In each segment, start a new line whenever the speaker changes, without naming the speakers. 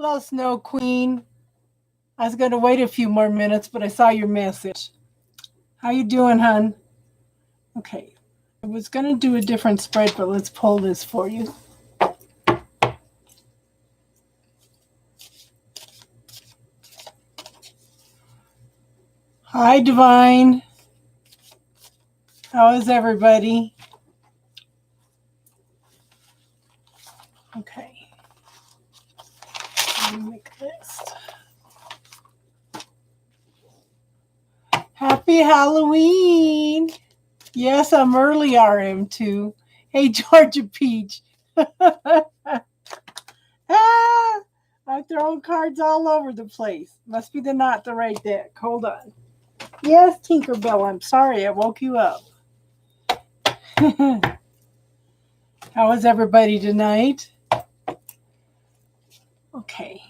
Hello, Snow Queen. I was going to wait a few more minutes, but I saw your message. How you doing, hon? Okay. I was going to do a different spread, but let's pull this for you. Hi, Divine. How is everybody? Okay. Let me make a list. Happy Halloween. Yes, I'm early RM too. Hey, Georgia Peach. I'm throwing cards all over the place. Must be not the right deck. Hold on. Yes, Tinkerbell, I'm sorry I woke you up. How is everybody tonight? Okay.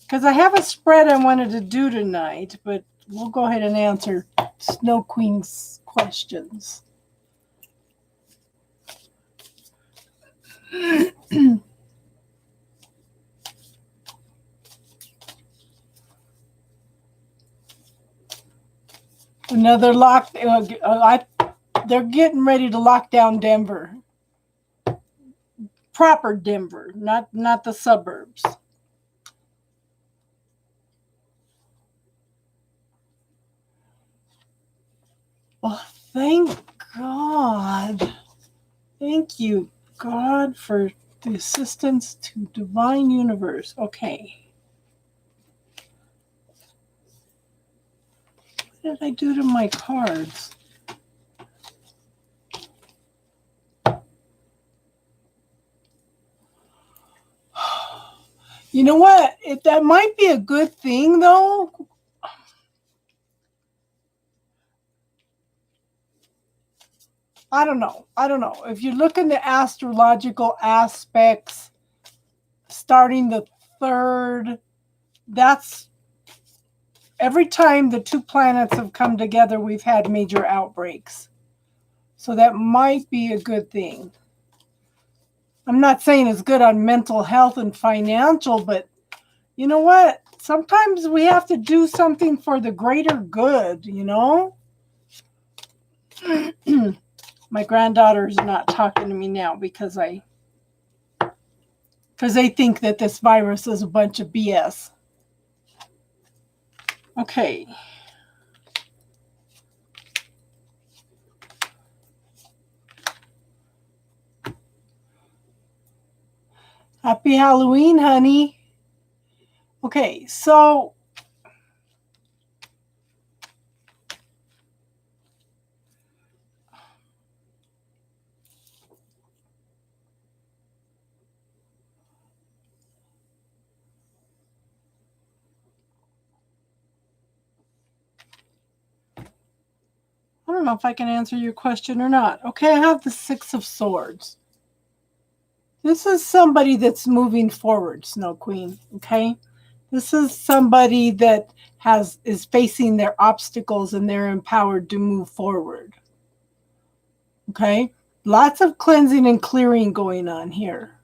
Because I have a spread I wanted to do tonight, but we'll go ahead and answer Snow Queen's questions. Another lock. They're getting ready to lock down Denver. Proper Denver, not the suburbs. Well, thank God. Thank you, God, for the assistance to Divine Universe. Okay. What did I do to my cards? You know what? That might be a good thing, though. I don't know. If you look into astrological aspects, starting the third, that's every time the two planets have come together, we've had major outbreaks. So that might be a good thing. I'm not saying it's good on mental health and financial, but you know what? Sometimes we have to do something for the greater good, you know? My granddaughter's not talking to me now because they think that this virus is a bunch of BS. Okay. Happy Halloween, honey. Okay, so I don't know if I can answer your question or not. Okay, I have the Six of Swords. This is somebody that's moving forward, Snow Queen, okay? This is somebody that is facing their obstacles and they're empowered to move forward. Okay? Lots of cleansing and clearing going on here.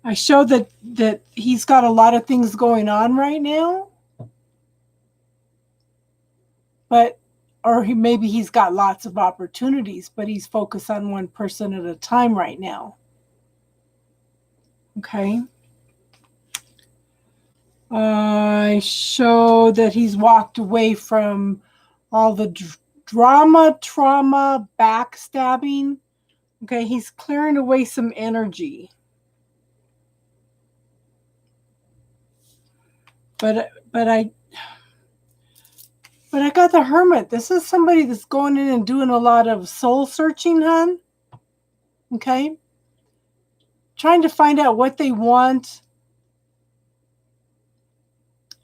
I show that he's got a lot of things going on right now. Maybe he's got lots of opportunities, but he's focused on one person at a time right now. Okay. I show that he's walked away from all the drama, trauma, backstabbing. Okay, he's clearing away some energy. But I got the Hermit. This is somebody that's going in and doing a lot of soul searching, hon. Okay? Trying to find out what they want,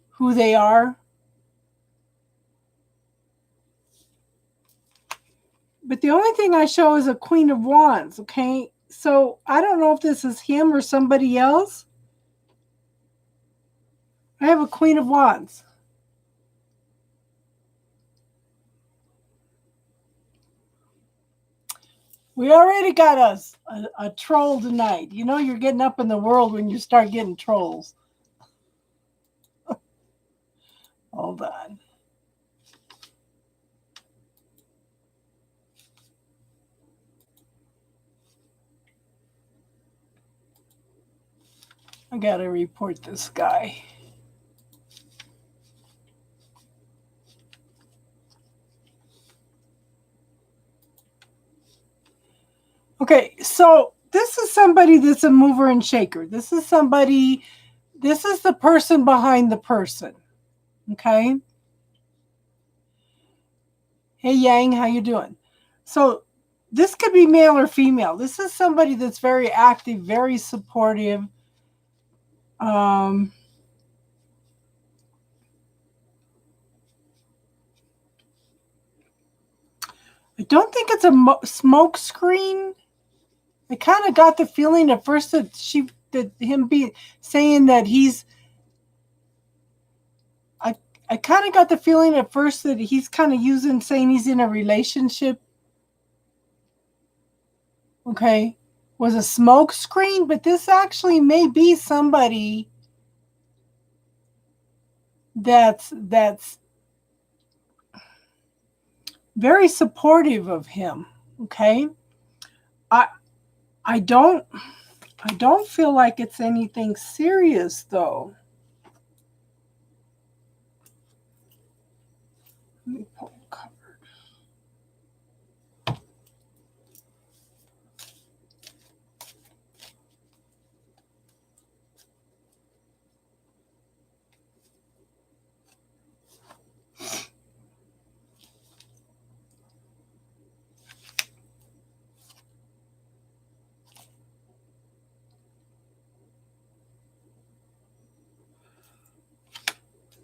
who they are. But the only thing I show is a Queen of Wands, okay? So I don't know if this is him or somebody else. I have a Queen of Wands. We already got us a troll tonight. You know you're getting up in the world when you start getting trolls. Hold on. I gotta report this guy. Okay, so this is somebody that's a mover and shaker. This is the person behind the person. Okay. Hey Yang, how you doing? So this could be male or female. This is somebody that's very active, very supportive. I don't think it's a smoke screen. I kind of got the feeling at first that him be saying that he's. I kind of got the feeling at first that he's kind of saying he's in a relationship. Okay, was a smoke screen, but this actually may be somebody that's very supportive of him. Okay, I I don't feel like it's anything serious though. Let me pull the cover.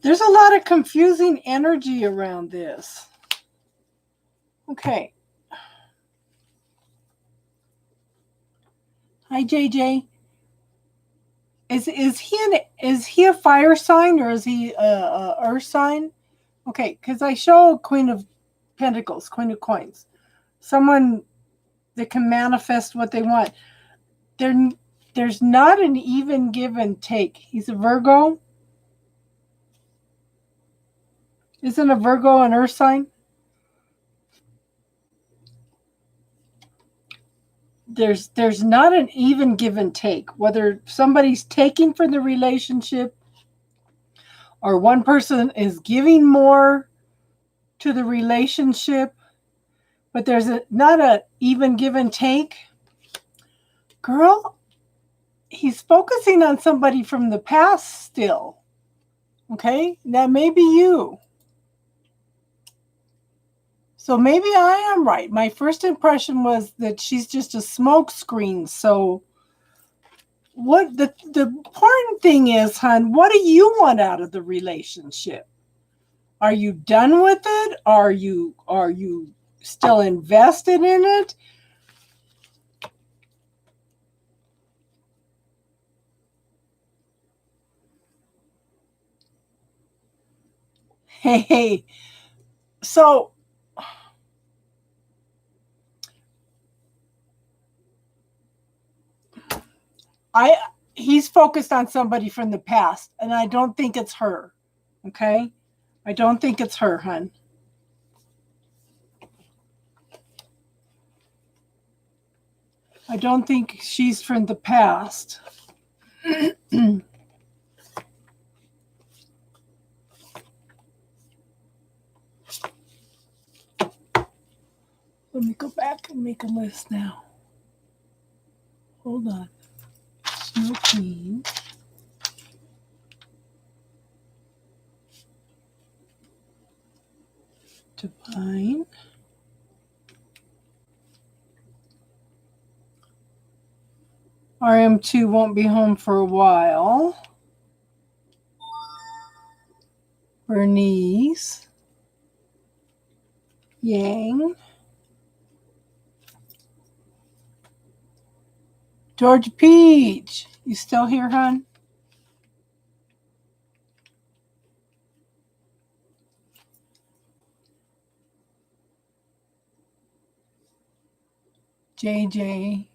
There's a lot of confusing energy around this. Okay. Hi JJ. Is he a fire sign or is he a earth sign? Okay, because I show Queen of Pentacles, Queen of Coins, someone that can manifest what they want. There's not an even give and take. He's a Virgo. Isn't a Virgo an earth sign? There's not an even give and take. Whether somebody's taking from the relationship or one person is giving more to the relationship, but there's not a even give and take. Girl, he's focusing on somebody from the past still. Okay? That may be you. So maybe I am right. My first impression was that she's just a smoke screen. So what the important thing is, hon, what do you want out of the relationship? Are you done with it? Are you still invested in it? Hey, so he's focused on somebody from the past, and I don't think it's her. Okay? I don't think it's her, hon. I don't think she's from the past. Let me go back and make a list now. Hold on. Snow Queen. Divine. RM2 won't be home for a while. Bernice. Yang. George Peach. You still here, hon? JJ.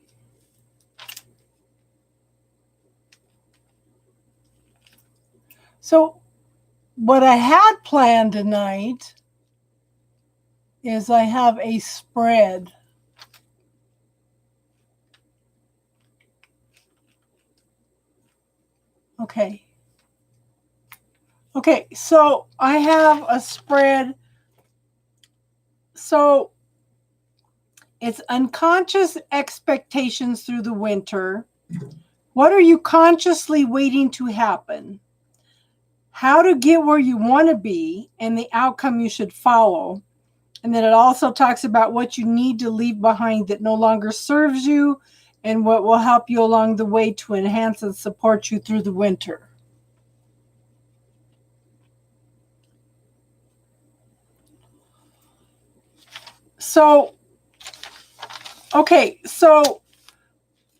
So what I had planned tonight is I have a spread. Okay. Okay, so I have a spread. So it's unconscious expectations through the winter. What are you consciously waiting to happen? How to get where you want to be and the outcome you should follow. And then it also talks about what you need to leave behind that no longer serves you and what will help you along the way to enhance and support you through the winter. So, okay, so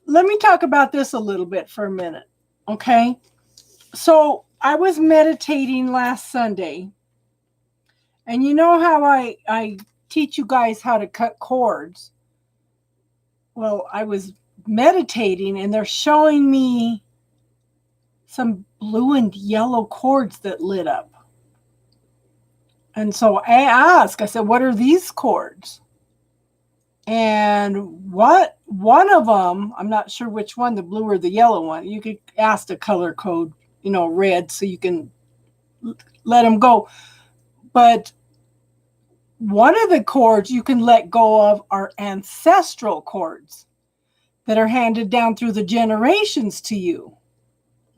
let me talk about this a little bit for a minute, okay? So I was meditating last Sunday, and you know how I teach you guys how to cut cords? Well, I was meditating, and they're showing me some blue and yellow cords that lit up. And so I asked, I said, what are these cords? And what one of them, I'm not sure which one, the blue or the yellow one. You could ask the color code, red, so you can let them go. But one of the cords you can let go of are ancestral cords that are handed down through the generations to you.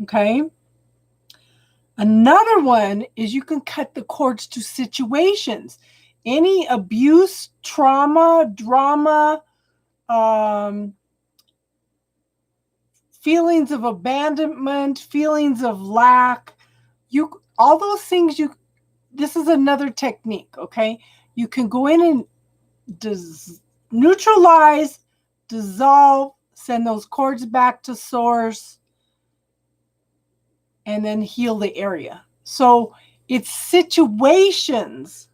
Okay? Another one is you can cut the cords to situations. Any abuse, trauma, drama, feelings of abandonment, feelings of lack, all those things, this is another technique, okay? You can go in and neutralize, dissolve, send those cords back to source, and then heal the area. So it's situations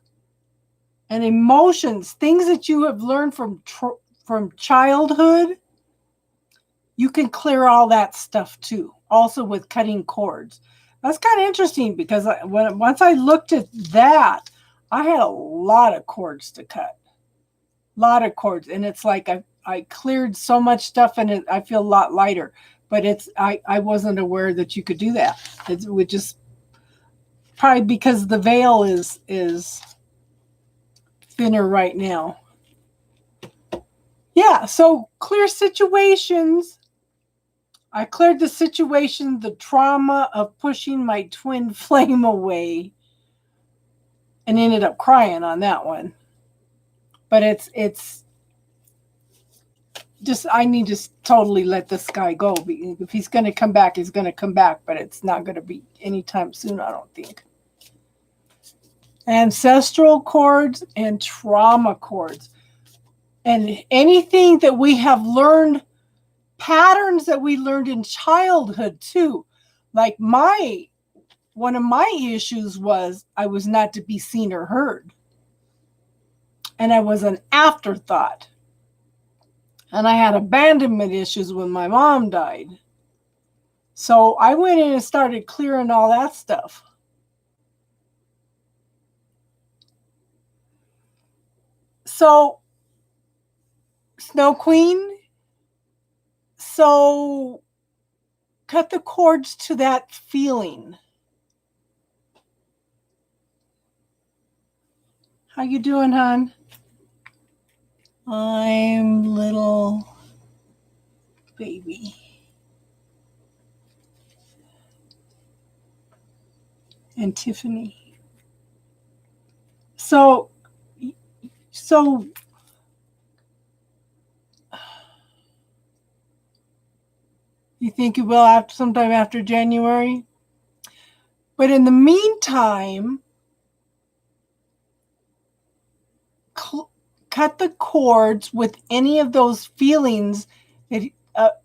and emotions, things that you have learned from childhood. You can clear all that stuff too, also with cutting cords. That's kind of interesting because once I looked at that, I had a lot of cords to cut. A lot of cords. And it's like I cleared so much stuff and I feel a lot lighter. But I wasn't aware that you could do that. It would just probably because the veil is thinner right now. Yeah, so clear situations. I cleared the situation, the trauma of pushing my twin flame away, and ended up crying on that one. But it's just, I need to totally let this guy go. If he's going to come back, he's going to come back, but it's not going to be anytime soon, I don't think. Ancestral cords and trauma cords. And anything that we have learned, patterns that we learned in childhood too. Like one of my issues was I was not to be seen or heard. And I was an afterthought. And I had abandonment issues when my mom died. So I went in and started clearing all that stuff. So, Snow Queen, so cut the cords to that feeling. How you doing, hon? I'm little baby. And Tiffany. So you think you will sometime after January? But in the meantime, cut the cords with any of those feelings,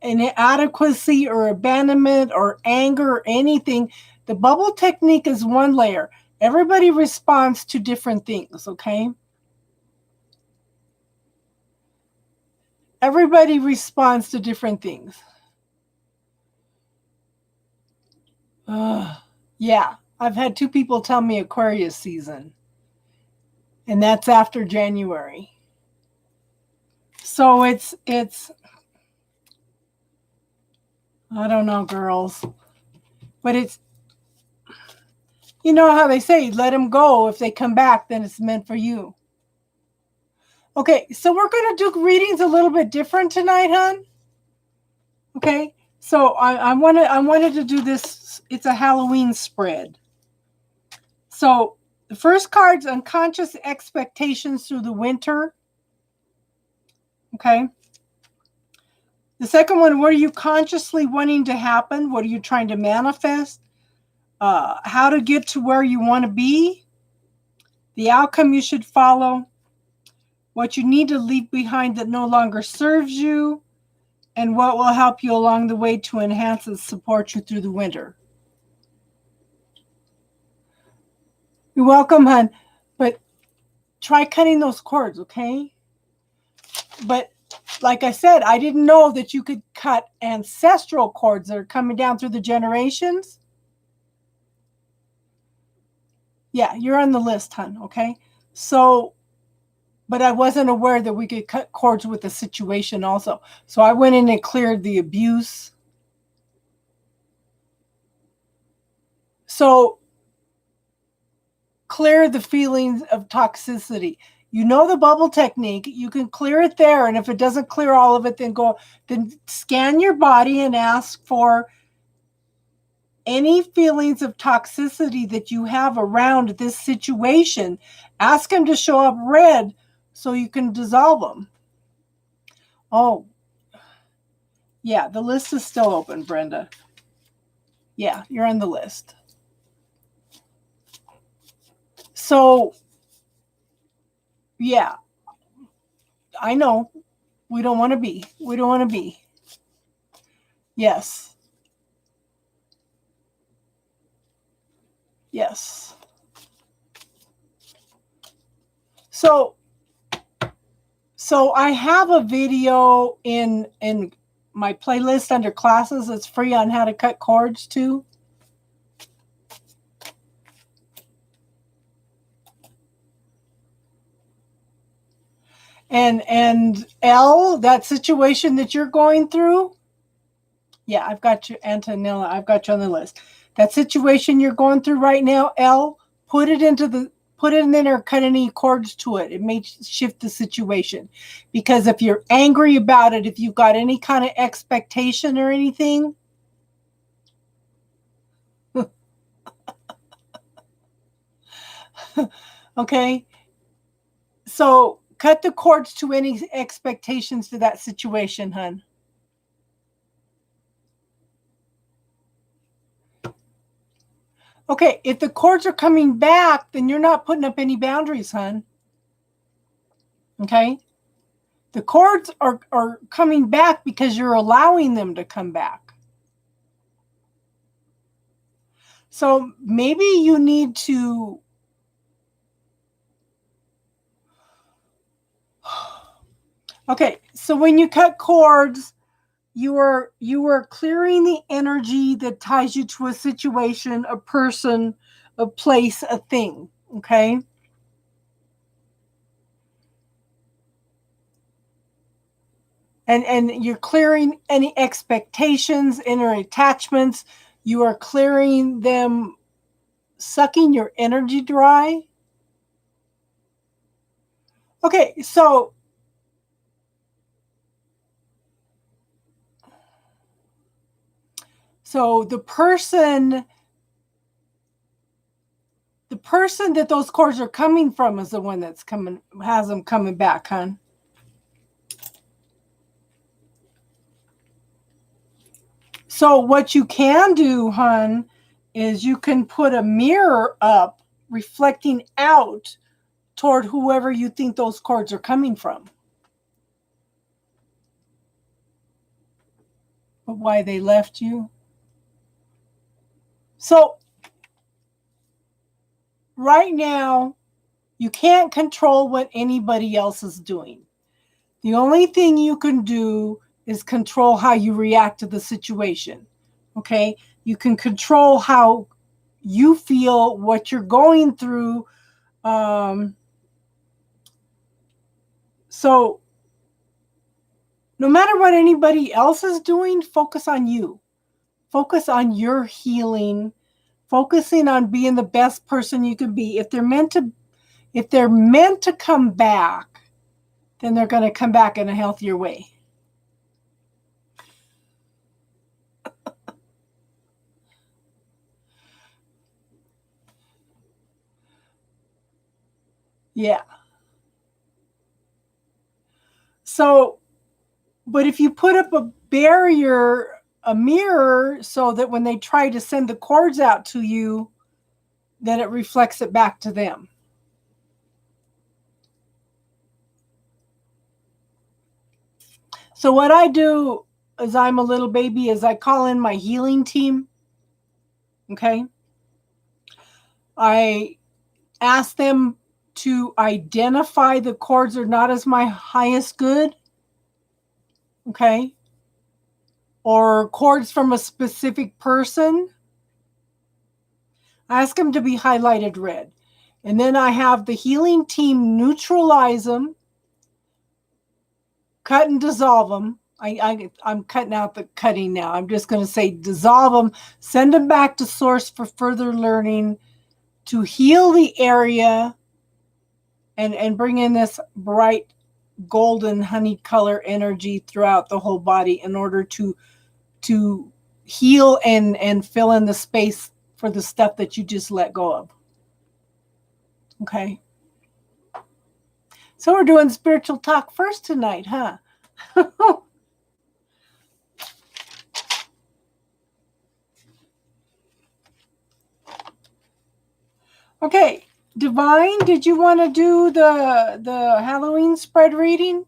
inadequacy or abandonment or anger or anything. The bubble technique is one layer. Everybody responds to different things, okay? Everybody responds to different things. Yeah, I've had 2 people tell me Aquarius season, and that's after January. So it's I don't know, girls, but it's, you know how they say, let them go. If they come back, then it's meant for you. Okay, so we're going to do readings a little bit different tonight, hon. Okay, so I wanted to do this. It's a Halloween spread. So the first card's unconscious expectations through the winter. Okay. The second one, what are you consciously wanting to happen? What are you trying to manifest? How to get to where you want to be? The outcome you should follow? What you need to leave behind that no longer serves you? And what will help you along the way to enhance and support you through the winter? You're welcome, hon. But try cutting those cords, okay? But like I said, I didn't know that you could cut ancestral cords that are coming down through the generations. Yeah, you're on the list, hon, okay? So, but I wasn't aware that we could cut cords with the situation also. So I went in and cleared the abuse. So clear the feelings of toxicity. You know the bubble technique. You can clear it there. And if it doesn't clear all of it, then scan your body and ask for any feelings of toxicity that you have around this situation. Ask them to show up red so you can dissolve them. Oh, yeah, the list is still open, Brenda. Yeah, you're on the list. So, yeah, I know. We don't want to be. We don't want to be. Yes. Yes. So I have a video in my playlist under classes. It's free on how to cut cords too. And Elle, that situation that you're going through, yeah, I've got you, Antonella, I've got you on the list. That situation you're going through right now, Elle, put it in there, cut any cords to it. It may shift the situation. Because if you're angry about it, if you've got any kind of expectation or anything, okay, so cut the cords to any expectations for that situation, hun. Okay, if the cords are coming back, then you're not putting up any boundaries, hun. Okay? The cords are coming back because you're allowing them to come back. So maybe you need to okay, so when you cut cords, you are clearing the energy that ties you to a situation, a person, a place, a thing, okay? And you're clearing any expectations, inner attachments. You are clearing them, sucking your energy dry. Okay, so the person that those cords are coming from is the one that's has them coming back, hon. So what you can do, hon, is you can put a mirror up reflecting out toward whoever you think those cords are coming from. But why they left you. So right now, you can't control what anybody else is doing. The only thing you can do is control how you react to the situation. Okay? You can control how you feel, what you're going through. So no matter what anybody else is doing, focus on you. Focus on your healing, focusing on being the best person you can be. If they're meant to come back, then they're going to come back in a healthier way. Yeah. So, but if you put up a barrier, a mirror, so that when they try to send the cords out to you, then it reflects it back to them. So what I do as I'm a little baby is I call in my healing team. Okay. I ask them to identify the cords are not as my highest good. Okay. Or cords from a specific person. I ask them to be highlighted red. And then I have the healing team neutralize them, cut and dissolve them. I'm cutting out the cutting now. I'm just going to say dissolve them, send them back to source for further learning to heal the area and bring in this bright golden honey color energy throughout the whole body in order to heal and fill in the space for the stuff that you just let go of. Okay. So we're doing spiritual talk first tonight, huh? Okay, Divine, did you want to do the Halloween spread reading?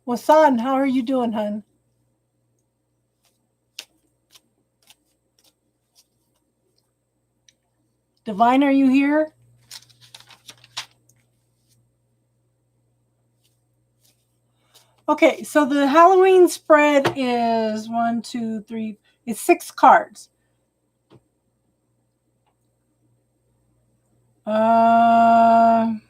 Wasan, how are you doing, hun? Divine, are you here? Okay, so the Halloween spread is 1, 2, 3, it's 6 cards. 1,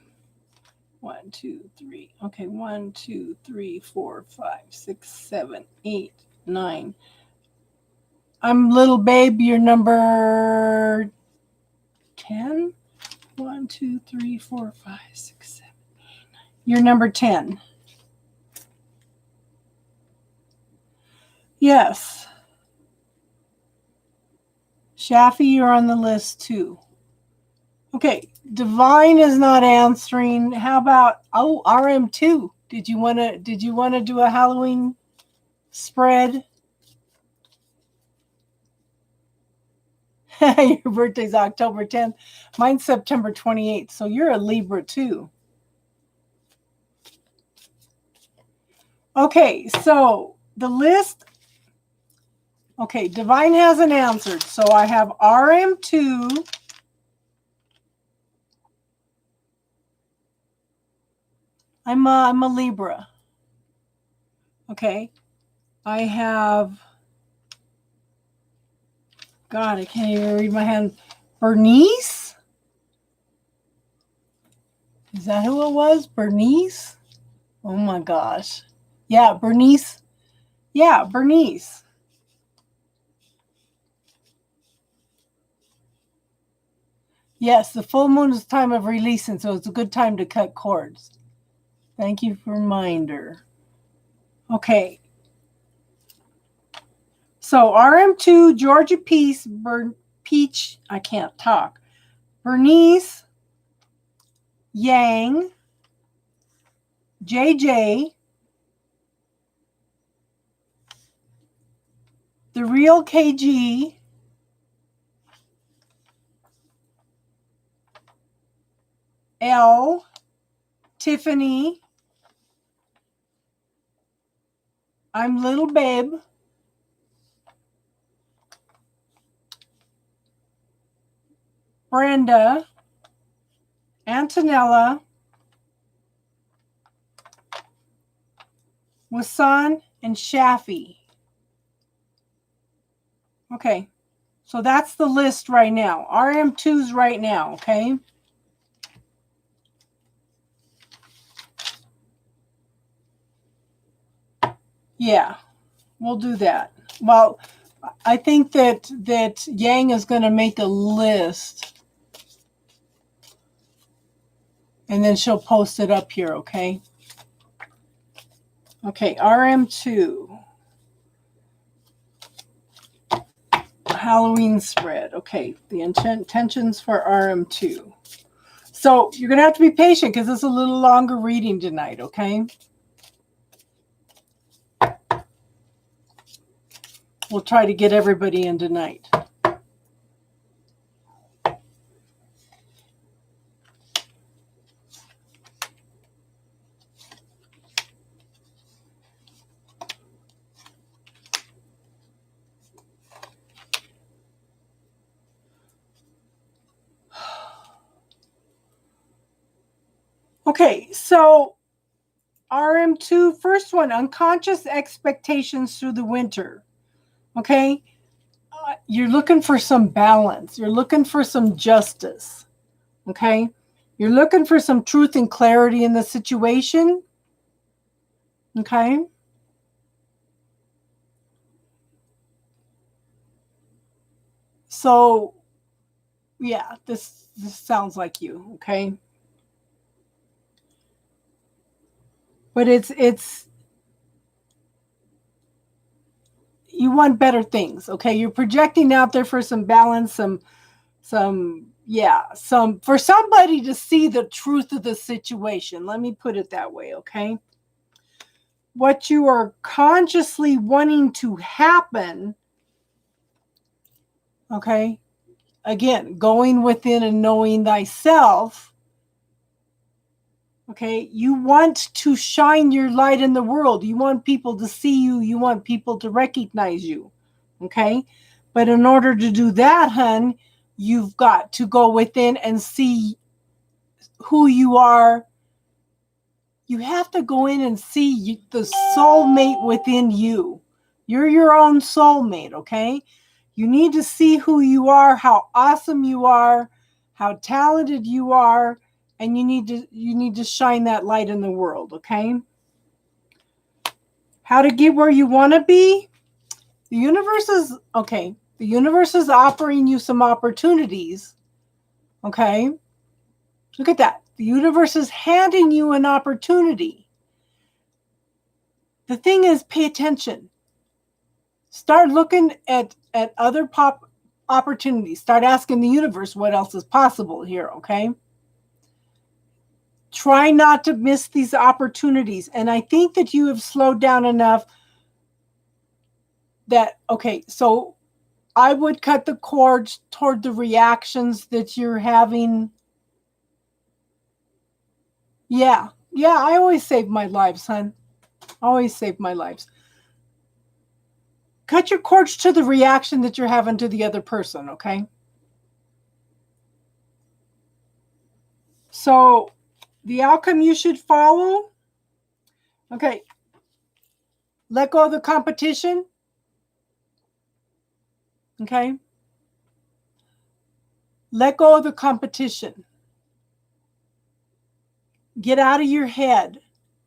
2, 3. Okay, 1, 2, 3, 4, 5, 6, 7, 8, 9. I'm little babe, you're number 10. 1, 2, 3, 4, 5, 6, 7, 8, 9. You're number 10. Yes. Shafi, you're on the list too. Okay, Divine is not answering. How about RM2? Did you want to do a Halloween spread? Your birthday's October 10th. Mine's September 28th. So you're a Libra too. Okay, so the list. Okay, Divine hasn't answered. So I have RM2. I'm a Libra. Okay. I have, God, I can't even read my hand. Bernice? Is that who it was? Bernice? Oh my gosh. Yeah, Bernice. Yeah, Bernice. Yes, the full moon is time of releasing, so it's a good time to cut cords. Thank you for reminder. Okay. So RM2, Georgia Peach, I can't talk. Bernice, Yang, JJ, the real KG, L, Tiffany, I'm little babe, Brenda, Antonella, Wasan, and Shafi. Okay, so that's the list right now. RM2s right now, okay? Yeah, we'll do that. Well, I think that Yang is going to make a list, and then she'll post it up here, okay? Okay, RM2. Halloween spread. Okay, the intentions for RM2. So you're going to have to be patient because it's a little longer reading tonight, okay? We'll try to get everybody in tonight. Okay, so RM2, first one, unconscious expectations through the winter. Okay, you're looking for some balance. You're looking for some justice. Okay, you're looking for some truth and clarity in the situation. Okay. So, yeah, this sounds like you. Okay. But it's you want better things, okay? You're projecting out there for some balance, some for somebody to see the truth of the situation. Let me put it that way, okay? What you are consciously wanting to happen, okay? Again, going within and knowing thyself. Okay, you want to shine your light in the world. You want people to see you. You want people to recognize you. Okay, but in order to do that, hun, you've got to go within and see who you are. You have to go in and see the soulmate within you. You're your own soulmate, okay? You need to see who you are, how awesome you are, how talented you are, and you need to shine that light in the world, okay? How to get where you want to be? The universe is offering you some opportunities, okay? Look at that. The universe is handing you an opportunity. The thing is, pay attention. Start looking at other opportunities. Start asking the universe what else is possible here, okay? Try not to miss these opportunities. And I think that you have slowed down enough that, okay, so I would cut the cords toward the reactions that you're having. Yeah, I always save my lives, hon. Always save my lives. Cut your cords to the reaction that you're having to the other person, okay? So the outcome you should follow, okay, let go of the competition, okay? Let go of the competition. Get out of your head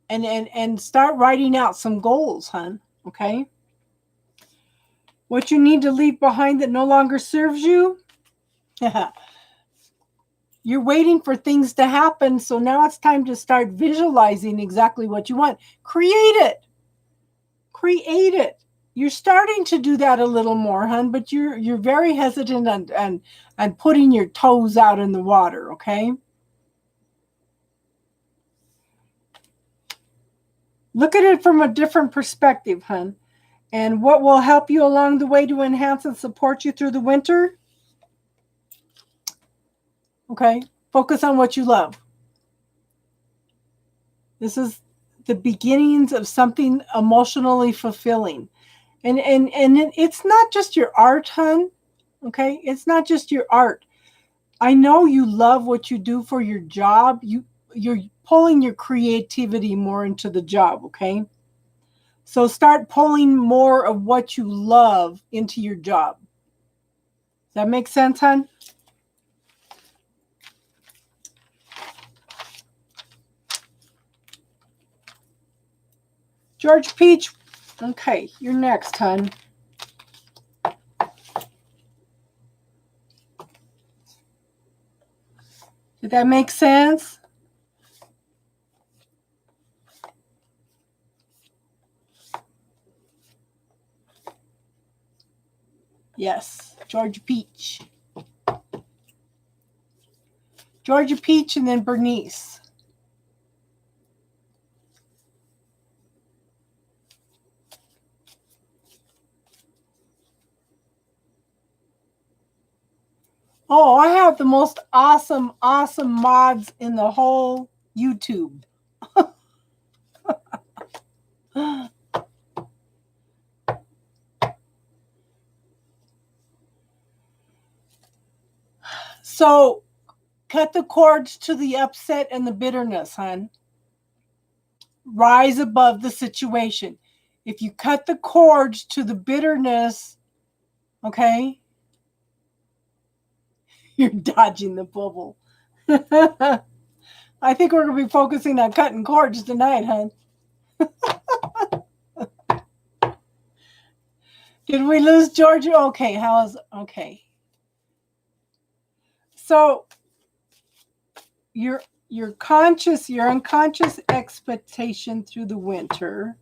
and start writing out some goals, hon, okay? What you need to leave behind that no longer serves you, you're waiting for things to happen, so now it's time to start visualizing exactly what you want. Create it. Create it. You're starting to do that a little more, hon, but you're very hesitant and putting your toes out in the water, okay? Look at it from a different perspective, hon. And what will help you along the way to enhance and support you through the winter? Okay, focus on what you love. This is the beginnings of something emotionally fulfilling. And it's not just your art, hun. Okay, it's not just your art. I know you love what you do for your job. You're pulling your creativity more into the job, okay? So start pulling more of what you love into your job. Does that make sense, hon? George Peach, okay, you're next, hon. Did that make sense? Yes, Georgia Peach. Georgia Peach and then Bernice. Oh, I have the most awesome mods in the whole YouTube. So cut the cords to the upset and the bitterness, hon. Rise above the situation. If you cut the cords to the bitterness, okay, you're dodging the bubble. I think we're going to be focusing on cutting cords tonight, hon. Did we lose Georgia? Okay, okay. So your unconscious expectation through the winter.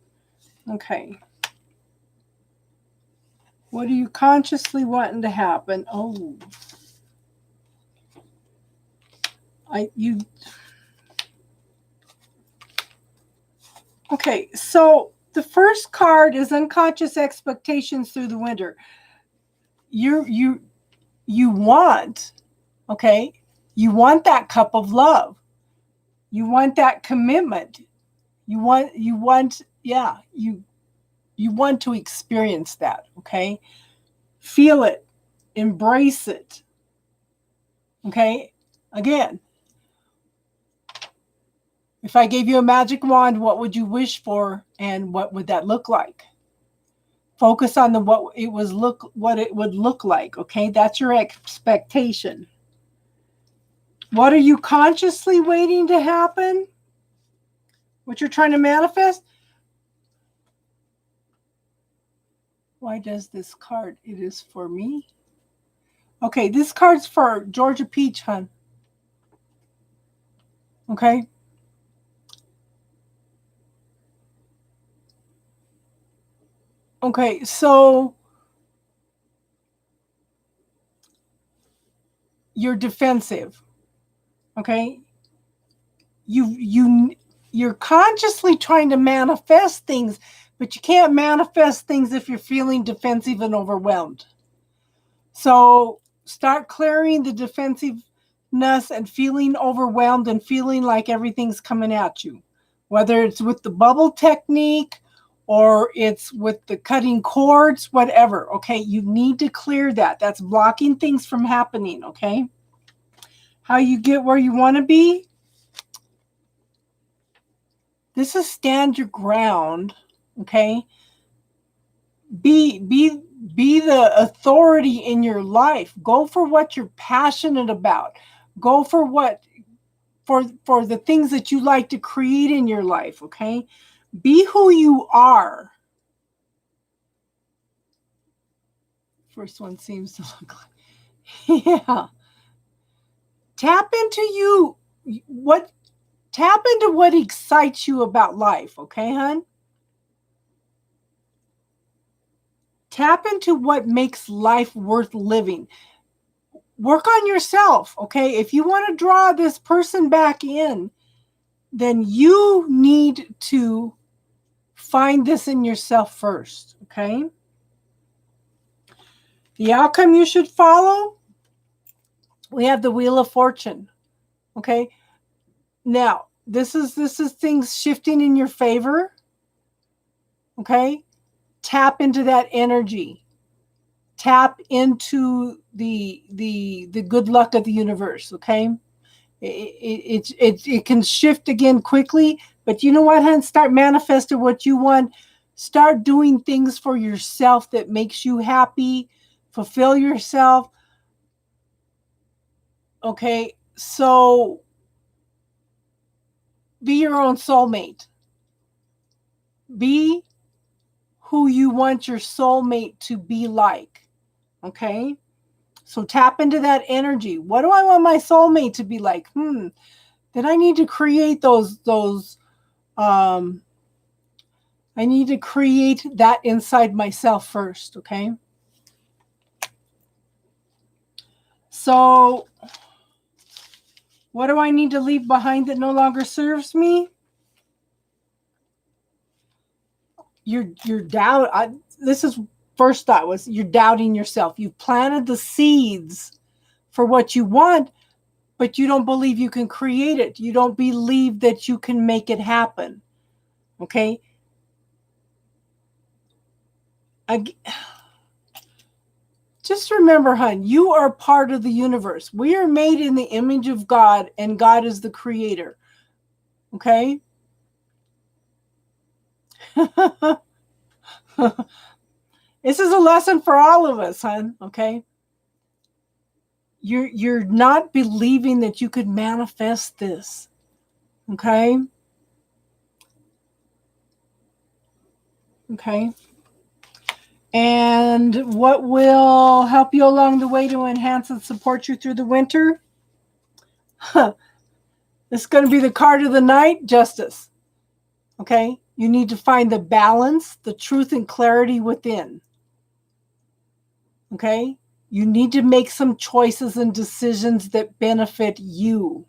Okay. What are you consciously wanting to happen? Oh. Okay, so the first card is unconscious expectations through the winter. You want, okay? You want that cup of love. You want that commitment. You want to experience that, okay? Feel it, embrace it. Okay? Again, if I gave you a magic wand, what would you wish for and what would that look like? Focus on what it would look like, okay? That's your expectation. What are you consciously waiting to happen? What you're trying to manifest? Why does this card? It is for me. Okay, this card's for Georgia Peach, hon. Okay? Okay, so you're defensive. Okay? You're consciously trying to manifest things, but you can't manifest things if you're feeling defensive and overwhelmed. So start clearing the defensiveness and feeling overwhelmed and feeling like everything's coming at you, whether it's with the bubble technique or it's with the cutting cords, whatever. Okay, you need to clear that. That's blocking things from happening. Okay, how you get where you want to be? This is stand your ground. Okay, be the authority in your life. Go for what you're passionate about. Go for the things that you like to create in your life. Okay, be who you are. First one seems to look like, yeah. Tap into what excites you about life. Okay, hon? Tap into what makes life worth living. Work on yourself, okay? If you want to draw this person back in, then you need to find this in yourself first, okay? The outcome you should follow, we have the Wheel of Fortune, okay? Now, this is things shifting in your favor, okay? Tap into that energy. tap into the good luck of the universe. Okay, it can shift again quickly, but you know what, hon? Start manifesting what you want. Start doing things for yourself that makes you happy. Fulfill yourself. Okay, so be your own soulmate. Be who you want your soulmate to be like. Okay, so tap into that energy. What do I want my soulmate to be like? Then I need to create those I need to create that inside myself first. Okay, so what do I need to leave behind that no longer serves me? Your doubt. This is first thought was you're doubting yourself. You've planted the seeds for what you want, but you don't believe you can create it. You don't believe that you can make it happen. Okay. Just remember, hon, you are part of the universe. We are made in the image of God, and God is the creator. Okay. This is a lesson for all of us, hon. Okay. You're not believing that you could manifest this. Okay. Okay. And what will help you along the way to enhance and support you through the winter? This is going to be the card of the night, justice. Okay. You need to find the balance, the truth, and clarity within. Okay. You need to make some choices and decisions that benefit you.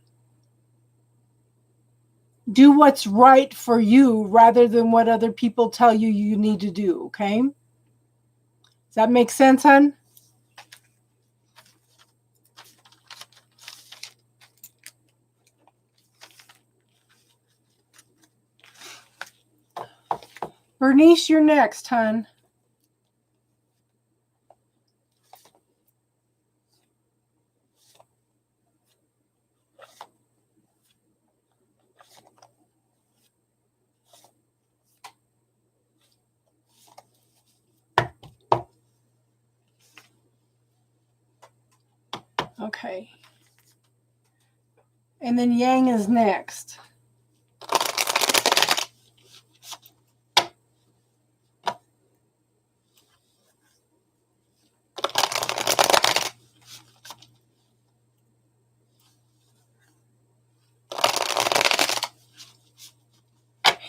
Do what's right for you rather than what other people tell you you need to do. Okay. Does that make sense, hon? Bernice, you're next, hon. Okay. And then Yang is next.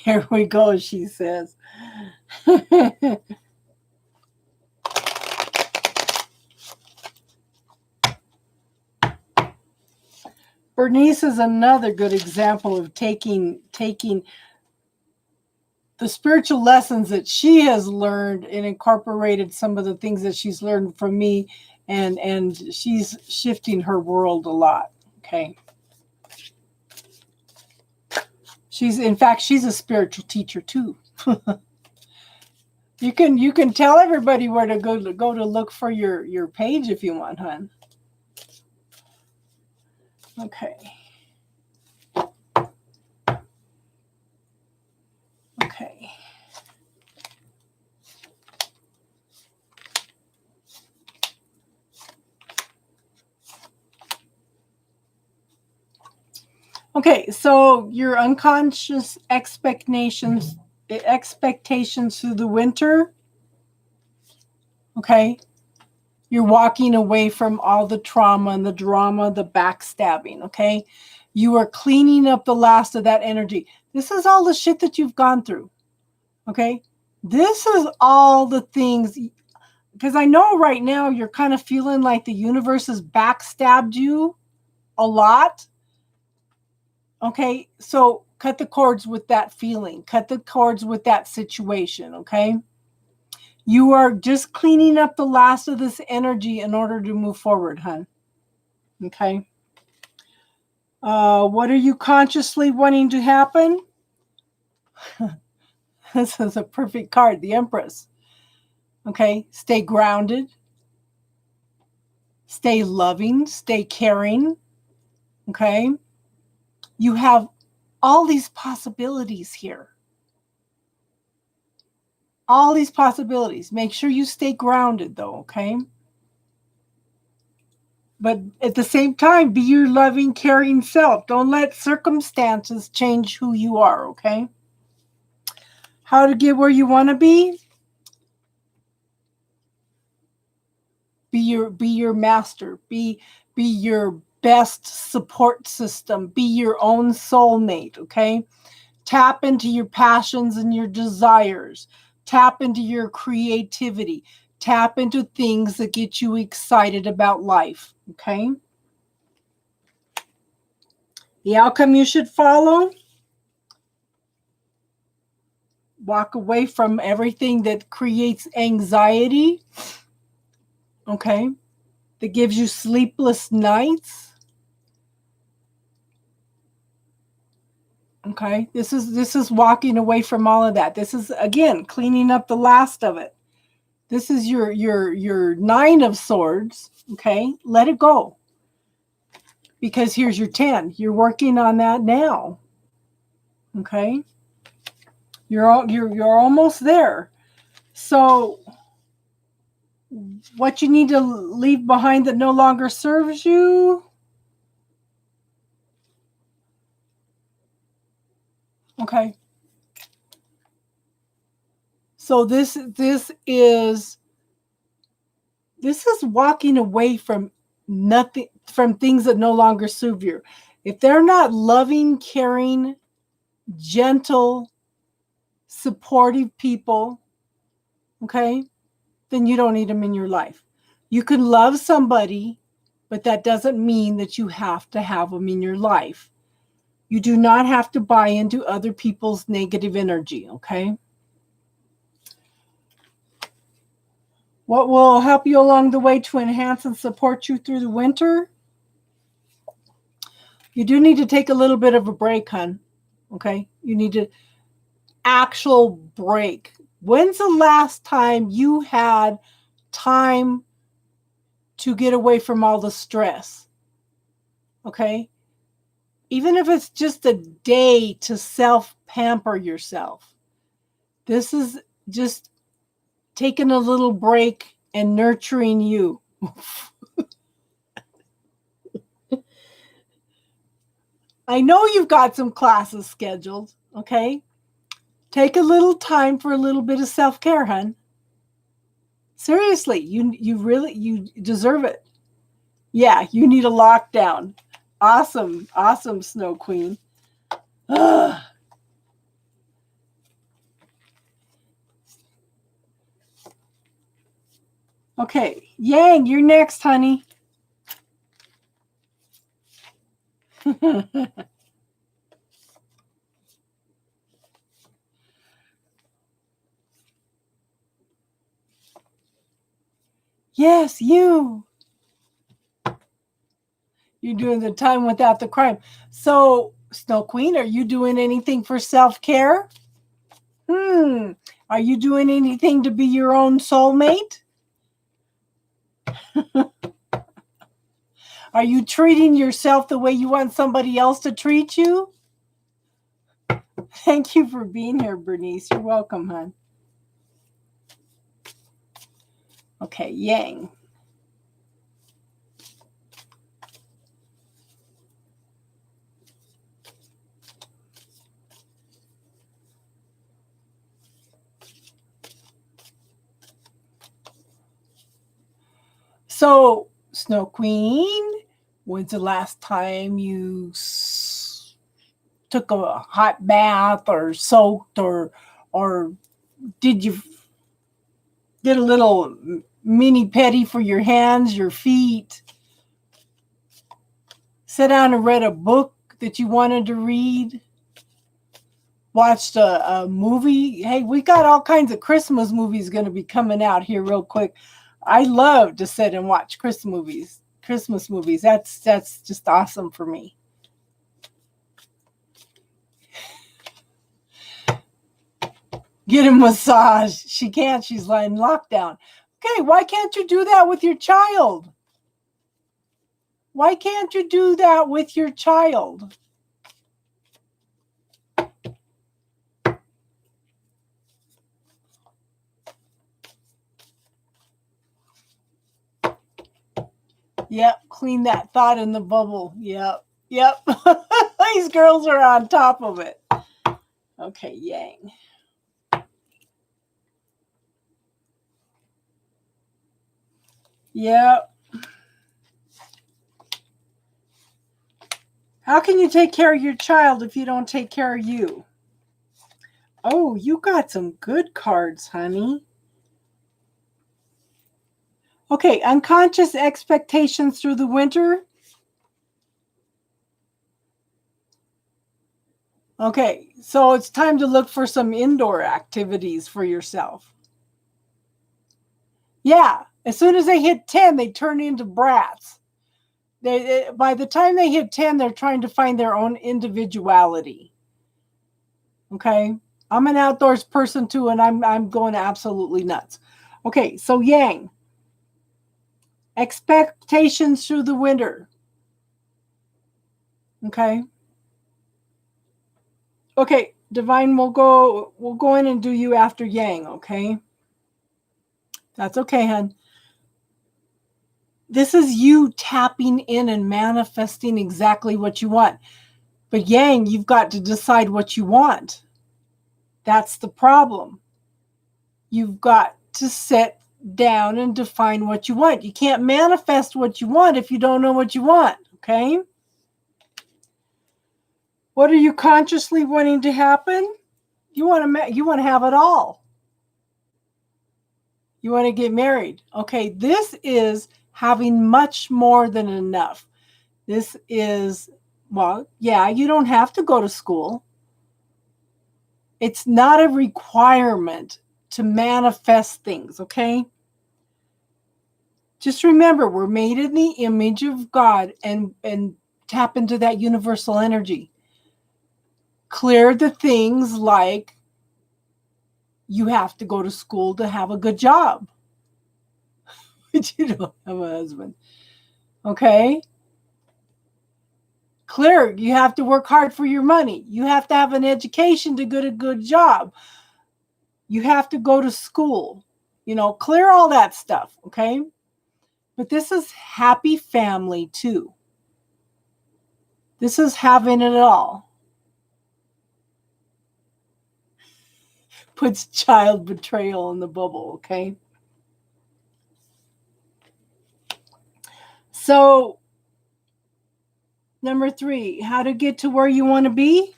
Here we go, she says. Bernice is another good example of taking the spiritual lessons that she has learned and incorporated some of the things that she's learned from me, and she's shifting her world a lot. Okay. She's a spiritual teacher too. You can tell everybody where to go to look for your page if you want, hon. Okay. Okay. Okay, so your unconscious expectations through the winter. Okay. You're walking away from all the trauma and the drama, the backstabbing, okay? You are cleaning up the last of that energy. This is all the shit that you've gone through, okay? This is all the things, because I know right now you're kind of feeling like the universe has backstabbed you a lot, okay? So cut the cords with that feeling. Cut the cords with that situation, okay? You are just cleaning up the last of this energy in order to move forward, hon. Okay. What are you consciously wanting to happen? This is a perfect card, the Empress. Okay. Stay grounded. Stay loving, stay caring. Okay. You have all these possibilities here. All these possibilities. Make sure you stay grounded, though, okay? But at the same time, be your loving, caring self. Don't let circumstances change who you are, okay? How to get where you want to be? Be your master. Be your best support system. Be your own soulmate, okay? Tap into your passions and your desires. Tap into your creativity. Tap into things that get you excited about life, okay? The outcome you should follow: walk away from everything that creates anxiety, okay? That gives you sleepless nights. Okay? This is walking away from all of that. This is, again, cleaning up the last of it. This is your 9 of Swords, okay? Let it go. Because here's your 10. You're working on that now. Okay? You're almost there. So what you need to leave behind that no longer serves you? Okay. So this is walking away from nothing, from things that no longer serve you. If they're not loving, caring, gentle, supportive people, okay, then you don't need them in your life. You can love somebody, but that doesn't mean that you have to have them in your life. You do not have to buy into other people's negative energy, okay? What will help you along the way to enhance and support you through the winter? You do need to take a little bit of a break, hon. Okay? You need to actual break. When's the last time you had time to get away from all the stress? Okay? Even if it's just a day to self-pamper yourself. This is just taking a little break and nurturing you. I know you've got some classes scheduled, okay? Take a little time for a little bit of self-care, hon. Seriously, you deserve it. Yeah, you need a lockdown. Awesome, awesome, Snow Queen. Ugh. Okay, Yang, you're next, honey. Yes, you. You're doing the time without the crime. So, Snow Queen, are you doing anything for self-care? Are you doing anything to be your own soulmate? Are you treating yourself the way you want somebody else to treat you? Thank you for being here, Bernice. You're welcome, hon. Okay, Yang. So, Snow Queen, when's the last time you took a hot bath or soaked or did you did a little mini pedi for your hands, your feet? Sat down and read a book that you wanted to read? Watched a movie? Hey, we got all kinds of Christmas movies going to be coming out here real quick. I love to sit and watch Christmas movies. That's just awesome for me. Get a massage. She can't. She's in lockdown. Okay, why can't you do that with your child? Why can't you do that with your child? Yep, clean that thought in the bubble. Yep. These girls are on top of it. Okay, Yang. Yep. How can you take care of your child if you don't take care of you? Oh, you got some good cards, honey. Okay, unconscious expectations through the winter. Okay, so it's time to look for some indoor activities for yourself. Yeah, as soon as they hit 10, they turn into brats. By the time they hit 10, they're trying to find their own individuality. Okay, I'm an outdoors person too, and I'm going absolutely nuts. Okay, so Yang, expectations through the winter. Okay. Okay, Divine, we'll go in and do you after Yang, okay? That's okay, hon. This is you tapping in and manifesting exactly what you want. But Yang, you've got to decide what you want. That's the problem. You've got to sit down and define what you want. You can't manifest what you want if you don't know what you want, okay? What are you consciously wanting to happen? You want to have it all. You want to get married. Okay, this is having much more than enough. This is, well, yeah, you don't have to go to school. It's not a requirement to manifest things, okay? Just remember, we're made in the image of God, and tap into that universal energy. Clear the things like you have to go to school to have a good job. But you don't have a husband. Okay? Clear, you have to work hard for your money. You have to have an education to get a good job. You have to go to school. Clear all that stuff, okay? But this is happy family too. This is having it all. Puts child betrayal in the bubble, okay? So, number 3, how to get to where you want to be?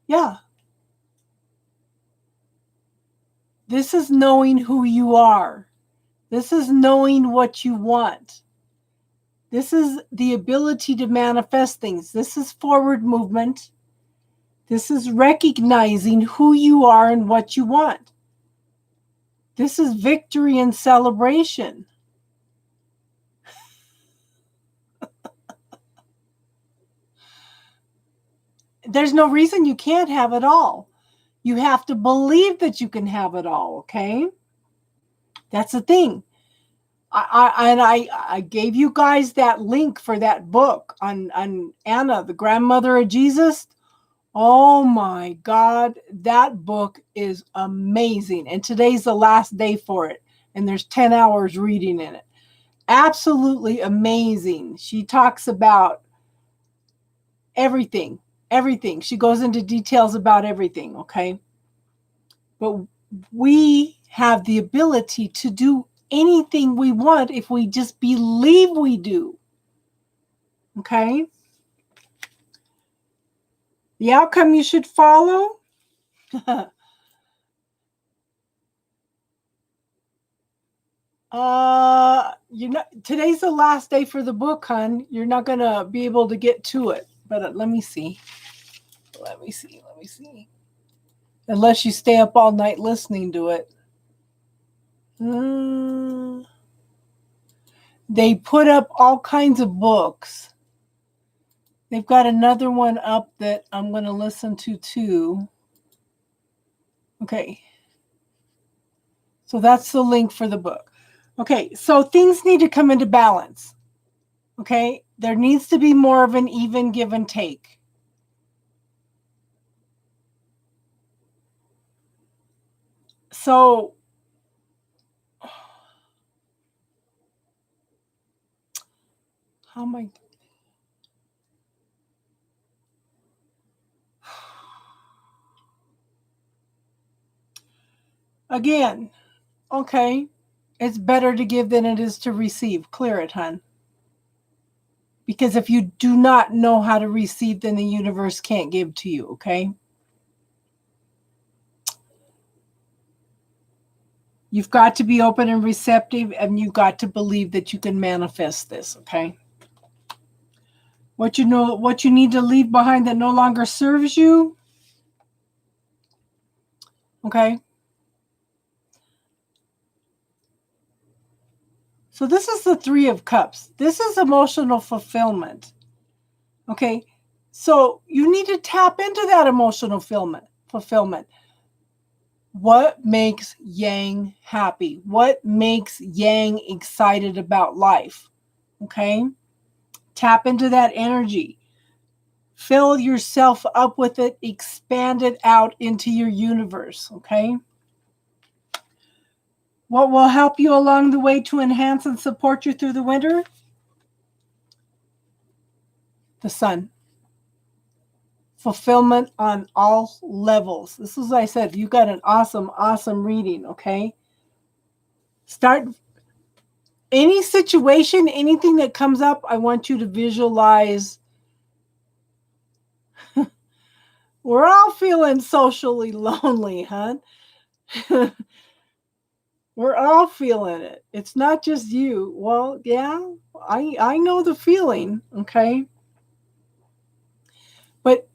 Yeah. This is knowing who you are. This is knowing what you want. This is the ability to manifest things. This is forward movement. This is recognizing who you are and what you want. This is victory and celebration. There's no reason you can't have it all. You have to believe that you can have it all, okay? That's the thing. I gave you guys that link for that book on Anna, the grandmother of Jesus. Oh my God, that book is amazing. And today's the last day for it. And there's 10 hours reading in it. Absolutely amazing. She talks about everything. She goes into details about everything, okay? But we have the ability to do anything we want if we just believe we do. Okay? The outcome you should follow? Today's the last day for the book, hon. You're not going to be able to get to it. But let me see. Unless you stay up all night listening to it. They put up all kinds of books. They've got another one up that I'm going to listen to too. Okay. So that's the link for the book. Okay, so things need to come into balance. Okay? There needs to be more of an even give and take. So, how am I? Again, okay, it's better to give than it is to receive. Clear it, hon. Because if you do not know how to receive, then the universe can't give to you, okay? You've got to be open and receptive, and you've got to believe that you can manifest this, okay? What you need to leave behind that no longer serves you, okay? So this is the Three of Cups. This is emotional fulfillment, okay? So you need to tap into that emotional fulfillment. What makes Yang happy? What makes Yang excited about life? Okay? Tap into that energy. Fill yourself up with it. Expand it out into your universe. Okay? What will help you along the way to enhance and support you through the winter? The sun. Fulfillment on all levels. This is what I said. You got an awesome, awesome reading. Okay? Start any situation, anything that comes up, I want you to visualize. We're all feeling socially lonely, hon. We're all feeling it. It's not just you. Well, yeah, I know the feeling, okay? But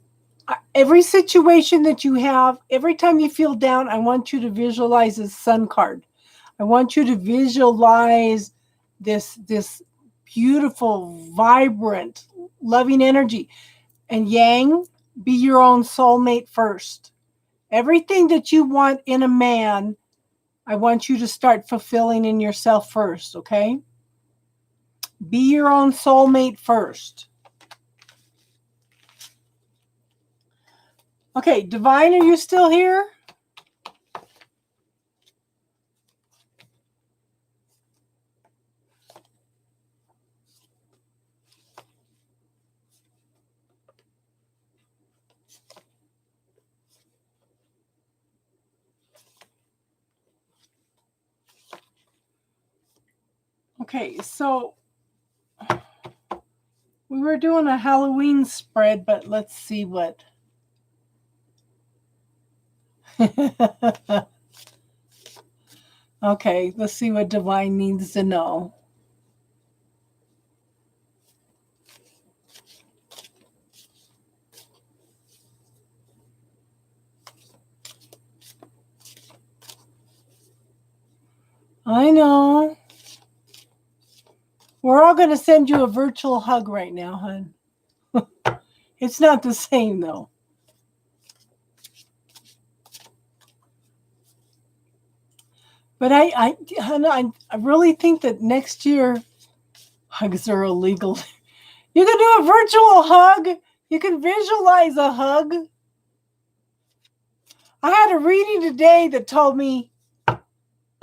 every situation that you have, every time you feel down, I want you to visualize this sun card. I want you to visualize this beautiful, vibrant, loving energy. And Yang, be your own soulmate first. Everything that you want in a man, I want you to start fulfilling in yourself first, okay? Be your own soulmate first. Okay, Divine, are you still here? Okay, so we were doing a Halloween spread, but let's see what. Okay, let's see what Divine needs to know. I know. We're all going to send you a virtual hug right now, hon. It's not the same, though. But I really think that next year, hugs are illegal. You can do a virtual hug. You can visualize a hug. I had a reading today that told me,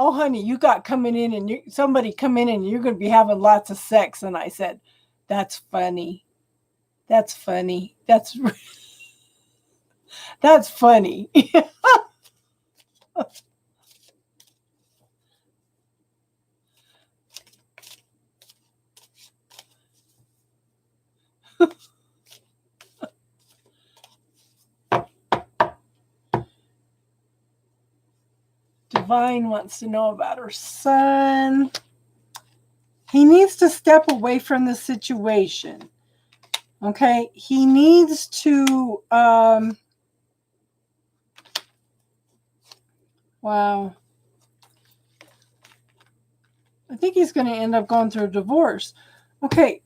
oh, honey, you got coming in and somebody come in and you're going to be having lots of sex. And I said, that's funny. That's funny. That's funny. Divine wants to know about her son. He needs to step away from the situation. Okay? He needs to wow. I think he's going to end up going through a divorce. Okay.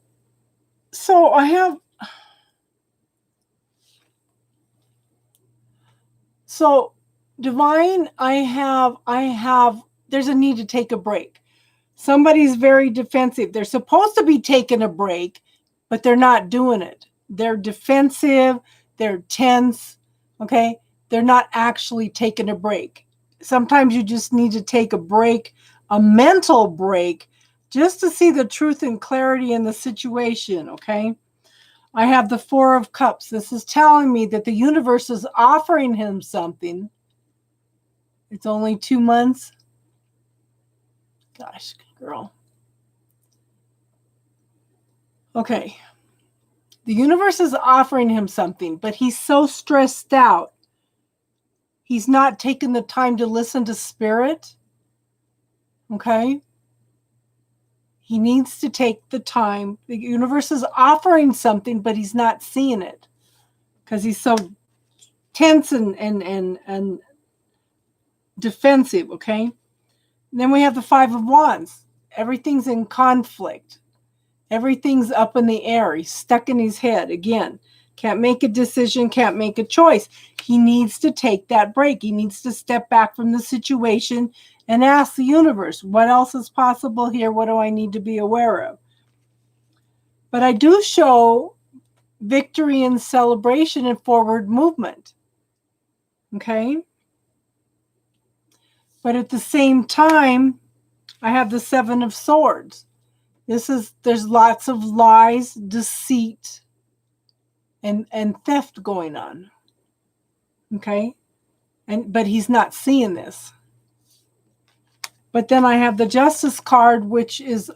So I have Divine, I have there's a need to take a break. Somebody's very defensive. They're supposed to be taking a break, but they're not doing it. They're defensive. They're tense. Okay. They're not actually taking a break. Sometimes you just need to take a break, a mental break, just to see the truth and clarity in the situation. Okay. I have the Four of Cups. This is telling me that the universe is offering him something. It's only 2 months. Gosh, girl. Okay. The universe is offering him something, but he's so stressed out. He's not taking the time to listen to spirit. Okay. He needs to take the time. The universe is offering something, but he's not seeing it because he's so tense and defensive. Okay. And then we have the Five of Wands. Everything's in conflict. Everything's up in the air. He's stuck in his head again. Can't make a decision, can't make a choice. He needs to take that break. He needs to step back from the situation and ask the universe, what else is possible here? What do I need to be aware of? But I do show victory and celebration and forward movement. Okay? But at the same time, I have the Seven of Swords. There's lots of lies, deceit, and theft going on. Okay? But he's not seeing this. But then I have the Justice card, which is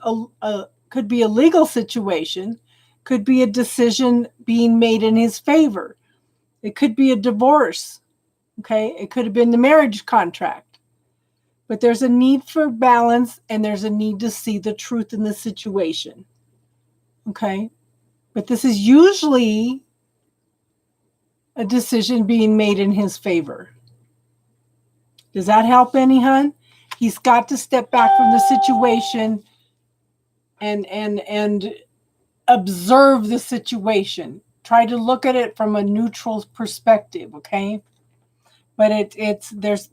could be a legal situation, could be a decision being made in his favor. It could be a divorce. Okay? It could have been the marriage contract. But there's a need for balance, and there's a need to see the truth in the situation. Okay? But this is usually a decision being made in his favor. Does that help any, hun? He's got to step back from the situation and observe the situation. Try to look at it from a neutral perspective, okay? But there's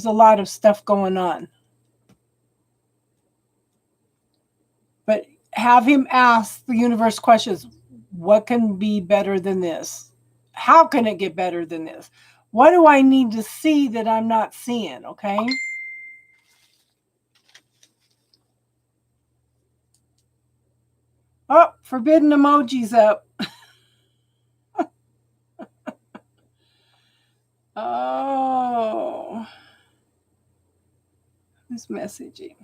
a lot of stuff going on. But have him ask the universe questions. What can be better than this? How can it get better than this? What do I need to see that I'm not seeing, okay? Oh, forbidden emojis up. Oh. Who's messaging?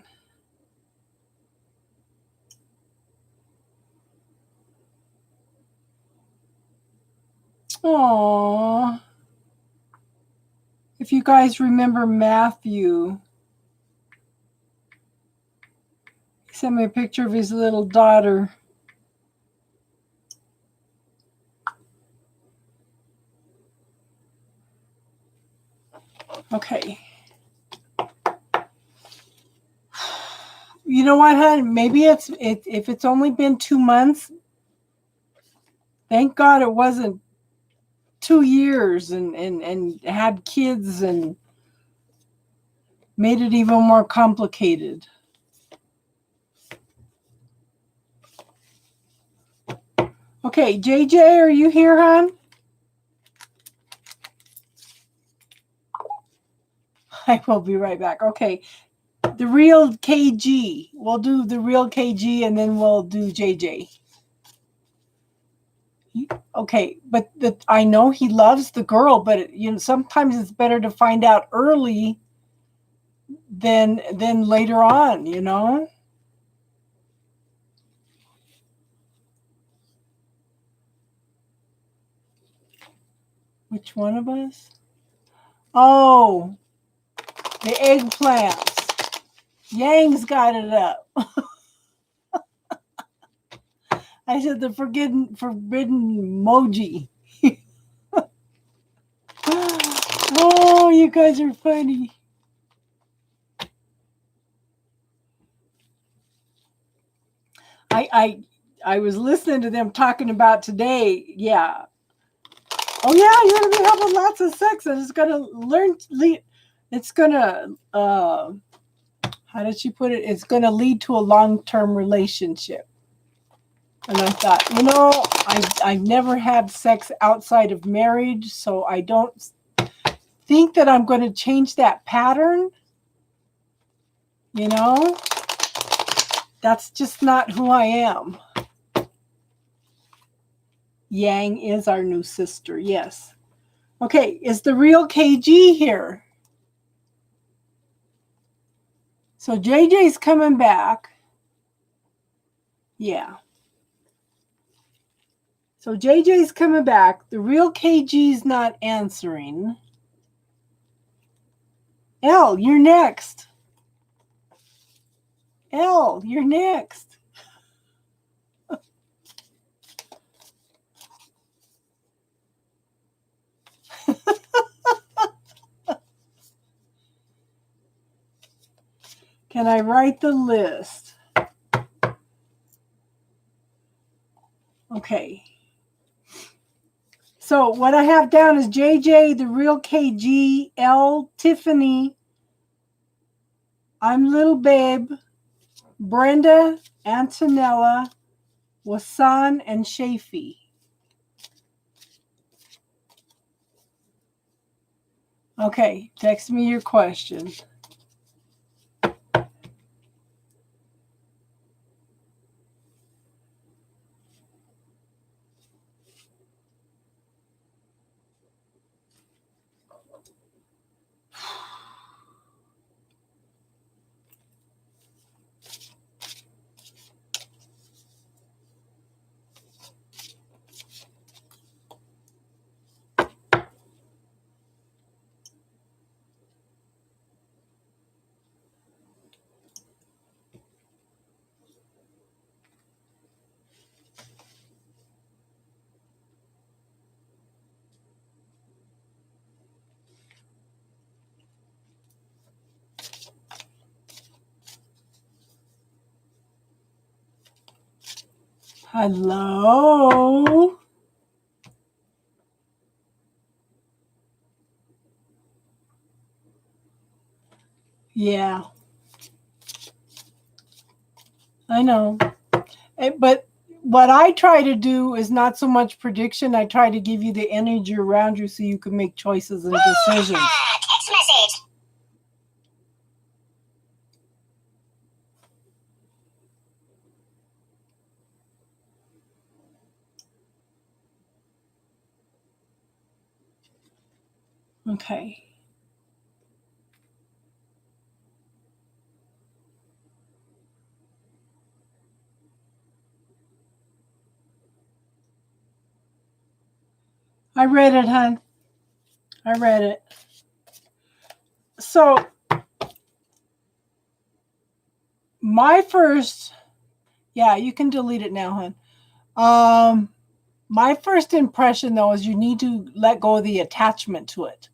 Oh. If you guys remember Matthew, he sent me a picture of his little daughter. Okay. You know what, hon? Maybe if it's only been 2 months, thank God it wasn't 2 years and had kids and made it even more complicated. Okay, JJ, are you here, hon? I will be right back. Okay. The real KG. We'll do the real KG and then we'll do JJ. Okay, but I know he loves the girl, but sometimes it's better to find out early than later on, Which one of us? Oh, the eggplants. Yang's got it up. I said the forbidden emoji. Oh, you guys are funny. I was listening to them talking about today. Yeah. Oh yeah, you're gonna be having lots of sex, and it's gonna how did she put it? It's going to lead to a long-term relationship. And I thought, I've never had sex outside of marriage, so I don't think that I'm going to change that pattern. That's just not who I am. Yang is our new sister, yes. Okay, is the real KG here? So JJ's coming back. Yeah. So JJ's coming back. The real KG's not answering. Elle, you're next. Elle, you're next. Can I write the list? Okay. So what I have down is JJ, the real KG, L, Tiffany, I'm Little Babe, Brenda, Antonella, Wasan, and Shafi. Okay, text me your question. Hello? Yeah. I know. But what I try to do is not so much prediction. I try to give you the energy around you so you can make choices and decisions.
Text message.
Okay. I read it, hon. I read it. So my first, yeah, you can delete it now, hon. My first impression though is you need to let go of the attachment to it.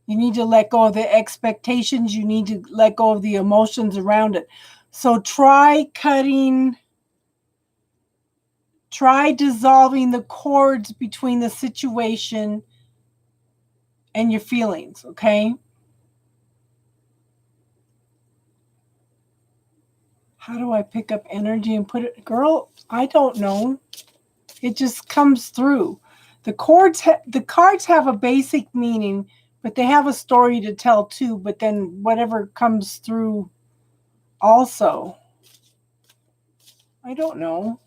You need to let go of the expectations. You need to let go of the emotions around it. So try dissolving the cords between the situation and your feelings, okay? How do I pick up energy and put it? Girl, I don't know. It just comes through. The cards have a basic meaning, but they have a story to tell too, but then whatever comes through also. I don't know.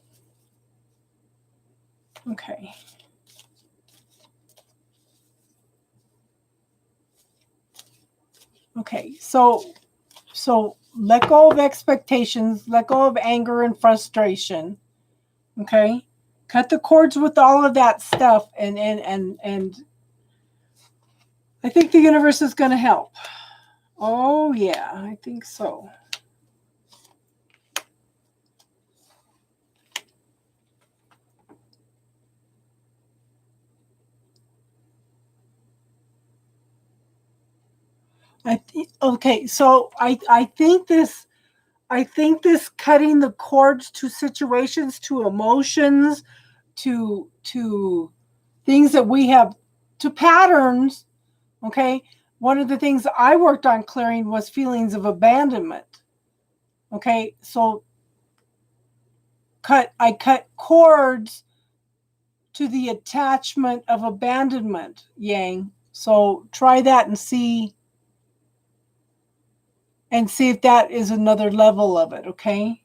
Okay. Okay, so let go of expectations, let go of anger and frustration. Okay? Cut the cords with all of that stuff and I think the universe is going to help. Oh yeah, I think so. Okay, so I think this cutting the cords to situations, to emotions, to things that we have, to patterns, okay? One of the things I worked on clearing was feelings of abandonment. Okay, so I cut cords to the attachment of abandonment, Yang. So try that and see if that is another level of it, okay?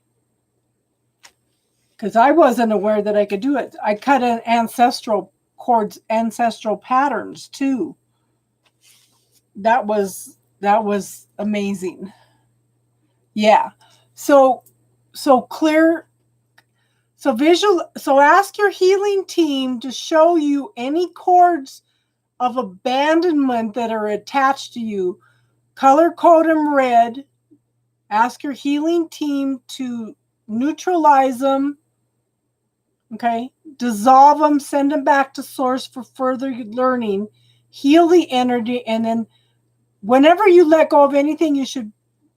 Because I wasn't aware that I could do it. I cut an ancestral cords, ancestral patterns too. That was amazing. Yeah. So clear. So ask your healing team to show you any cords of abandonment that are attached to you. Color code them red. Ask your healing team to neutralize them. Okay. Dissolve them, send them back to source for further learning. Heal the energy, and then whenever you let go of anything, you should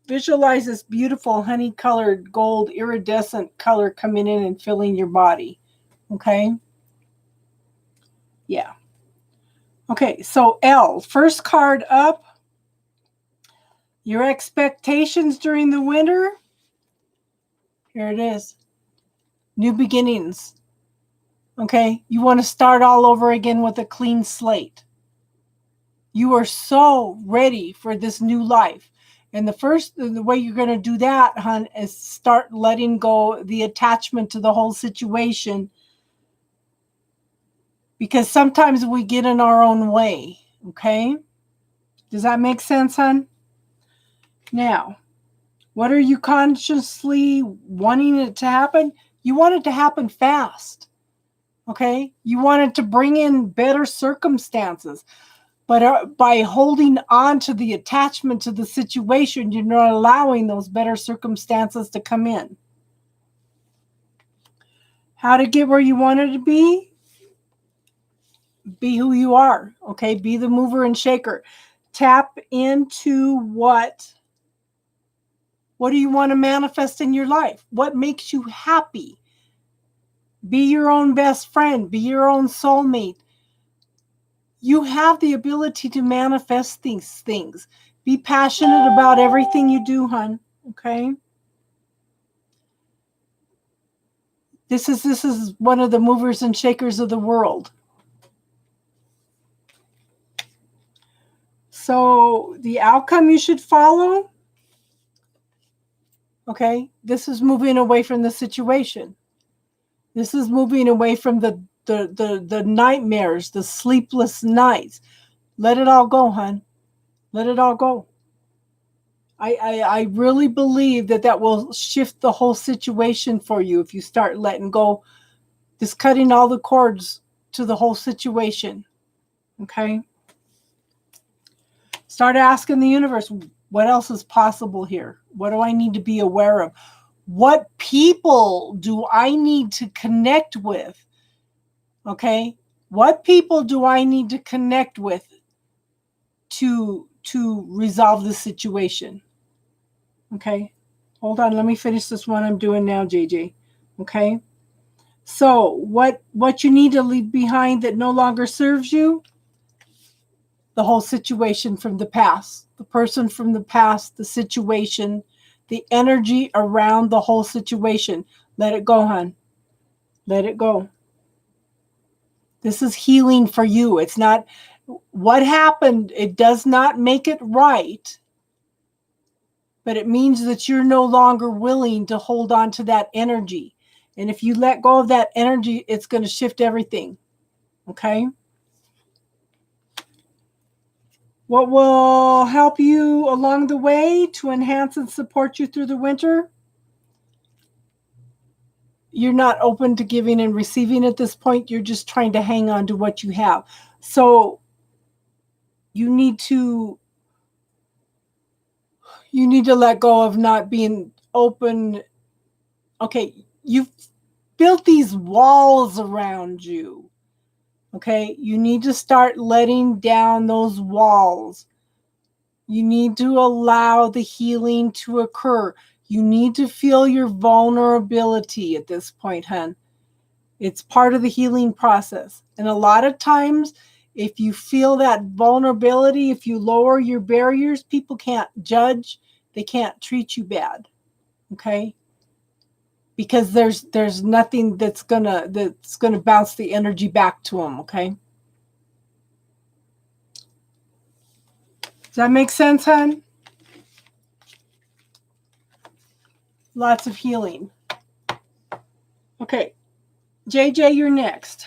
visualize this beautiful honey-colored gold iridescent color coming in and filling your body. Okay? Yeah. Okay, so L, first card up. Your expectations during the winter. Here it is. New beginnings. Okay? You want to start all over again with a clean slate. You are so ready for this new life. And the way you're going to do that, hon, is start letting go the attachment to the whole situation. Because sometimes we get in our own way. Okay? Does that make sense, hon? Now, what are you consciously wanting it to happen? You want it to happen fast. Okay? You want it to bring in better circumstances. But by holding on to the attachment to the situation, you're not allowing those better circumstances to come in. How to get where you wanted to be? Be who you are. Okay? Be the mover and shaker. Tap into what do you want to manifest in your life? What makes you happy? Be your own best friend. Be your own soulmate. You have the ability to manifest these things. Be passionate about everything you do, hon. Okay? This is one of the movers and shakers of the world. So the outcome you should follow, okay, this is moving away from the situation. This is moving away from the nightmares, the sleepless nights. Let it all go, hon. Let it all go. I really believe that will shift the whole situation for you if you start letting go, just cutting all the cords to the whole situation. Okay? Start asking the universe, what else is possible here? What do I need to be aware of? What people do I need to connect with? Okay? What people do I need to connect with to resolve this situation? Okay? Hold on, let me finish this one I'm doing now, JJ. Okay? So, what you need to leave behind that no longer serves you? The whole situation from the past, the person from the past, the situation, the energy around the whole situation. Let it go, hon. Let it go. This is healing for you. It's not what happened. It does not make it right, but it means that you're no longer willing to hold on to that energy. And if you let go of that energy, it's going to shift everything. Okay? What will help you along the way to enhance and support you through the winter? You're not open to giving and receiving at this point. You're just trying to hang on to what you have. So you need to let go of not being open. Okay, you've built these walls around you. Okay, you need to start letting down those walls. You need to allow the healing to occur. You need to feel your vulnerability at this point, hon. It's part of the healing process. And a lot of times, if you feel that vulnerability, if you lower your barriers, people can't judge. They can't treat you bad. Okay? Because there's nothing that's gonna bounce the energy back to them, okay? Does that make sense, hon? Lots of healing. Okay. JJ, you're next.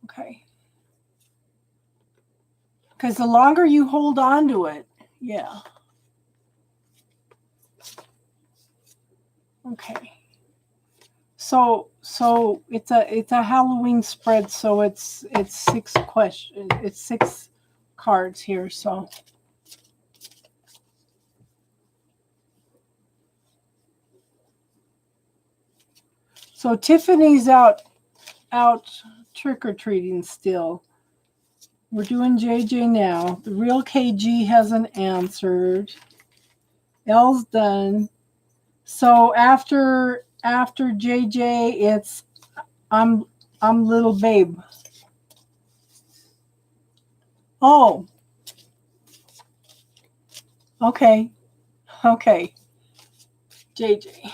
Okay. Because the longer you hold on to it, yeah. Okay. So it's a Halloween spread, so it's 6 questions. It's 6 cards here, so Tiffany's out trick-or-treating still. We're doing JJ now. The real KG hasn't answered. L's done. So after JJ, it's I'm little babe. Oh. Okay. Okay. JJ.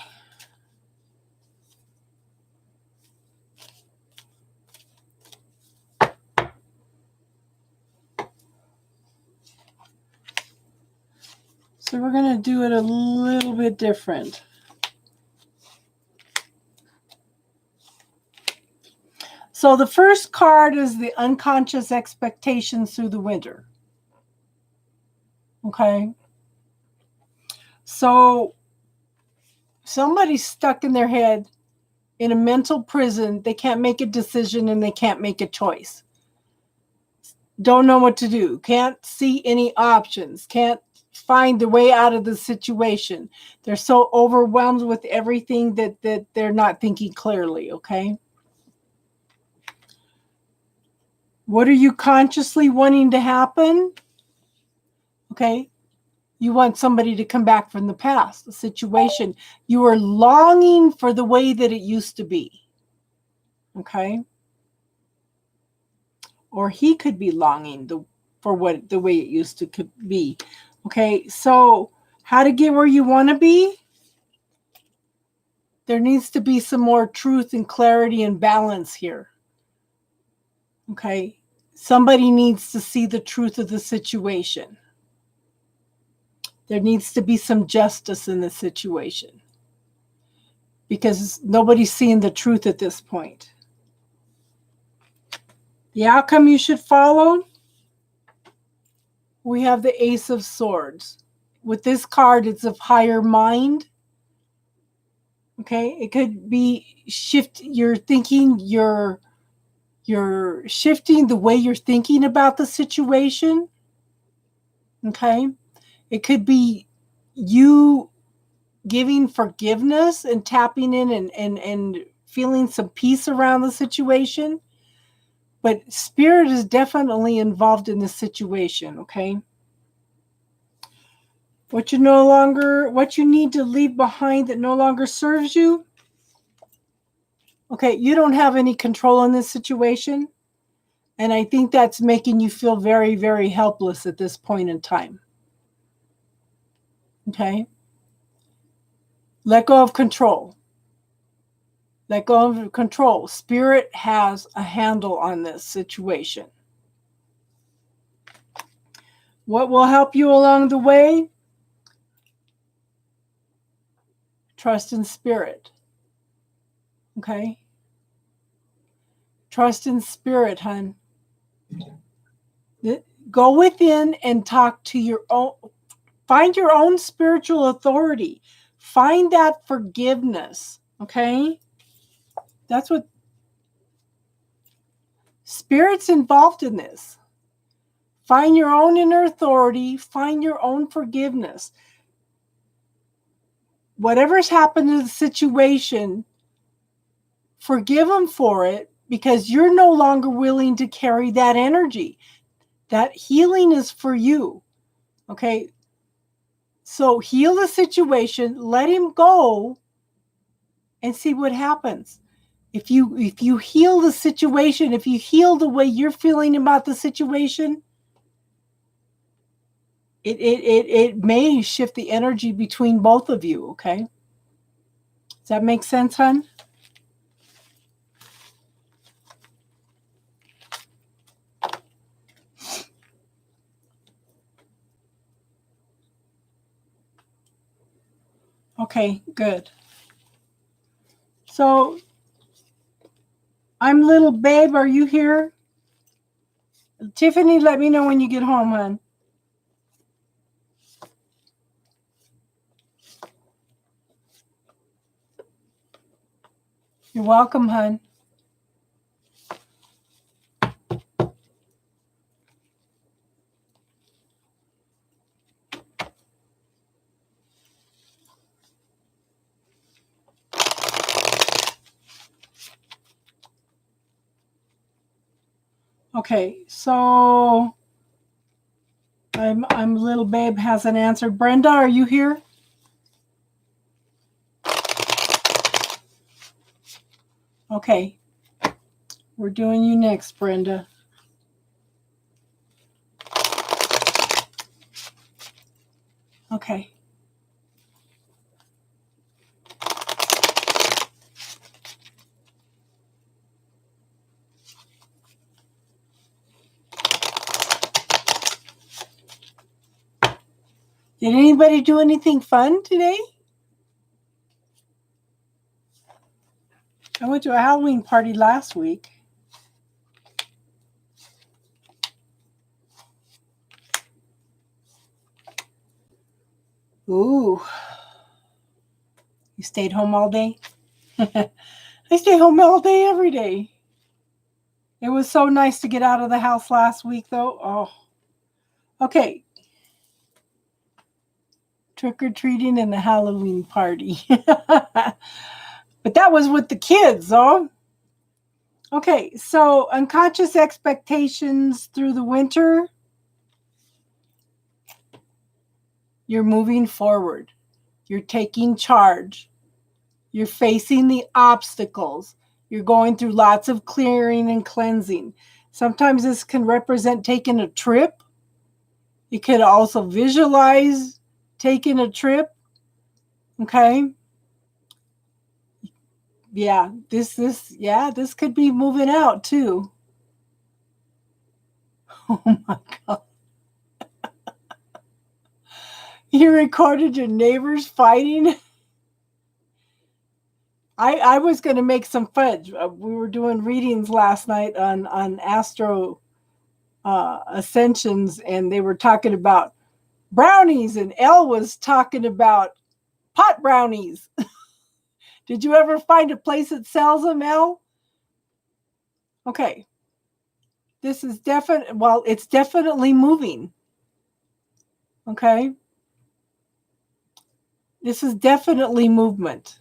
So we're going to do it a little bit different. So the first card is the unconscious expectations through the winter. Okay. So somebody's stuck in their head in a mental prison. They can't make a decision and they can't make a choice. Don't know what to do. Can't see any options. Can't find the way out of the situation. They're so overwhelmed with everything that they're not thinking clearly, okay? What are you consciously wanting to happen? Okay. You want somebody to come back from the past, the situation. You are longing for the way that it used to be. Okay. Or he could be longing for the way it used to be. Okay. So how to get where you want to be? There needs to be some more truth and clarity and balance here. Okay. Somebody needs to see the truth of the situation. There needs to be some justice in the situation because nobody's seeing the truth at this point. The outcome you should follow, we have the Ace of Swords. With this card, it's of higher mind. Okay, it could be you're thinking, you're shifting the way you're thinking about the situation. Okay, it could be you giving forgiveness and tapping in and feeling some peace around the situation. But spirit is definitely involved in this situation, okay? What you need to leave behind that no longer serves you. Okay, you don't have any control in this situation. And I think that's making you feel very, very helpless at this point in time. Okay? Let go of control. Let go of control. Spirit has a handle on this situation. What will help you along the way? Trust in spirit. Okay? Trust in spirit, hon. Go within and talk to your own. Find your own spiritual authority. Find that forgiveness. Okay? That's what spirit's involved in this. Find your own inner authority. Find your own forgiveness. Whatever's happened to the situation, forgive them for it because you're no longer willing to carry that energy. That healing is for you. Okay? So heal the situation, let him go, and see what happens. If you heal the situation, if you heal the way you're feeling about the situation, it may shift the energy between both of you, okay? Does that make sense, hon? Okay, good. So, I'm little babe. Are you here? Tiffany, let me know when you get home, hon. You're welcome, hon. Okay, so I'm little babe hasn't answered. Brenda, are you here? Okay. We're doing you next, Brenda. Okay. Did anybody do anything fun today? I went to a Halloween party last week. Ooh. You stayed home all day? I stay home all day every day. It was so nice to get out of the house last week, though. Oh. Okay. Trick-or-treating and the Halloween party. But that was with the kids, though. Okay, so unconscious expectations through the winter. You're moving forward. You're taking charge. You're facing the obstacles. You're going through lots of clearing and cleansing. Sometimes this can represent taking a trip. You could also visualize taking a trip. Okay. Yeah, this could be moving out too. Oh my God. You recorded your neighbors fighting? I was going to make some fudge. We were doing readings last night on Astro Ascensions, and they were talking about brownies, and Elle was talking about pot brownies. Did you ever find a place that sells them, Elle? Okay. This is it's definitely moving. Okay. This is definitely movement.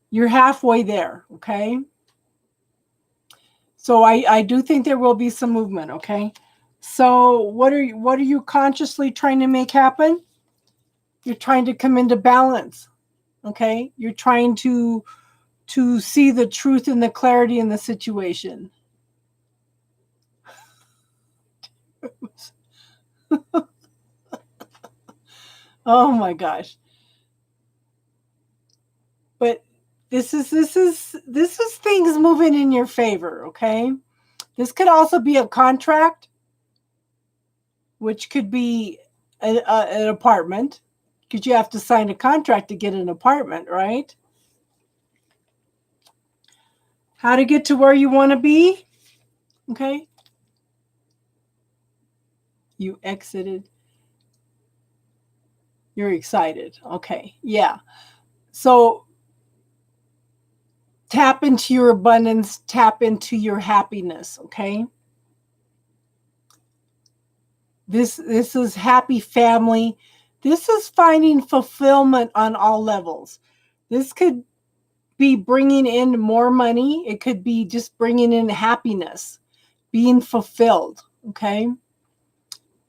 You're halfway there, okay? So I do think there will be some movement, okay? So what are you consciously trying to make happen? You're trying to come into balance, okay? You're trying to see the truth and the clarity in the situation. Oh my gosh. But this is things moving in your favor, okay? This could also be a contract, which could be an apartment, because you have to sign a contract to get an apartment, right? How to get to where you want to be, okay? You exited. You're excited, okay? Yeah. So tap into your abundance, tap into your happiness, okay? This is happy family. This is finding fulfillment on all levels. This could be bringing in more money. It could be just bringing in happiness, being fulfilled, okay?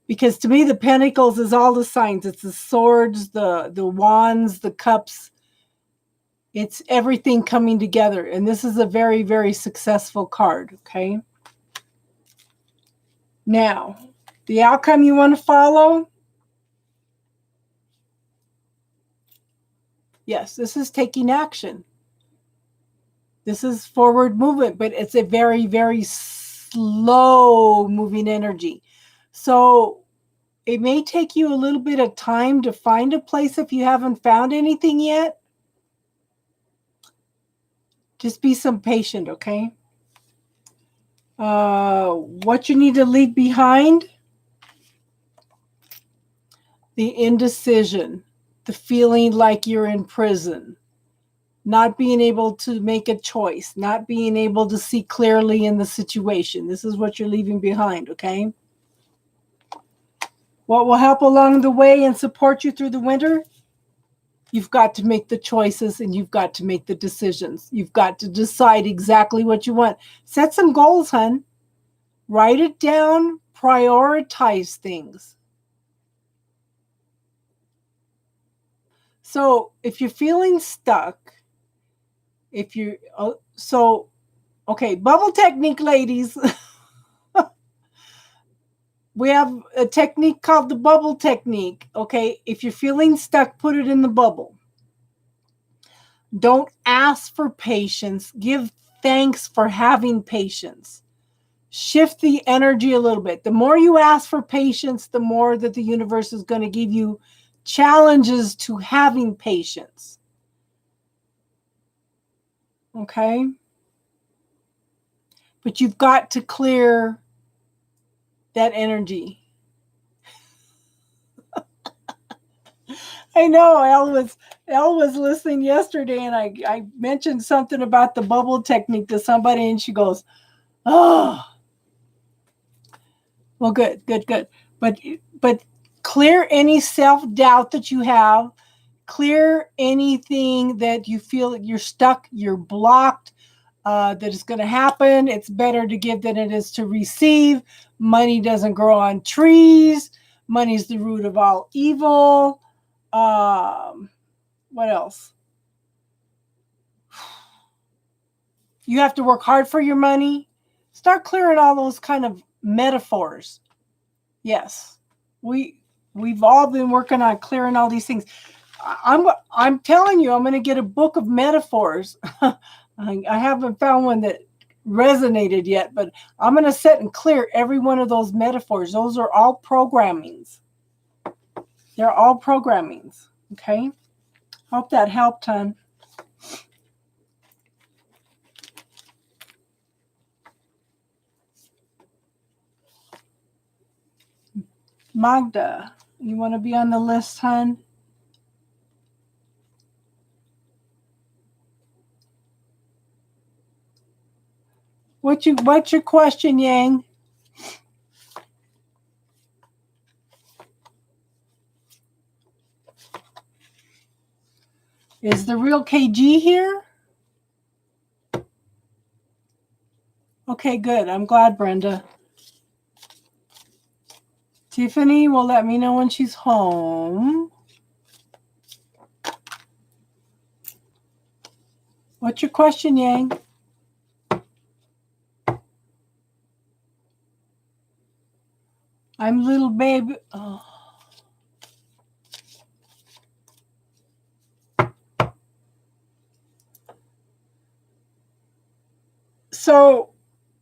Because to me, the pentacles is all the signs. It's the swords, the wands, the cups. It's everything coming together. And this is a very, very successful card, okay? Now, the outcome you want to follow? Yes, this is taking action. This is forward movement, but it's a very, very slow moving energy. So it may take you a little bit of time to find a place if you haven't found anything yet. Just be some patient, okay? What you need to leave behind? The indecision, the feeling like you're in prison, not being able to make a choice, not being able to see clearly in the situation. This is what you're leaving behind, okay? What will help along the way and support you through the winter? You've got to make the choices and you've got to make the decisions. You've got to decide exactly what you want. Set some goals, hun. Write it down, prioritize things. So if you're feeling stuck, if you okay, bubble technique, ladies. We have a technique called the bubble technique. Okay, if you're feeling stuck, put it in the bubble. Don't ask for patience. Give thanks for having patience. Shift the energy a little bit. The more you ask for patience, the more that the universe is going to give you challenges to having patience. Okay? But you've got to clear that energy. I know Elle was listening yesterday, and I mentioned something about the bubble technique to somebody, and she goes, "Oh, well, good. But clear any self-doubt that you have. Clear anything that you feel that you're stuck, you're blocked, that is going to happen. It's better to give than it is to receive. Money doesn't grow on trees. Money's the root of all evil. What else? You have to work hard for your money. Start clearing all those kind of metaphors. Yes, we've all been working on clearing all these things. I'm telling you, I'm going to get a book of metaphors. I haven't found one that resonated yet, but I'm going to sit and clear every one of those metaphors. Those are all programmings. They're all programmings. Okay. Hope that helped, hon. Magda, you want to be on the list, hon? What's your question, Yang? Is the real KG here? Okay, good. I'm glad, Brenda. Tiffany will let me know when she's home. What's your question, Yang? I'm little baby. Oh. So,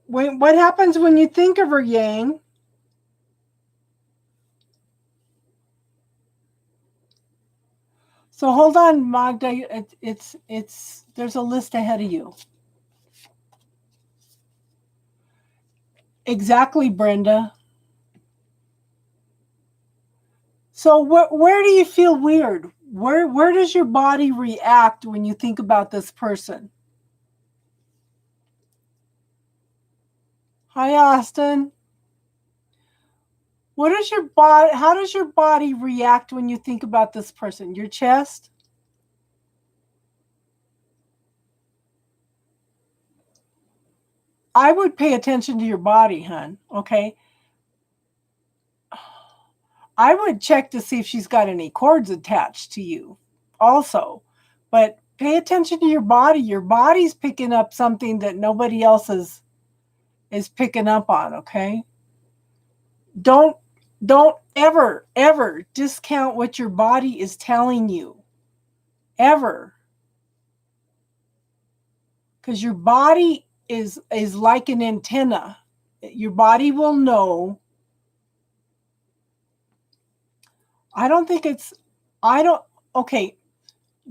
what happens when you think of her, Yang? So hold on, Magda. It's there's a list ahead of you. Exactly, Brenda. So where do you feel weird? Where does your body react when you think about this person? Hi, Austin. What is your body? How does your body react when you think about this person? Your chest? I would pay attention to your body, hon. Okay. I would check to see if she's got any cords attached to you also. But pay attention to your body. Your body's picking up something that nobody else is picking up on, okay? Don't ever discount what your body is telling you. Ever. Because your body is like an antenna. Your body will know.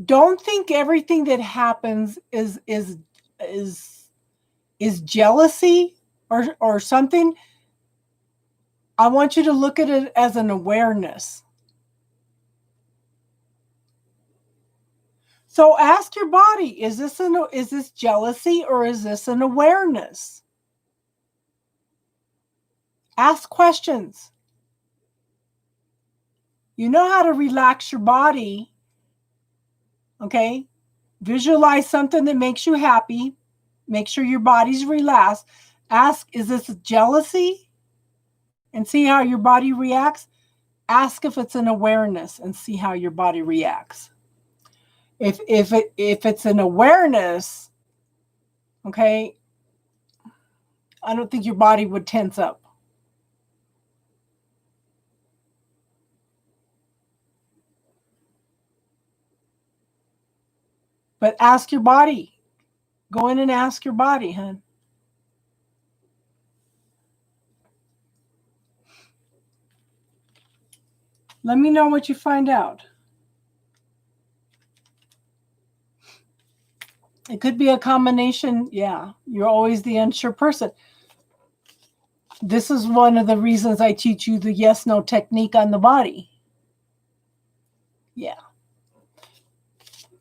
Don't think everything that happens is jealousy or something. I want you to look at it as an awareness. So ask your body, is this jealousy or is this an awareness? Ask questions. You know how to relax your body, okay? Visualize something that makes you happy. Make sure your body's relaxed. Ask, is this jealousy? And see how your body reacts. Ask if it's an awareness and see how your body reacts. If it's an awareness, okay, I don't think your body would tense up. But ask your body. Go in and ask your body, hon. Let me know what you find out. It could be a combination. Yeah, you're always the unsure person. This is one of the reasons I teach you the yes-no technique on the body. Yeah.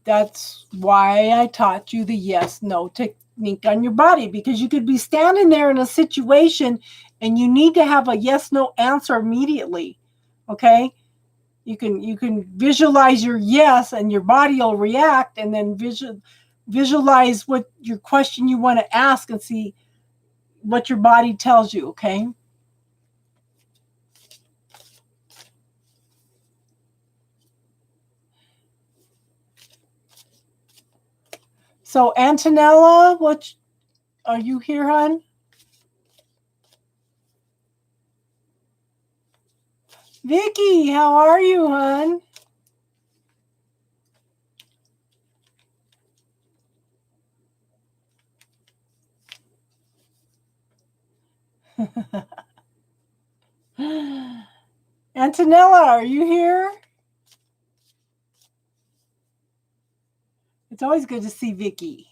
That's why I taught you the yes-no technique on your body, because you could be standing there in a situation and you need to have a yes-no answer immediately. Okay? You can visualize your yes and your body will react, and then visualize what your question you want to ask and see what your body tells you, okay? So Antonella, what are you here, hon? Vicky, how are you, hon? Antonella, are you here? It's always good to see Vicky.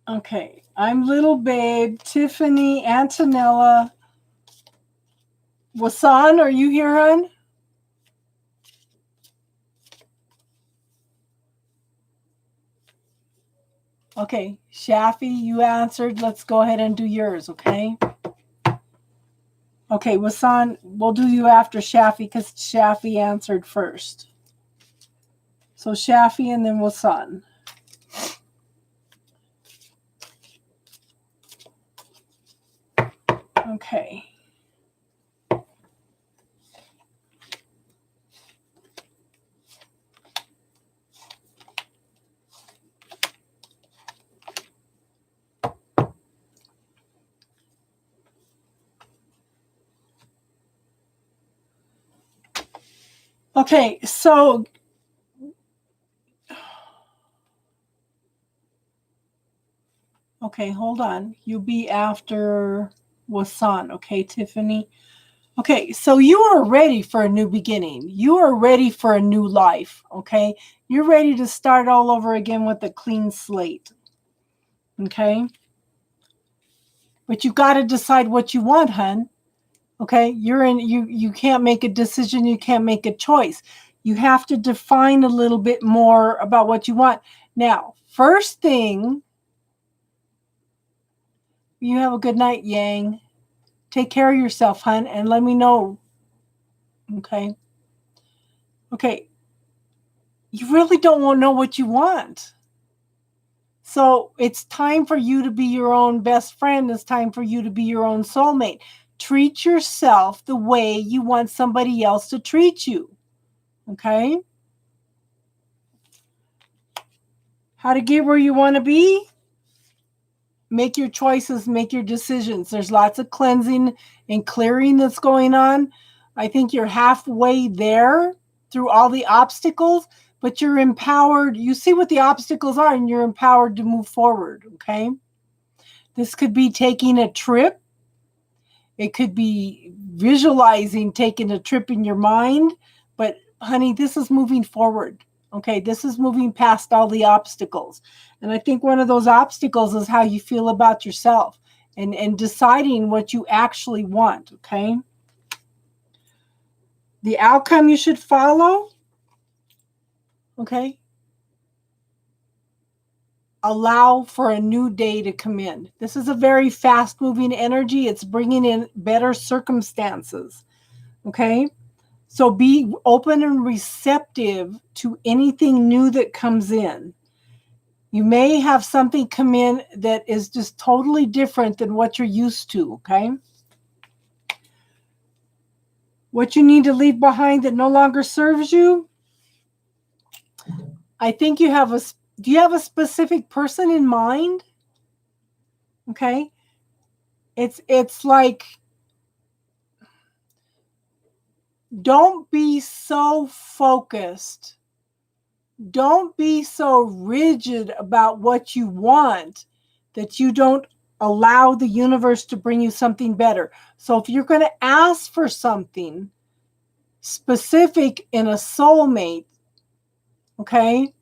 Okay, I'm Little Babe, Tiffany, Antonella. Wasan, are you here, hon? Okay, Shafi, you answered. Let's go ahead and do yours, okay? Okay, Wasan, we'll do you after Shafi because Shafi answered first. So Shafi and then Wasan. Okay. Okay, so okay, hold on. You be after Wasan, okay, Tiffany? Okay, so you are ready for a new beginning. You are ready for a new life, okay? You're ready to start all over again with a clean slate, okay? But you got to decide what you want, hun. Okay, you can't make a decision, you can't make a choice. You have to define a little bit more about what you want. Now, first thing, you have a good night, Yang. Take care of yourself, hun, and let me know. Okay. Okay. You really don't want to know what you want. So it's time for you to be your own best friend. It's time for you to be your own soulmate. Treat yourself the way you want somebody else to treat you. Okay? How to get where you want to be? Make your choices, make your decisions. There's lots of cleansing and clearing that's going on. I think you're halfway there through all the obstacles, but you're empowered. You see what the obstacles are, and you're empowered to move forward, okay? This could be taking a trip. It could be visualizing taking a trip in your mind. But, honey, this is moving forward, okay? This is moving past all the obstacles. And I think one of those obstacles is how you feel about yourself and deciding what you actually want, okay? The outcome you should follow, okay? Allow for a new day to come in. This is a very fast-moving energy. It's bringing in better circumstances, okay? So be open and receptive to anything new that comes in. You may have something come in that is just totally different than what you're used to, okay? What you need to leave behind that no longer serves you? I think you have do you have a specific person in mind? Okay? It's like, don't be so focused. Don't be so rigid about what you want that you don't allow the universe to bring you something better. So if you're going to ask for something specific in a soulmate, okay,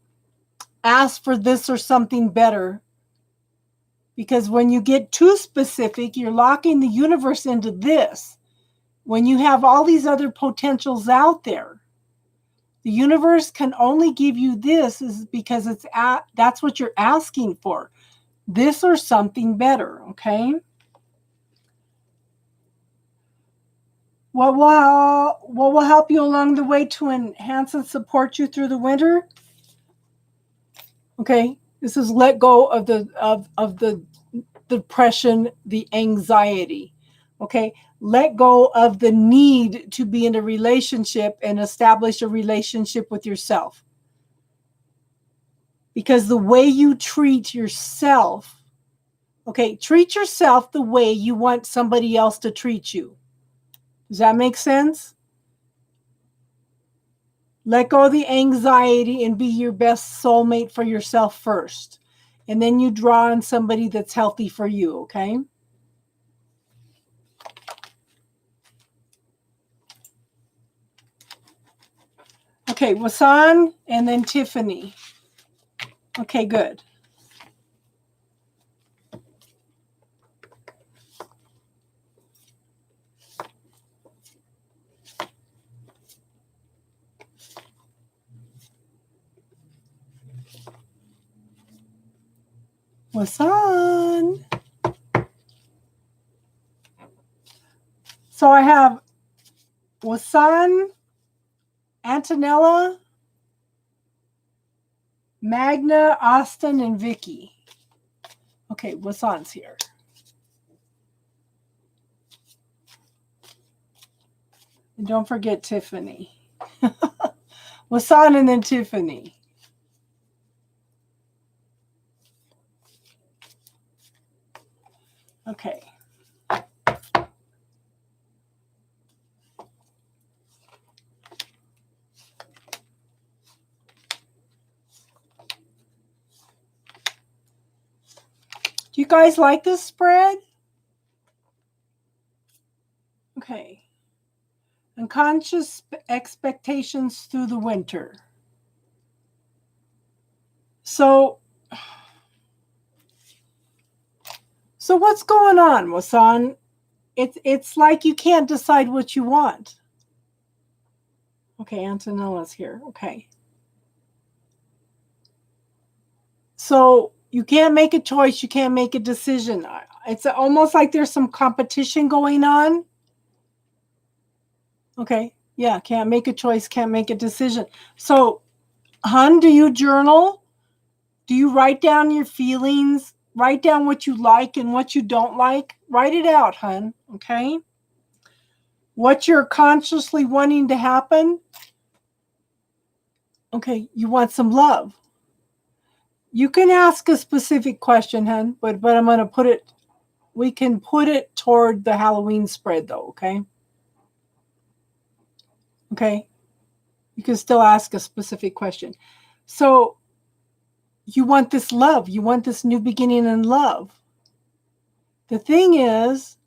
ask for this or something better. Because when you get too specific, you're locking the universe into this. When you have all these other potentials out there, the universe can only give you this is because that's what you're asking for. This or something better, okay? What will help you along the way to enhance and support you through the winter? Okay, this is let go of the depression, the anxiety. Okay, let go of the need to be in a relationship and establish a relationship with yourself. Because the way you treat yourself, okay, treat yourself the way you want somebody else to treat you. Does that make sense? Let go of the anxiety and be your best soulmate for yourself first. And then you draw on somebody that's healthy for you, okay? Okay, Wasan and then Tiffany. Okay, good. Wasan. So I have Wasan, Antonella, Magna, Austin, and Vicky. Okay, Wasan's here. And don't forget Tiffany. Wasan and then Tiffany. Okay. Do you guys like this spread? Okay. Unconscious expectations through the winter. So what's going on, Wasan? It's like you can't decide what you want. Okay, Antonella's here. Okay. So you can't make a choice. You can't make a decision. It's almost like there's some competition going on. Okay. Yeah, can't make a choice, can't make a decision. So, hun, do you journal? Do you write down your feelings? Write down what you like and what you don't like. Write it out, hun. Okay? What you're consciously wanting to happen. Okay, you want some love. You can ask a specific question, hun, but I'm going to put it, we can put it toward the Halloween spread though, okay? Okay? You can still ask a specific question. So you want this love. You want this new beginning in love. The thing is,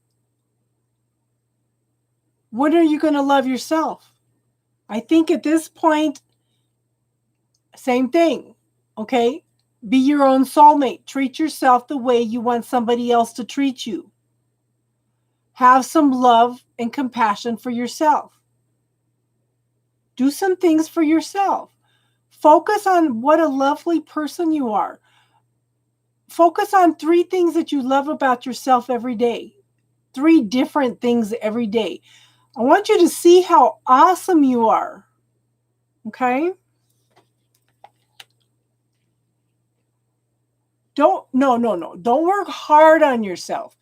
when are you going to love yourself? I think at this point, same thing, okay? Be your own soulmate. Treat yourself the way you want somebody else to treat you. Have some love and compassion for yourself. Do some things for yourself. Focus on what a lovely person you are. Focus on 3 things that you love about yourself every day. 3 different things every day. I want you to see how awesome you are. Okay? No. Don't work hard on yourself.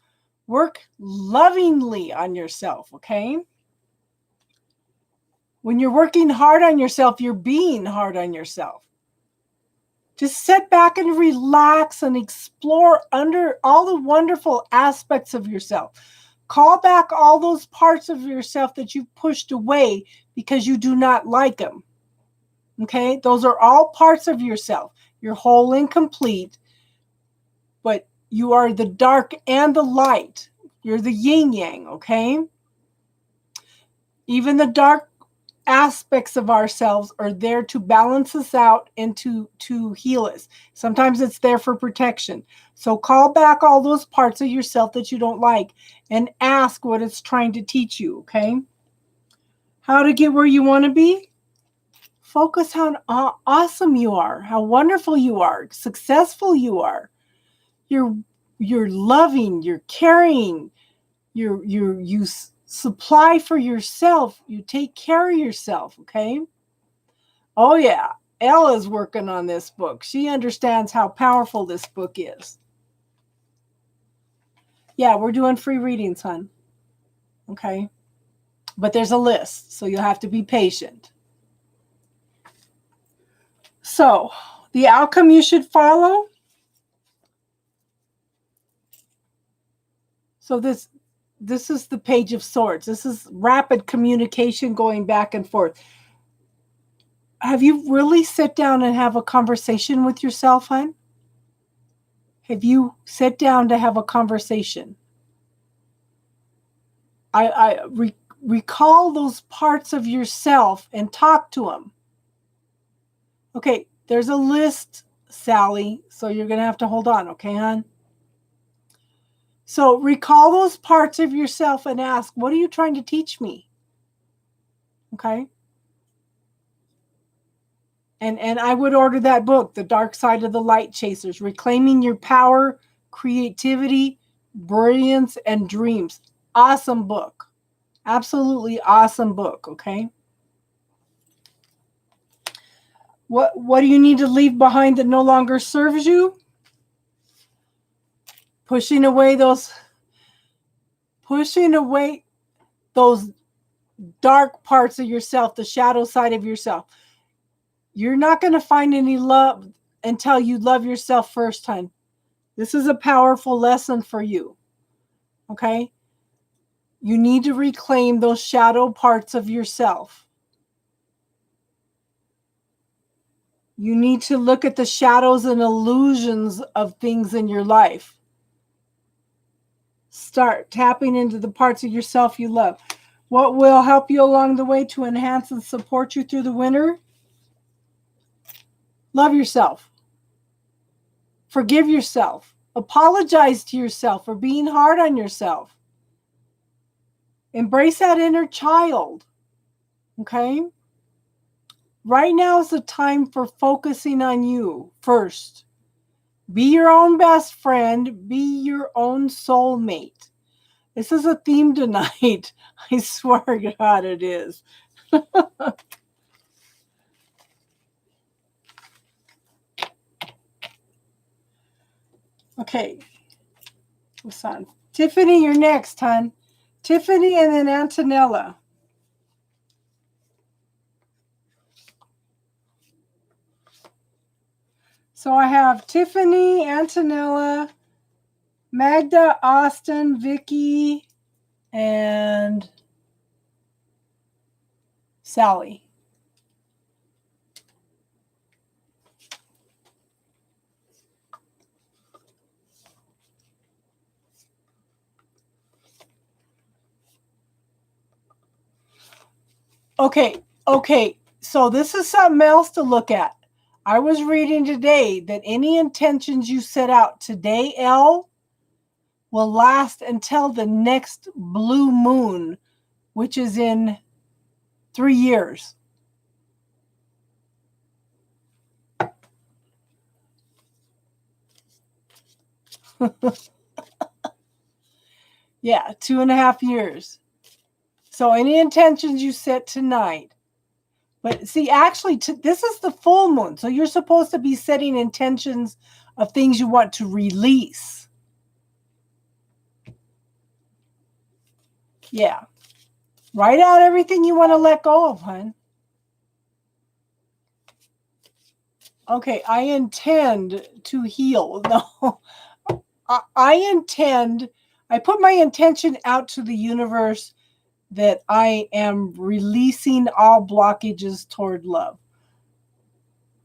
Work lovingly on yourself, okay? When you're working hard on yourself, you're being hard on yourself. Just sit back and relax and explore under all the wonderful aspects of yourself. Call back all those parts of yourself that you pushed away because you do not like them. Okay? Those are all parts of yourself. You're whole and complete, but you are the dark and the light. You're the yin yang, okay? Even the dark aspects of ourselves are there to balance us out and to heal us. Sometimes it's there for protection. So call back all those parts of yourself that you don't like and ask what it's trying to teach you, okay? How to get where you want to be? Focus on how awesome you are, how wonderful you are, successful you are. You're loving, you're caring, you supply for yourself, you take care of yourself, okay? Oh yeah, Ella's working on this book. She understands how powerful this book is. Yeah, we're doing free readings, hon. Okay? But there's a list, so you'll have to be patient. So, the outcome you should follow. So this is the Page of Swords. This is rapid communication going back and forth. Have you really sit down and have a conversation with yourself, hon? Have you sit down to have a conversation? Recall those parts of yourself and talk to them. Okay, there's a list, Sally, so you're going to have to hold on, okay, hon? So recall those parts of yourself and ask, what are you trying to teach me? Okay? And I would order that book, The Dark Side of the Light Chasers, Reclaiming Your Power, Creativity, Brilliance, and Dreams. Awesome book. Absolutely awesome book, okay? What do you need to leave behind that no longer serves you? Pushing away those dark parts of yourself, the shadow side of yourself. You're not going to find any love until you love yourself first, hon. This is a powerful lesson for you. Okay? You need to reclaim those shadow parts of yourself. You need to look at the shadows and illusions of things in your life. Start tapping into the parts of yourself you love. What will help you along the way to enhance and support you through the winter? Love yourself. Forgive yourself. Apologize to yourself for being hard on yourself. Embrace that inner child. Okay? Right now is the time for focusing on you first. Be your own best friend. Be your own soulmate. This is a theme tonight. I swear to God it is. Okay. What's on? Tiffany, you're next, hon. Tiffany and then Antonella. So I have Tiffany, Antonella, Magda, Austin, Vicky, and Sally. Okay. So this is something else to look at. I was reading today that any intentions you set out today, Elle, will last until the next blue moon, which is in 3 years. Yeah, 2.5 years. So any intentions you set tonight, but see, actually, this is the full moon. So you're supposed to be setting intentions of things you want to release. Yeah. Write out everything you want to let go of, hon. Okay, I intend to heal. No, I put my intention out to the universe that I am releasing all blockages toward love.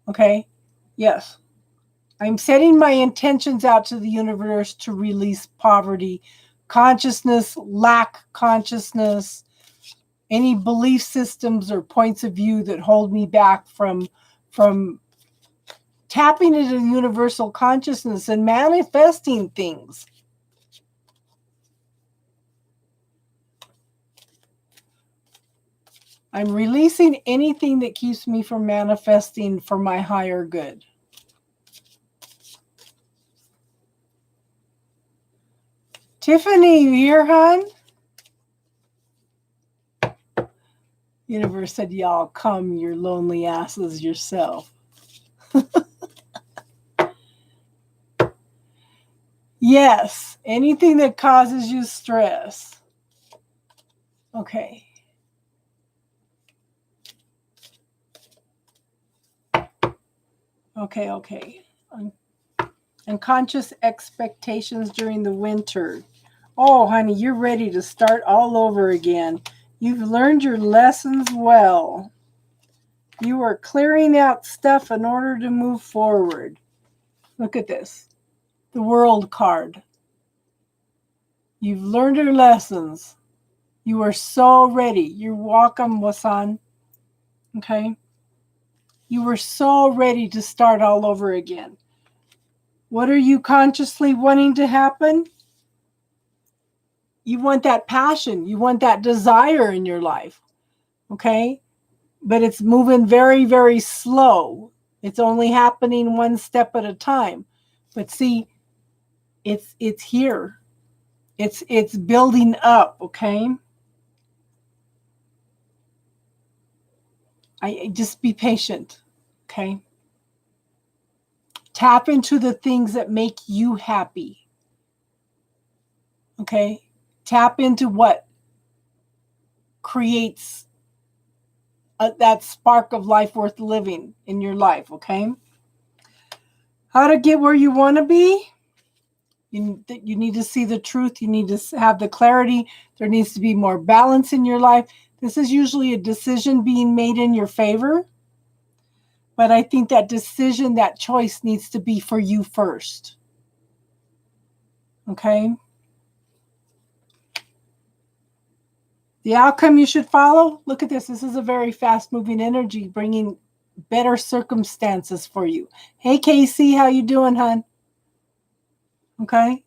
Okay? Yes. I'm setting my intentions out to the universe to release poverty, consciousness, lack consciousness, any belief systems or points of view that hold me back from tapping into universal consciousness and manifesting things. I'm releasing anything that keeps me from manifesting for my higher good. Tiffany, you here, hon? Universe said, y'all come your lonely asses yourself. Yes, anything that causes you stress. Okay. Okay. Unconscious expectations during the winter. Oh, honey, you're ready to start all over again. You've learned your lessons well. You are clearing out stuff in order to move forward. Look at this. The World card. You've learned your lessons. You are so ready. You're welcome, Wasan. Okay? You were so ready to start all over again. What are you consciously wanting to happen? You want that passion. You want that desire in your life. Okay? But it's moving very, very slow. It's only happening one step at a time. But see, it's here. It's building up, okay? I just be patient, okay? Tap into the things that make you happy. Okay? Tap into what creates that spark of life worth living in your life, okay? How to get where you want to be? You need to see the truth. You need to have the clarity. There needs to be more balance in your life. This is usually a decision being made in your favor. But I think that decision, that choice needs to be for you first. Okay? The outcome you should follow, look at this. This is a very fast-moving energy bringing better circumstances for you. Hey, Casey, how you doing, hon? Okay?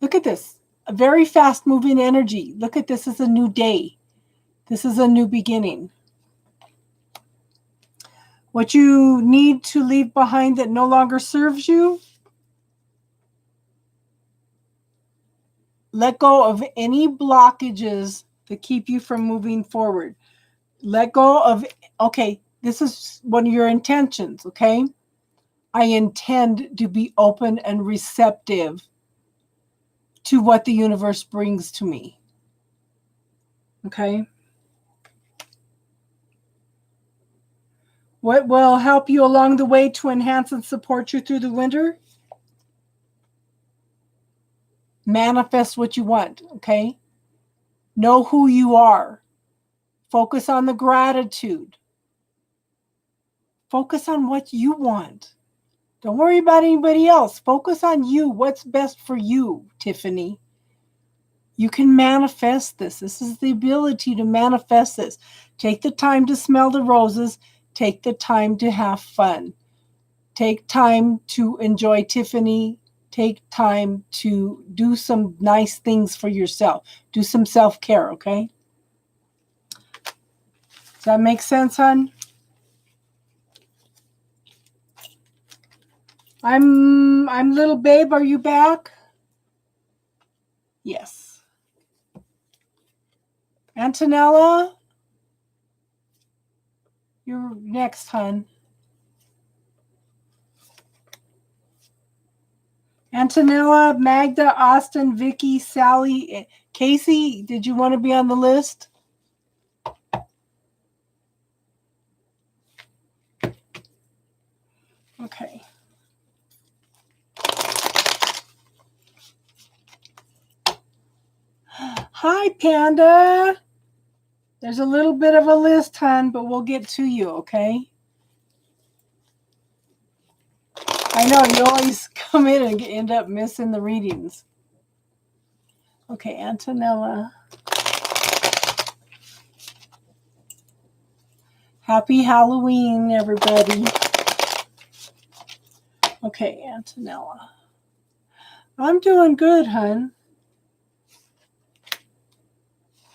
Look at this. A very fast-moving energy. Look at this as a new day. This is a new beginning. What you need to leave behind that no longer serves you, let go of any blockages that keep you from moving forward. Let go of, okay, this is one of your intentions, okay? I intend to be open and receptive to what the universe brings to me. Okay? What will help you along the way to enhance and support you through the winter? Manifest what you want, okay? Know who you are. Focus on the gratitude. Focus on what you want. Don't worry about anybody else. Focus on you. What's best for you, Tiffany? You can manifest this. This is the ability to manifest this. Take the time to smell the roses. Take the time to have fun. Take time to enjoy Tiffany. Take time to do some nice things for yourself. Do some self-care, okay? Does that make sense, hon? I'm little babe. Are you back? Yes. Antonella, you're next, hon. Antonella, Magda, Austin, Vicky, Sally, Casey, did you want to be on the list? Okay. Hi, Panda. There's a little bit of a list, hon, but we'll get to you, okay? I know you always come in and end up missing the readings. Okay, Antonella. Happy Halloween, everybody. Okay, Antonella. I'm doing good, hon.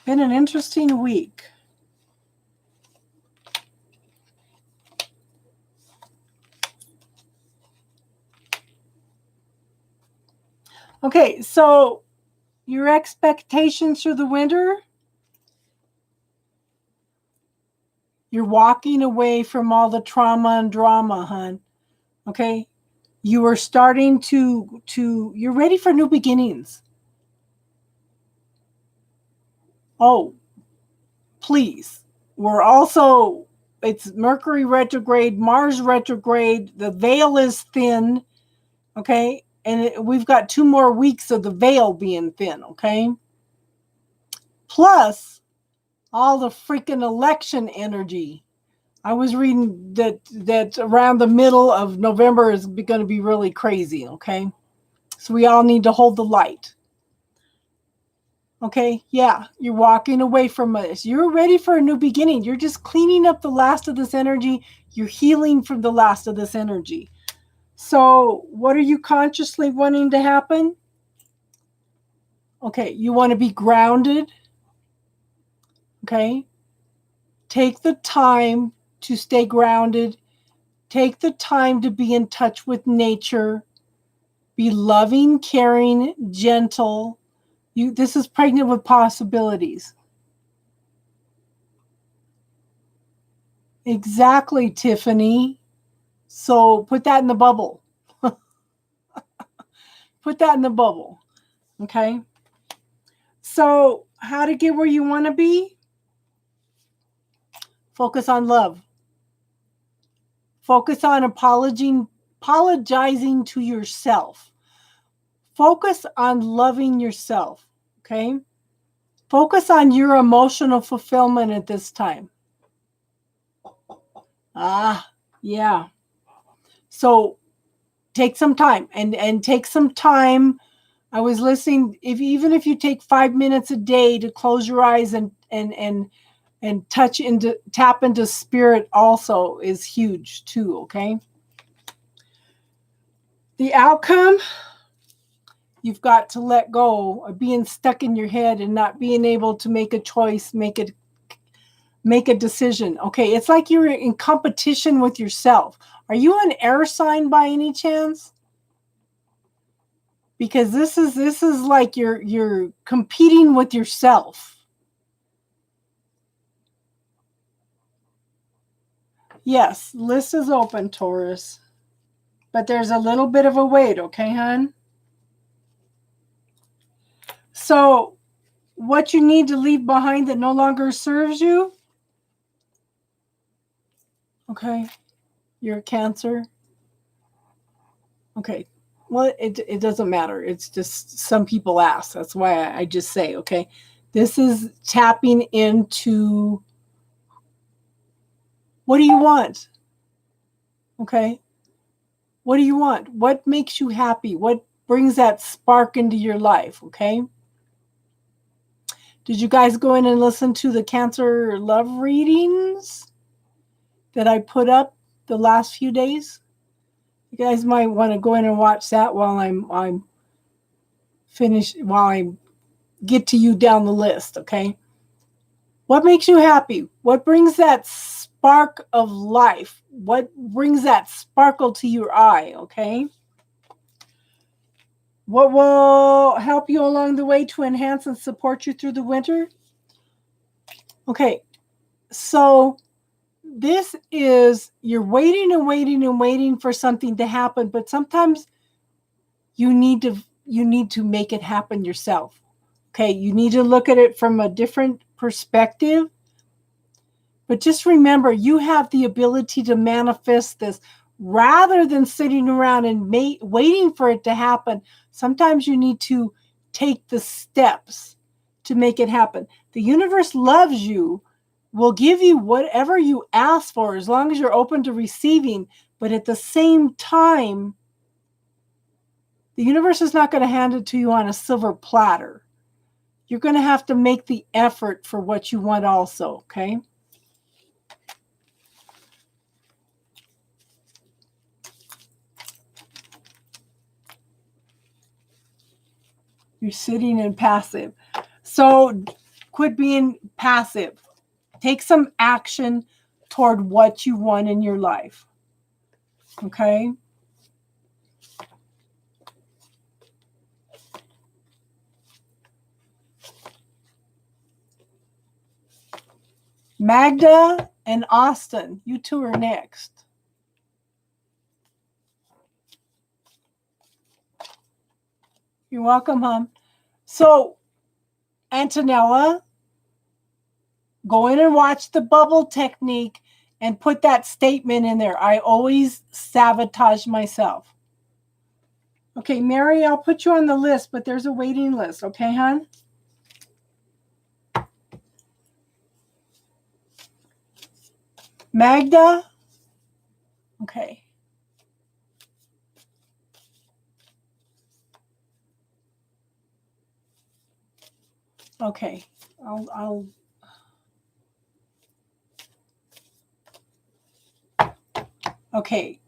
Been an interesting week. Okay, so your expectations for the winter? You're walking away from all the trauma and drama, hon. Okay? You are starting to you're ready for new beginnings. Oh, please. We're also, it's Mercury retrograde, Mars retrograde, the veil is thin, okay? And we've got 2 more weeks of the veil being thin, okay? Plus, all the freaking election energy. I was reading that around the middle of November is going to be really crazy, okay? So we all need to hold the light. Okay, yeah, you're walking away from this. You're ready for a new beginning. You're just cleaning up the last of this energy. You're healing from the last of this energy. So what are you consciously wanting to happen? Okay, you want to be grounded. Okay, take the time to stay grounded. Take the time to be in touch with nature. Be loving, caring, gentle. This is pregnant with possibilities. Exactly, Tiffany. So put that in the bubble. Put that in the bubble. Okay. So how to get where you want to be? Focus on love. Focus on apologizing to yourself. Focus on loving yourself. Okay. Focus on your emotional fulfillment at this time. Yeah. So take some time and take some time. I was listening. Even if you take 5 minutes a day to close your eyes and tap into spirit, also is huge too. Okay. The outcome, you've got to let go of being stuck in your head and not being able to make a choice, make a decision. Okay, it's like you're in competition with yourself. Are you an air sign by any chance? Because this is like you're competing with yourself. Yes, list is open, Taurus. but there's a little bit of a wait, okay, hon? So what you need to leave behind that no longer serves you, okay, you're a Cancer. Okay, well, it doesn't matter. It's just some people ask. That's why I just say, okay, this is tapping into what do you want? Okay, what do you want? What makes you happy? What brings that spark into your life? Okay. Did you guys go in and listen to the Cancer love readings that I put up the last few days? You guys might want to go in and watch that while I'm finished, while I get to you down the list, okay? What makes you happy? What brings that spark of life? What brings that sparkle to your eye, okay? What will help you along the way to enhance and support you through the winter? Okay, so this is, you're waiting and waiting and waiting for something to happen, but sometimes you need to make it happen yourself. Okay, you need to look at it from a different perspective. But just remember, you have the ability to manifest this rather than sitting around and waiting for it to happen. Sometimes you need to take the steps to make it happen. The universe loves you, will give you whatever you ask for as long as you're open to receiving. But at the same time, the universe is not going to hand it to you on a silver platter. You're going to have to make the effort for what you want also, okay? You're sitting in passive. So quit being passive. Take some action toward what you want in your life. Okay? Magda and Austin, you two are next. You're welcome, hon. So, Antonella, go in and watch the bubble technique and put that statement in there. I always sabotage myself. Okay, Mary, I'll put you on the list, but there's a waiting list. Okay, hon? Magda? Okay. Okay. I'll Okay.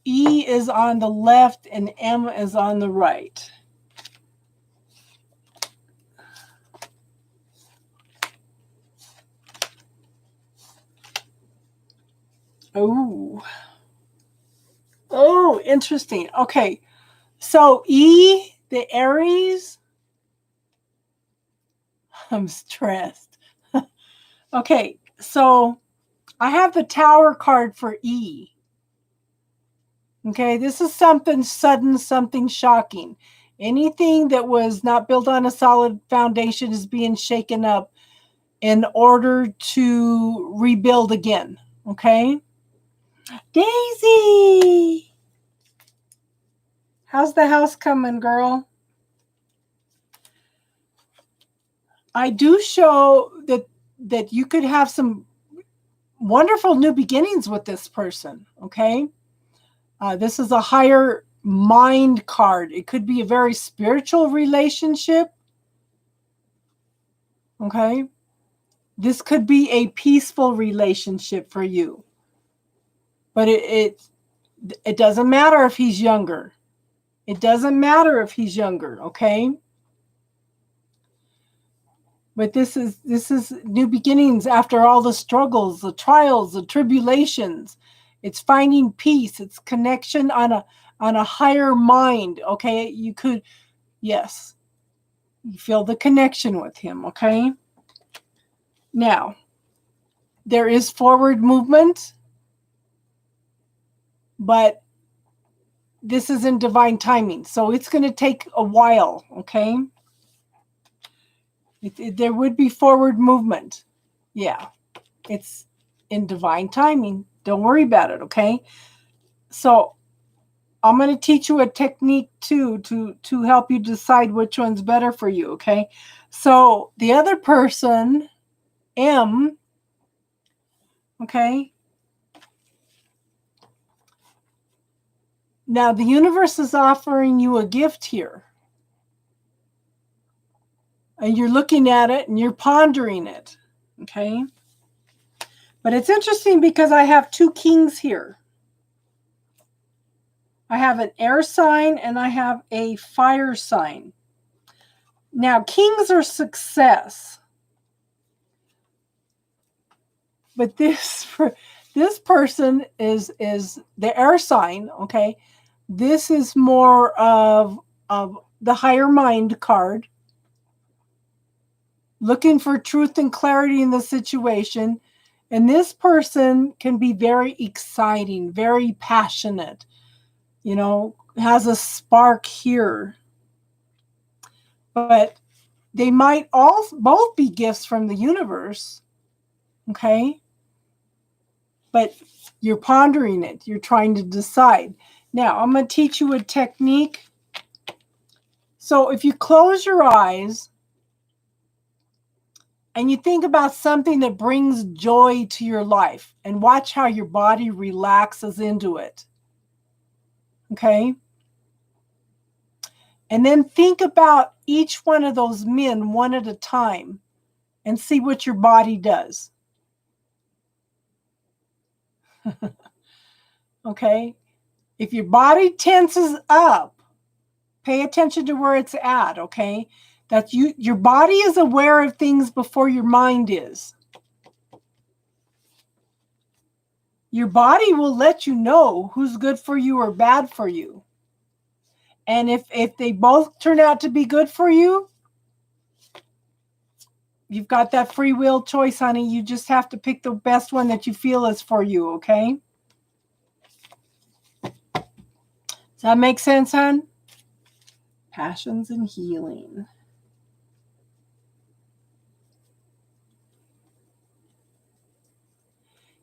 E is on the left and M is on the right. Oh. Oh, interesting. Okay. So E, the Aries, I'm stressed. Okay. So I have the Tower card for E. Okay. This is something sudden, something shocking. Anything that was not built on a solid foundation is being shaken up in order to rebuild again. Okay. Daisy, how's the house coming, girl? I do show that you could have some wonderful new beginnings with this person. Okay. This is a higher mind card. It could be a very spiritual relationship. Okay. This could be a peaceful relationship for you. But it doesn't matter if he's younger. It doesn't matter if he's younger, okay? But this is new beginnings after all the struggles, the trials, the tribulations. It's finding peace. It's connection on a higher mind, okay? You could, yes, you feel the connection with him, okay? Now, there is forward movement, but this is in divine timing. So it's going to take a while, okay? There would be forward movement. Yeah, it's in divine timing. Don't worry about it, okay? So I'm going to teach you a technique too to help you decide which one's better for you, okay? So the other person, M, okay? Now the universe is offering you a gift here. And you're looking at it and you're pondering it, okay? But it's interesting because I have two kings here. I have an air sign and I have a fire sign. Now, kings are success. But this person is the air sign, okay? This is more of the higher mind card. Looking for truth and clarity in the situation. And this person can be very exciting, very passionate, you know, has a spark here. But they might all both be gifts from the universe, okay? But you're pondering it. You're trying to decide. Now, I'm going to teach you a technique. So if you close your eyes and you think about something that brings joy to your life and watch how your body relaxes into it. Okay? And then think about each one of those men one at a time and see what your body does. Okay? If your body tenses up, pay attention to where it's at, okay? That your body is aware of things before your mind is. Your body will let you know who's good for you or bad for you. And if they both turn out to be good for you, you've got that free will choice, honey. You just have to pick the best one that you feel is for you, okay? Does that make sense, hon? Passions and healing.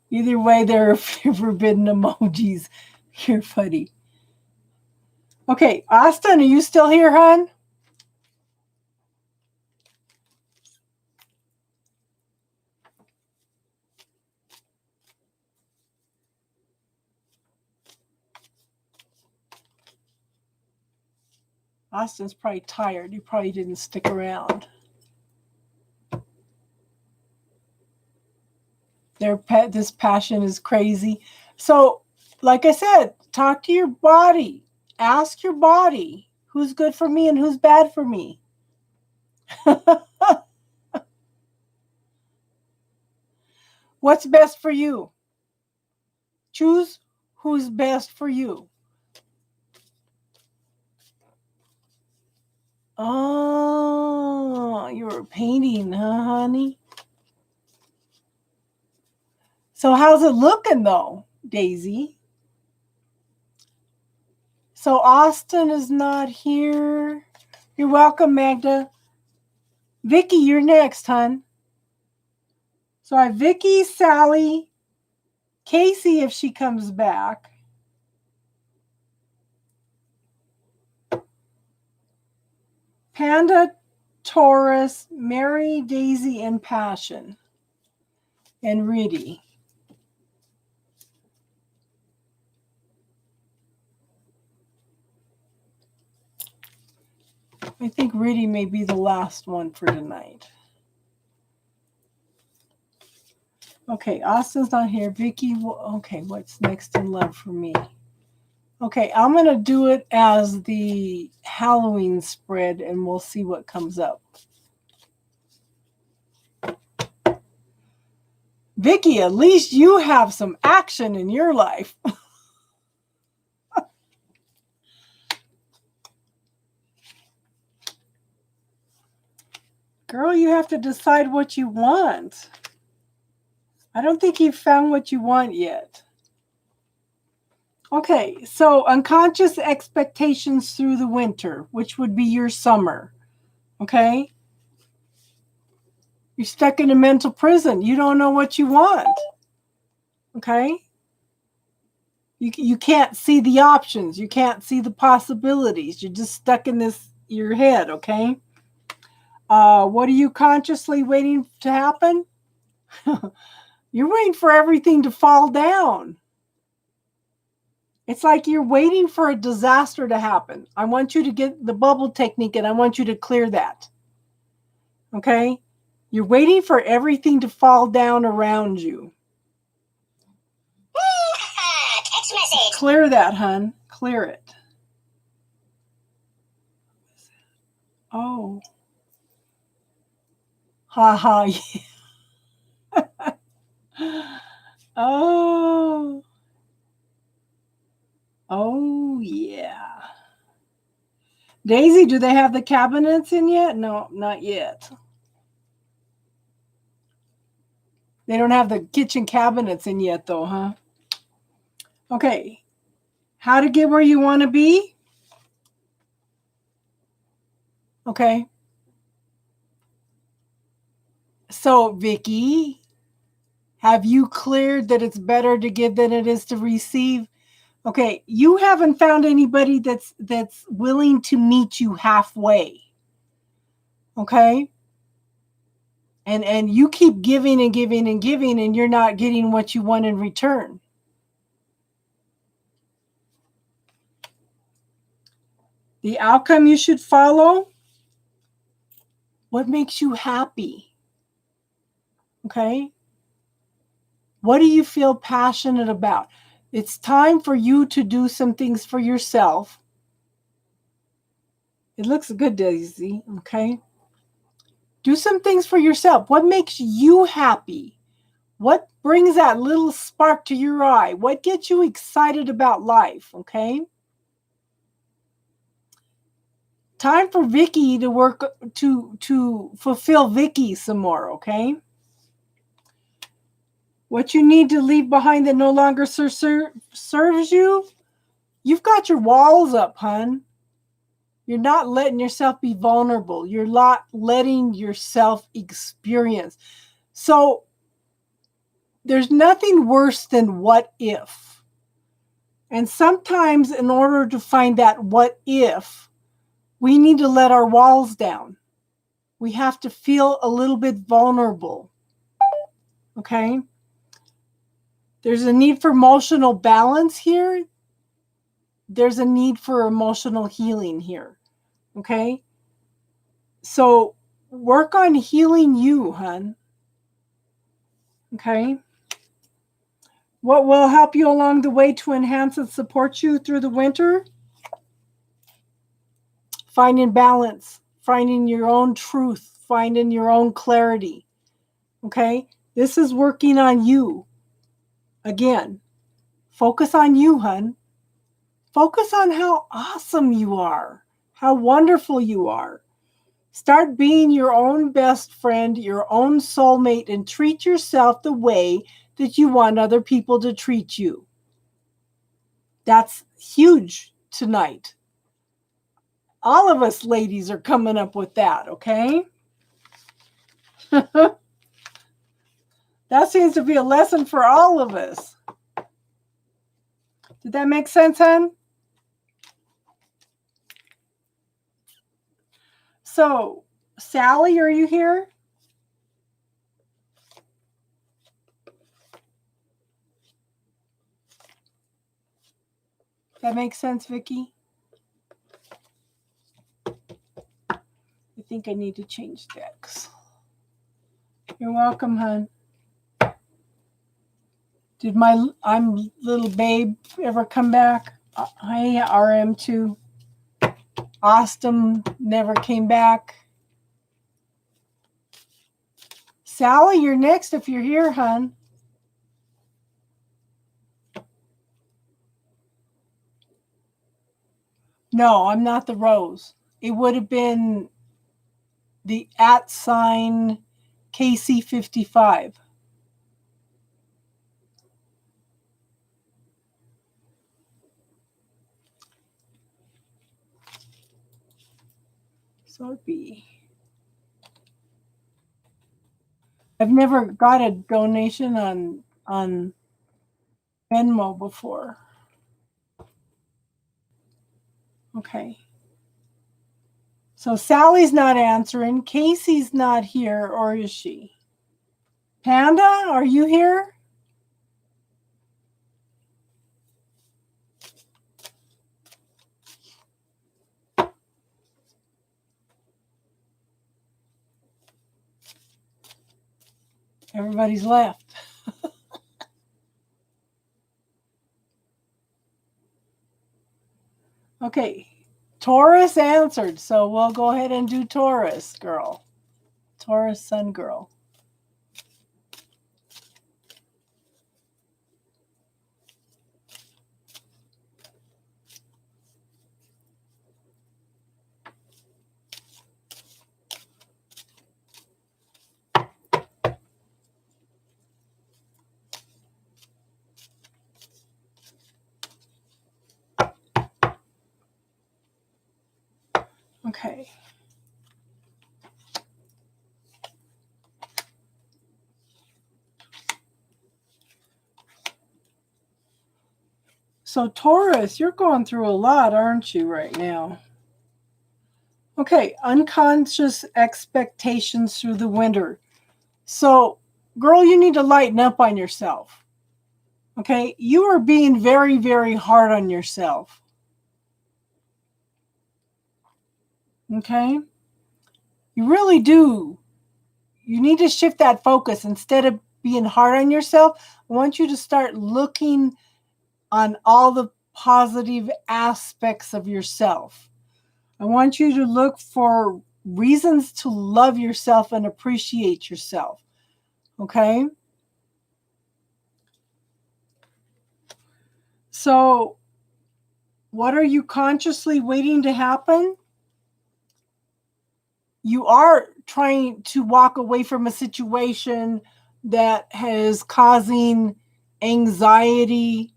Either way, there are forbidden emojis. You're funny. Okay, Austin, are you still here, hon? Austin's probably tired. He probably didn't stick around. This passion is crazy. So, like I said, talk to your body. Ask your body who's good for me and who's bad for me. What's best for you? Choose who's best for you. Oh, you were painting, huh, honey? So how's it looking, though, Daisy? So Austin is not here. You're welcome, Magda. Vicky, you're next, hon. So I have Vicky, Sally, Casey if she comes back. Panda, Taurus, Mary, Daisy, and Passion. And Riddy. I think Riddy may be the last one for tonight. Okay, Austin's not here. Vicky, okay, what's next in love for me? Okay, I'm going to do it as the Halloween spread, and we'll see what comes up. Vicky, at least you have some action in your life. Girl, you have to decide what you want. I don't think you've found what you want yet. Okay, so unconscious expectations through the winter, which would be your summer. Okay? You're stuck in a mental prison. You don't know what you want. Okay? You can't see the options. You can't see the possibilities. You're just stuck in your head, okay? What are you consciously waiting to happen? You're waiting for everything to fall down. It's like you're waiting for a disaster to happen. I want you to get the bubble technique and I want you to clear that. Okay? You're waiting for everything to fall down around you.
Text message.
Clear that, hun. Clear it. Oh. Ha ha. Oh. Oh, yeah. Daisy, do they have the cabinets in yet? No, not yet. They don't have the kitchen cabinets in yet, though, huh? Okay. How to get where you want to be? Okay. So, Vicky, have you cleared that it's better to give than it is to receive? Okay, you haven't found anybody that's willing to meet you halfway. Okay? And you keep giving and giving and giving and you're not getting what you want in return. The outcome you should follow, what makes you happy? Okay? What do you feel passionate about? It's time for you to do some things for yourself. It looks good, Daisy. Okay? Do some things for yourself. What makes you happy? What brings that little spark to your eye? What gets you excited about life? Okay? Time for Vicky to work to fulfill Vicky some more, okay? What you need to leave behind that no longer serves you, you've got your walls up, hun. You're not letting yourself be vulnerable. You're not letting yourself experience. So there's nothing worse than what if. And sometimes in order to find that what if, we need to let our walls down. We have to feel a little bit vulnerable. Okay? There's a need for emotional balance here. There's a need for emotional healing here. Okay? So work on healing you, hun. Okay? What will help you along the way to enhance and support you through the winter? Finding balance, finding your own truth, finding your own clarity. Okay? This is working on you. Again, focus on you, hun. Focus on how awesome you are, how wonderful you are. Start being your own best friend, your own soulmate, and treat yourself the way that you want other people to treat you. That's huge tonight. All of us ladies are coming up with that, okay? That seems to be a lesson for all of us. Did that make sense, hon? So, Sally, are you here? That makes sense, Vicky? I think I need to change decks. You're welcome, hon. Did my I'm little babe ever come back? Hi, RM2. Austin never came back. Sally, you're next if you're here, hon. No, I'm not the Rose. It would have been the @ KC55. So it'd be. I've never got a donation on Venmo before. Okay. So Sally's not answering. Casey's not here, or is she? Panda, are you here? Everybody's left. Okay. Taurus answered, so we'll go ahead and do Taurus, girl. Taurus sun girl. Okay. So Taurus, you're going through a lot, aren't you, right now? Okay, unconscious expectations through the winter. So, girl, you need to lighten up on yourself. Okay, you are being very, very hard on yourself. Okay, you really do. You need to shift that focus. Instead of being hard on yourself, I want you to start looking on all the positive aspects of yourself. I want you to look for reasons to love yourself and appreciate yourself. Okay? So, what are you consciously waiting to happen? You are trying to walk away from a situation that is causing anxiety,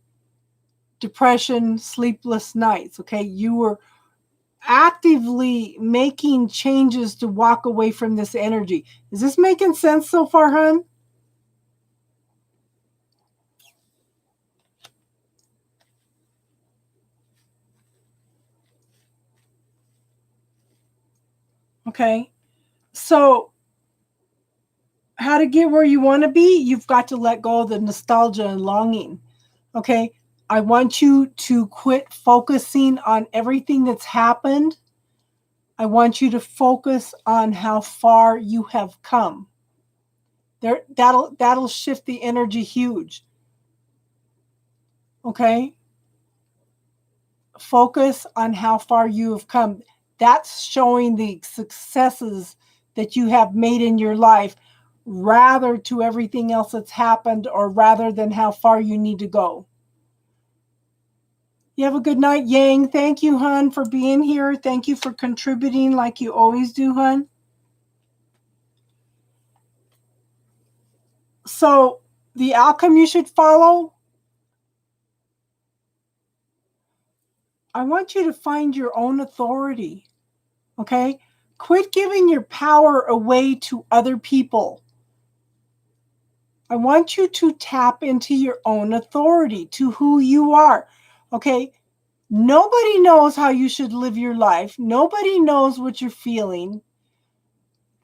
depression, sleepless nights. Okay? You were actively making changes to walk away from this energy. Is this making sense so far, hon? Okay. So, how to get where you want to be? You've got to let go of the nostalgia and longing. Okay. I want you to quit focusing on everything that's happened. I want you to focus on how far you have come. That'll shift the energy huge. Okay? Focus on how far you have come. That's showing the successes that you have made in your life rather to everything else that's happened or rather than how far you need to go. You have a good night, Yang. Thank you, hon, for being here. Thank you for contributing like you always do, hon. So, the outcome you should follow, I want you to find your own authority. Okay? Quit giving your power away to other people. I want you to tap into your own authority, to who you are. Okay? Nobody knows how you should live your life. Nobody knows what you're feeling.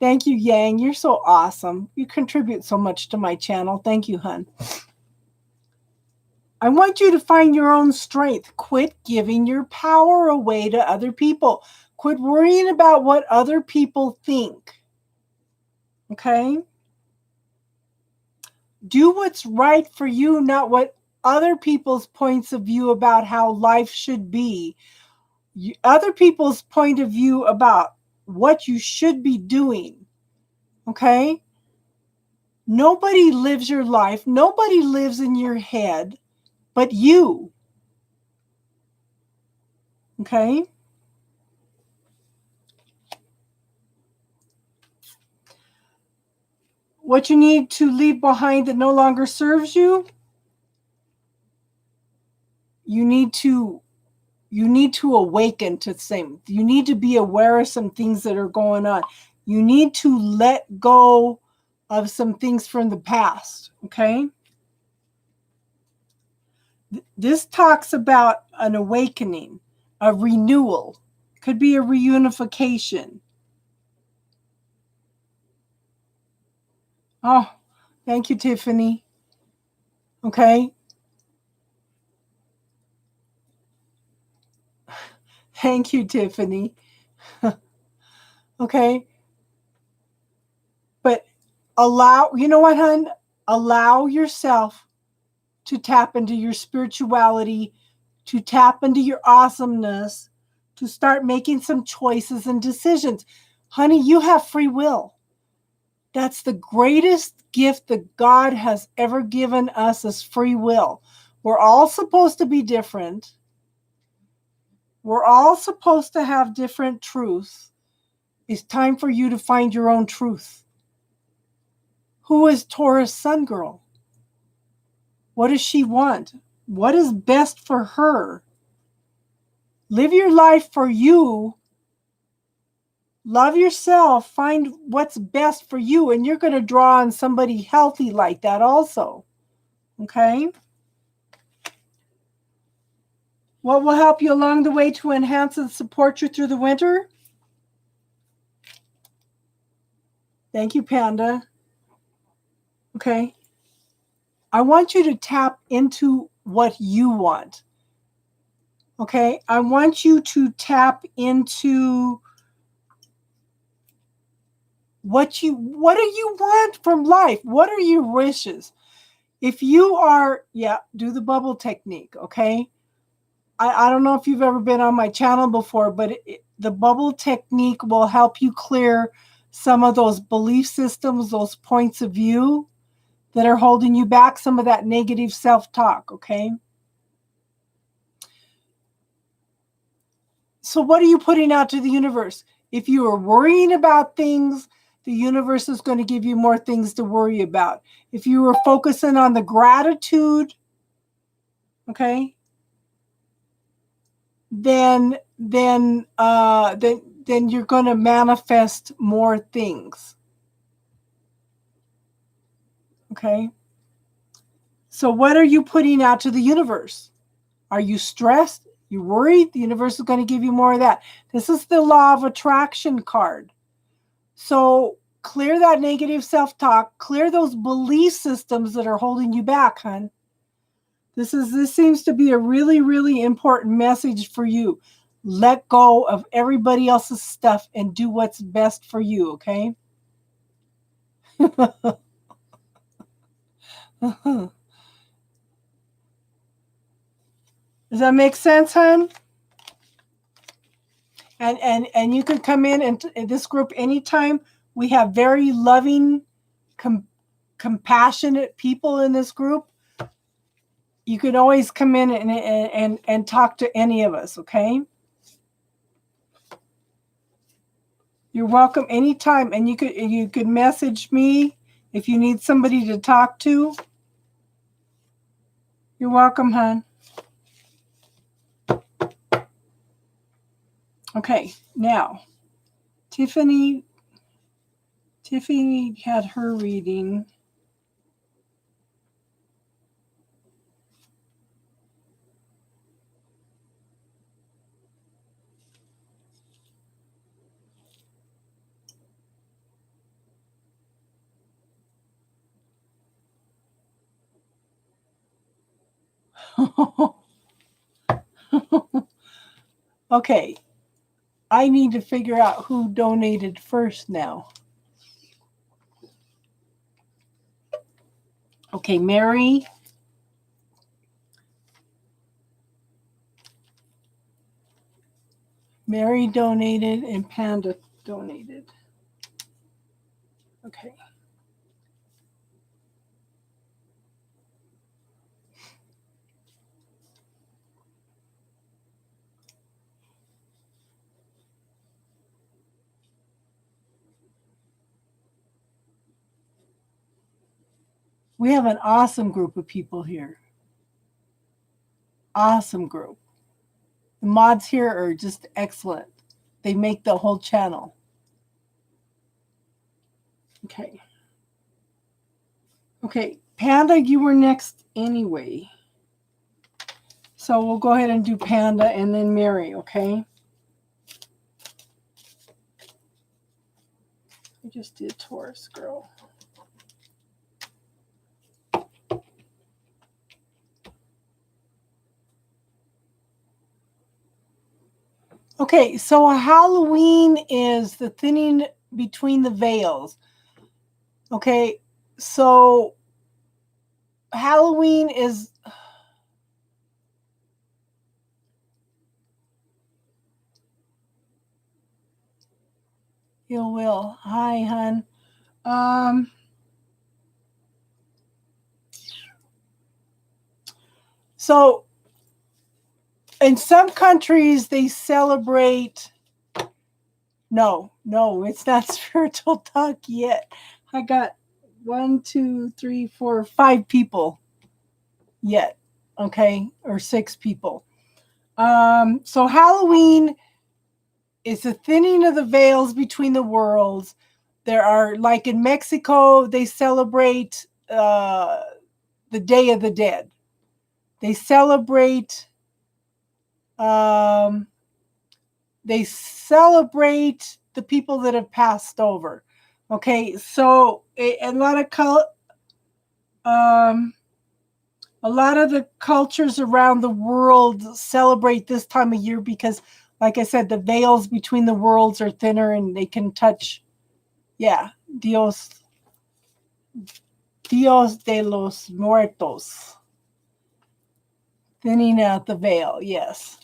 Thank you, Yang. You're so awesome. You contribute so much to my channel. Thank you, hun. I want you to find your own strength. Quit giving your power away to other people. Quit worrying about what other people think. Okay? Do what's right for you, not what other people's points of view about how life should be. Other people's point of view about what you should be doing. Okay? Nobody lives your life. Nobody lives in your head but you. Okay? What you need to leave behind that no longer serves you, you need to you need to awaken to things. You need to be aware of some things that are going on. You need to let go of some things from the past, okay? This talks about an awakening, a renewal. Could be a reunification. Oh, thank you, Tiffany. Okay. Thank you, Tiffany. Okay. But you know what, hon? Allow yourself to tap into your spirituality, to tap into your awesomeness, to start making some choices and decisions. Honey, you have free will. That's the greatest gift that God has ever given us, is free will. We're all supposed to be different. We're all supposed to have different truths. It's time for you to find your own truth. Who is Taurus Sun Girl? What does she want? What is best for her? Live your life for you. Love yourself. Find what's best for you. And you're going to draw on somebody healthy like that also. Okay? What will help you along the way to enhance and support you through the winter? Thank you, Panda. Okay. I want you to tap into what you want. Okay. I want you to tap into what do you want from life? What are your wishes? If you are, do the bubble technique. Okay. I don't know if you've ever been on my channel before, but the bubble technique will help you clear some of those belief systems, those points of view that are holding you back, some of that negative self-talk, okay? So what are you putting out to the universe? If you are worrying about things, the universe is going to give you more things to worry about. If you were focusing on the gratitude, okay, then you're going to manifest more things. Okay. So what are you putting out to the universe? Are you stressed? You worried? The universe is going to give you more of that. This is the law of attraction card. So clear that negative self-talk, clear those belief systems that are holding you back, hon. This seems to be a really, really important message for you. Let go of everybody else's stuff and do what's best for you, okay? Does that make sense, hon? And you can come in this group anytime. We have very loving, compassionate people in this group. You can always come in and talk to any of us, okay? You're welcome anytime, and you could message me if you need somebody to talk to. You're welcome, hon. Okay, now Tiffany had her reading. Okay, I need to figure out who donated first now. Okay, Mary. Mary donated and Panda donated. Okay. We have an awesome group of people here. Awesome group. The mods here are just excellent. They make the whole channel. Okay. Okay, Panda, you were next anyway. So we'll go ahead and do Panda and then Mary, okay? I just did Taurus, girl. Okay, so Halloween is the thinning between the veils. Okay, so Halloween is... You will. Hi, hun. So in some countries they celebrate... No, it's not spiritual talk yet. I got 1, 2, 3, 4, 5 people yet, okay, or 6 people. So Halloween is the thinning of the veils between the worlds. There are, like in Mexico, they celebrate the Day of the Dead. They celebrate the people that have passed over. Okay, so a lot of the cultures around the world celebrate this time of year because, like I said, the veils between the worlds are thinner and they can touch, Dios de los Muertos. Thinning out the veil, yes.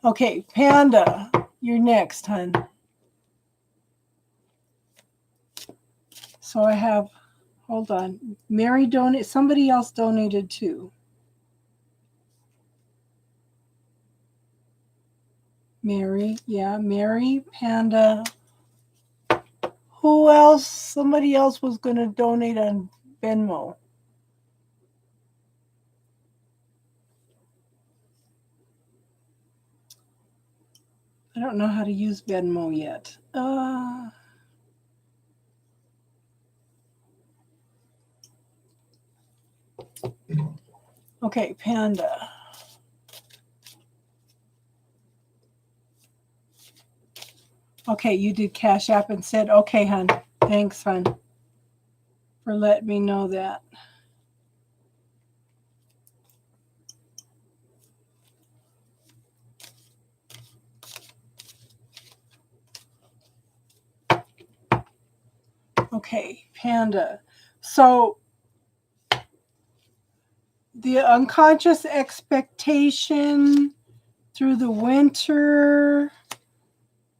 Okay, Panda, you're next, hun. So I have, hold on. Mary donated, somebody else donated too. Mary, Panda. Who else? Somebody else was going to donate on Venmo. I don't know how to use Venmo yet. Okay, Panda. Okay, you did Cash App and said, okay, hon. Thanks, hon, for letting me know that. Okay, Panda. So the unconscious expectation through the winter,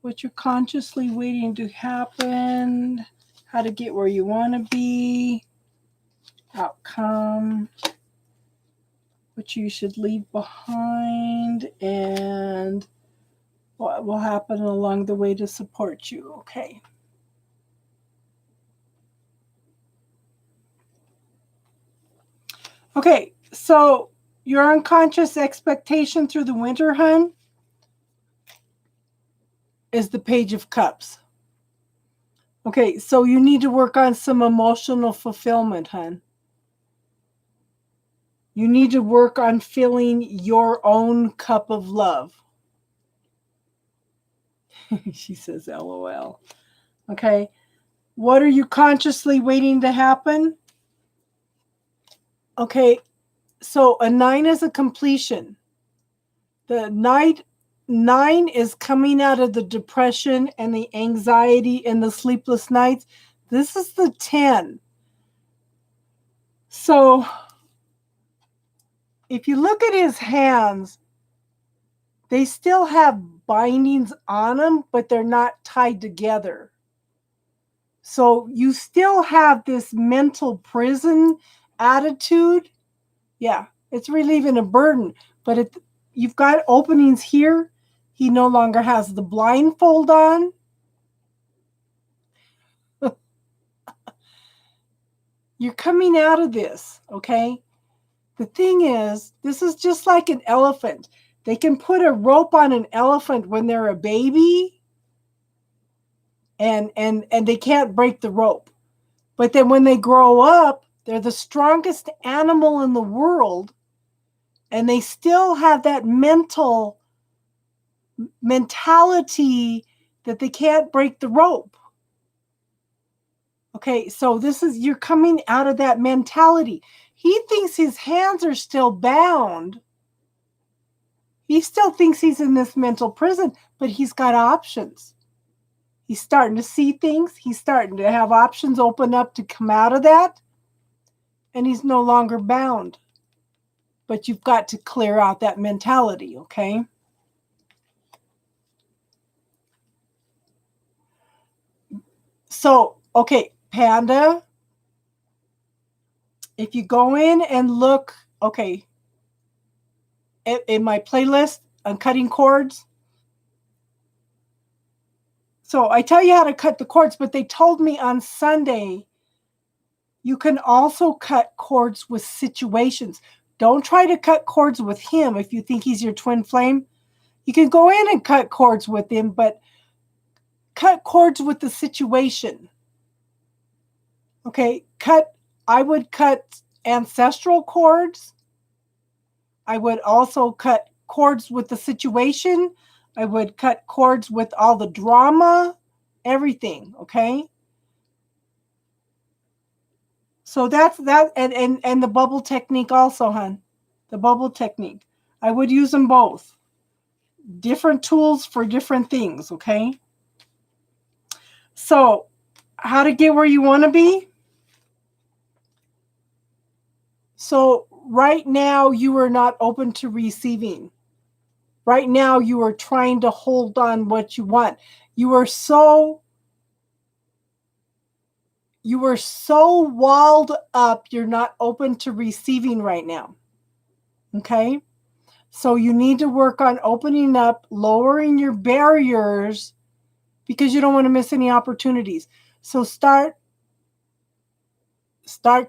what you're consciously waiting to happen, how to get where you want to be, outcome, what you should leave behind, and what will happen along the way to support you. Okay. Okay, so your unconscious expectation through the winter, hun, is the Page of Cups. Okay, so you need to work on some emotional fulfillment, hun. You need to work on filling your own cup of love. She says, LOL. Okay, what are you consciously waiting to happen? Okay, so a 9 is a completion. The 9 is coming out of the depression and the anxiety and the sleepless nights. This is the 10. So if you look at his hands, they still have bindings on them, but they're not tied together. So you still have this mental prison attitude. Yeah, it's relieving a burden, but you've got openings here. He no longer has the blindfold you're coming out of this, okay? The thing is, this is just like an elephant. They can put a rope on an elephant when they're a baby and they can't break the rope. But then when they grow up, they're the strongest animal in the world, and they still have that mentality that they can't break the rope. Okay, so you're coming out of that mentality. He thinks his hands are still bound. He still thinks he's in this mental prison, but he's got options. He's starting to see things. He's starting to have options open up to come out of that. And he's no longer bound. But you've got to clear out that mentality, okay? So, okay, Panda, if you go in and look, okay, in my playlist on cutting cords. So I tell you how to cut the cords, but they told me on Sunday you can also cut cords with situations. Don't try to cut cords with him if you think he's your twin flame. You can go in and cut cords with him, but cut cords with the situation. Okay, I would cut ancestral cords. I would also cut cords with the situation. I would cut cords with all the drama, everything, okay? So that's that, and the bubble technique also, hon. The bubble technique. I would use them both. Different tools for different things, okay? So, how to get where you want to be? So, right now you are not open to receiving. Right now you are trying to hold on what you want. You are so walled up, you're not open to receiving right now. Okay? So you need to work on opening up, lowering your barriers because you don't want to miss any opportunities. So start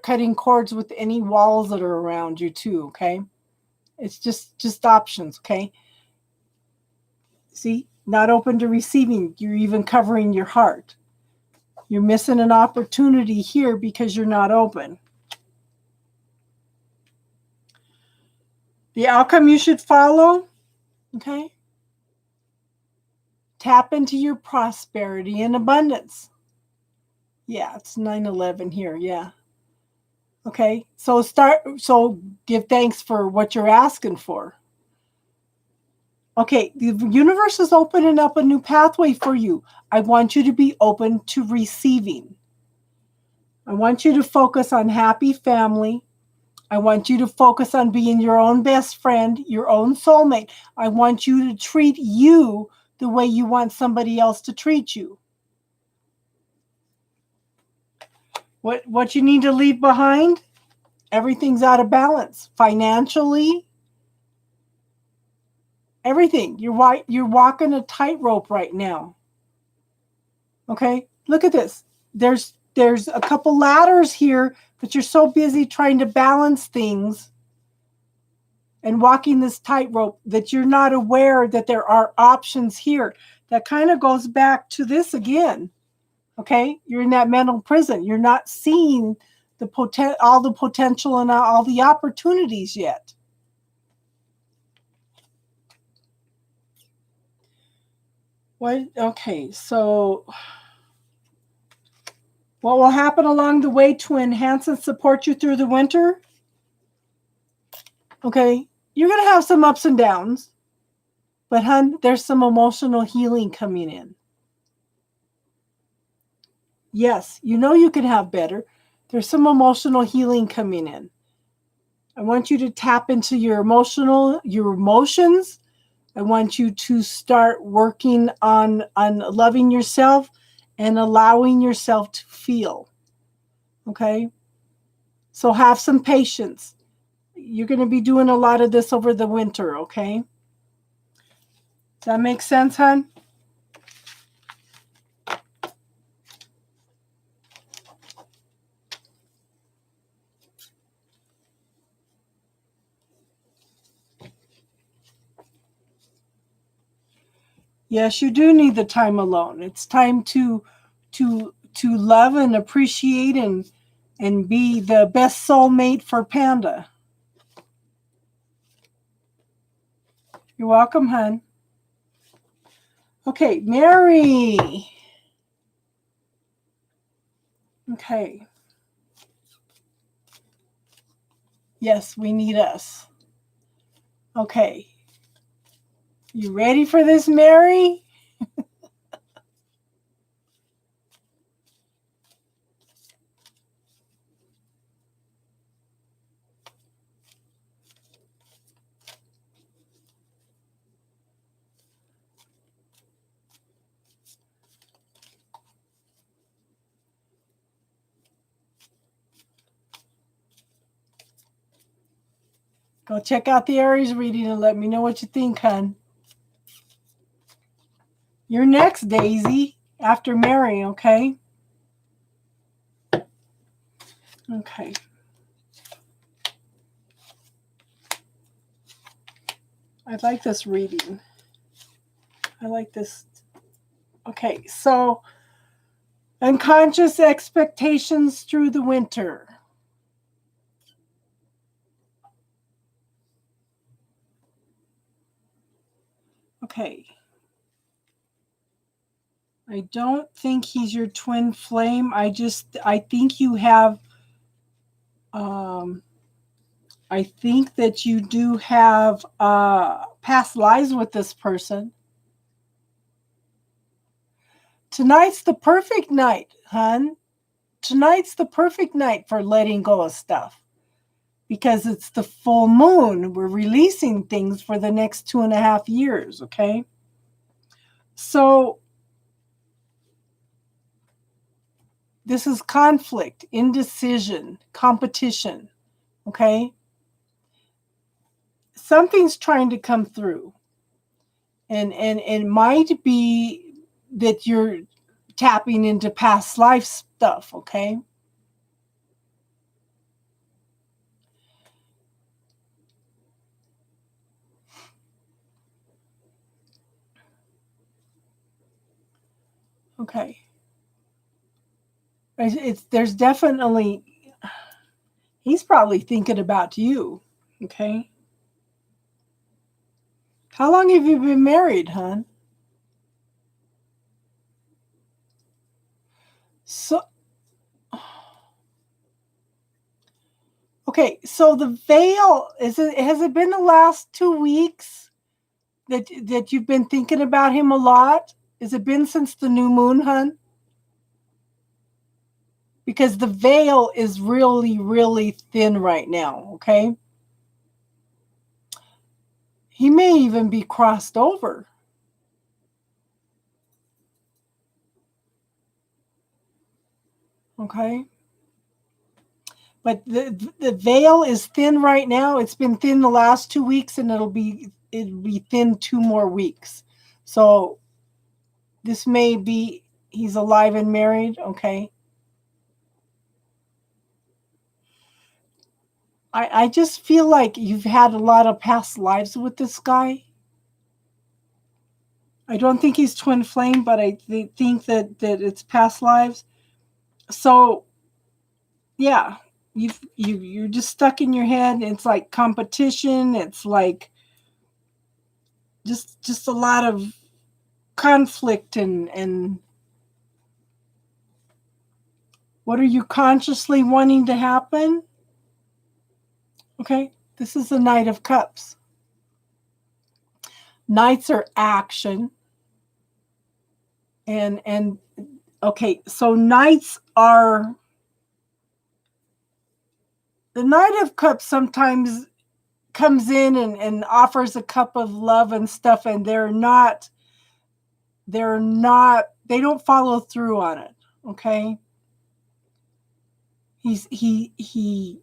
cutting cords with any walls that are around you too, okay? It's just options, okay? See? Not open to receiving. You're even covering your heart. You're missing an opportunity here because you're not open. The outcome you should follow, okay? Tap into your prosperity and abundance. Yeah, it's 9/11 here, yeah. Okay, so give thanks for what you're asking for. Okay, the universe is opening up a new pathway for you. I want you to be open to receiving. I want you to focus on happy family. I want you to focus on being your own best friend, your own soulmate. I want you to treat you the way you want somebody else to treat you. What you need to leave behind? Everything's out of balance. Financially, everything. You're walking a tightrope right now. Okay? Look at this. There's a couple ladders here, but you're so busy trying to balance things and walking this tightrope that you're not aware that there are options here. That kind of goes back to this again. Okay? You're in that mental prison. You're not seeing all the potential and all the opportunities yet. What? Okay, so what will happen along the way to enhance and support you through the winter? Okay, you're going to have some ups and downs, but hon, there's some emotional healing coming in. Yes, you know you can have better. There's some emotional healing coming in. I want you to tap into your emotions. I want you to start working on loving yourself and allowing yourself to feel. Okay? So have some patience. You're going to be doing a lot of this over the winter, okay? Does that make sense, hon? Yes, you do need the time alone. It's time to love and appreciate and be the best soulmate for Panda. You're welcome, hun. Okay, Mary. Okay. Yes, we need us. Okay. You ready for this, Mary? Go check out the Aries reading and let me know what you think, hun. You're next, Daisy, after Mary, okay? Okay. I like this reading. I like this. Okay, so unconscious expectations through the winter. Okay. I don't think he's your twin flame. I think you have, I think that you do have past lives with this person. Tonight's the perfect night, hun. Tonight's the perfect night for letting go of stuff because it's the full moon. We're releasing things for the next 2.5 years, okay? So this is conflict, indecision, competition, okay? Something's trying to come through. And it might be that you're tapping into past life stuff, okay? Okay. There's definitely, he's probably thinking about you, okay? How long have you been married, hon? So, okay, so the veil, has it been the last 2 weeks that you've been thinking about him a lot? Has it been since the new moon, hon? Because the veil is really, really thin right now, okay? He may even be crossed over. Okay. But the veil is thin right now. It's been thin the last 2 weeks, and it'll be thin 2 more weeks. So this may be he's alive and married. Okay. I just feel like you've had a lot of past lives with this guy. I don't think he's twin flame, but I think that it's past lives. So yeah, you're just stuck in your head. It's like competition. It's like just a lot of conflict and what are you consciously wanting to happen? Okay, this is the Knight of Cups. Knights are action, and okay, so knights are, the Knight of Cups sometimes comes in and offers a cup of love and stuff, and they don't follow through on it. Okay, he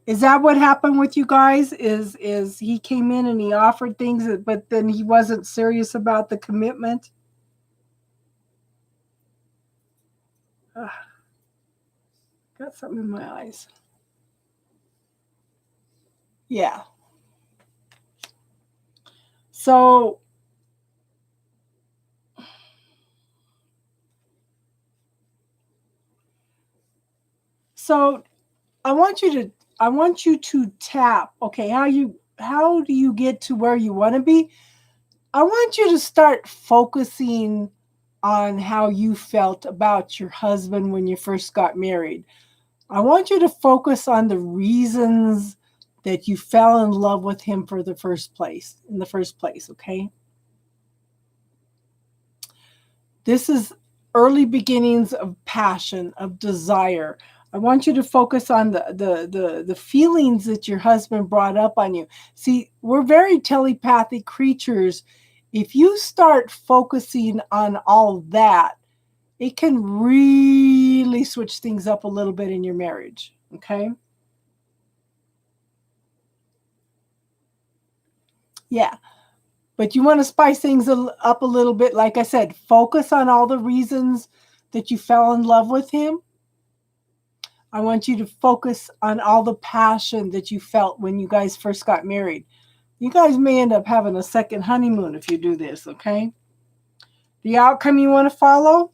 is that what happened with you guys? Is he came in and he offered things, but then he wasn't serious about the commitment? Ugh, got something in my eyes. Yeah. So So I want you to tap. Okay, how do you get to where you want to be? I want you to start focusing on how you felt about your husband when you first got married. I want you to focus on the reasons that you fell in love with him in the first place, okay? This is early beginnings of passion, of desire. I want you to focus on the feelings that your husband brought up on you. See, we're very telepathic creatures. If you start focusing on all that, it can really switch things up a little bit in your marriage, okay? Yeah. But you want to spice things up a little bit. Like I said, focus on all the reasons that you fell in love with him. I want you to focus on all the passion that you felt when you guys first got married. You guys may end up having a second honeymoon if you do this, okay? The outcome you want to follow?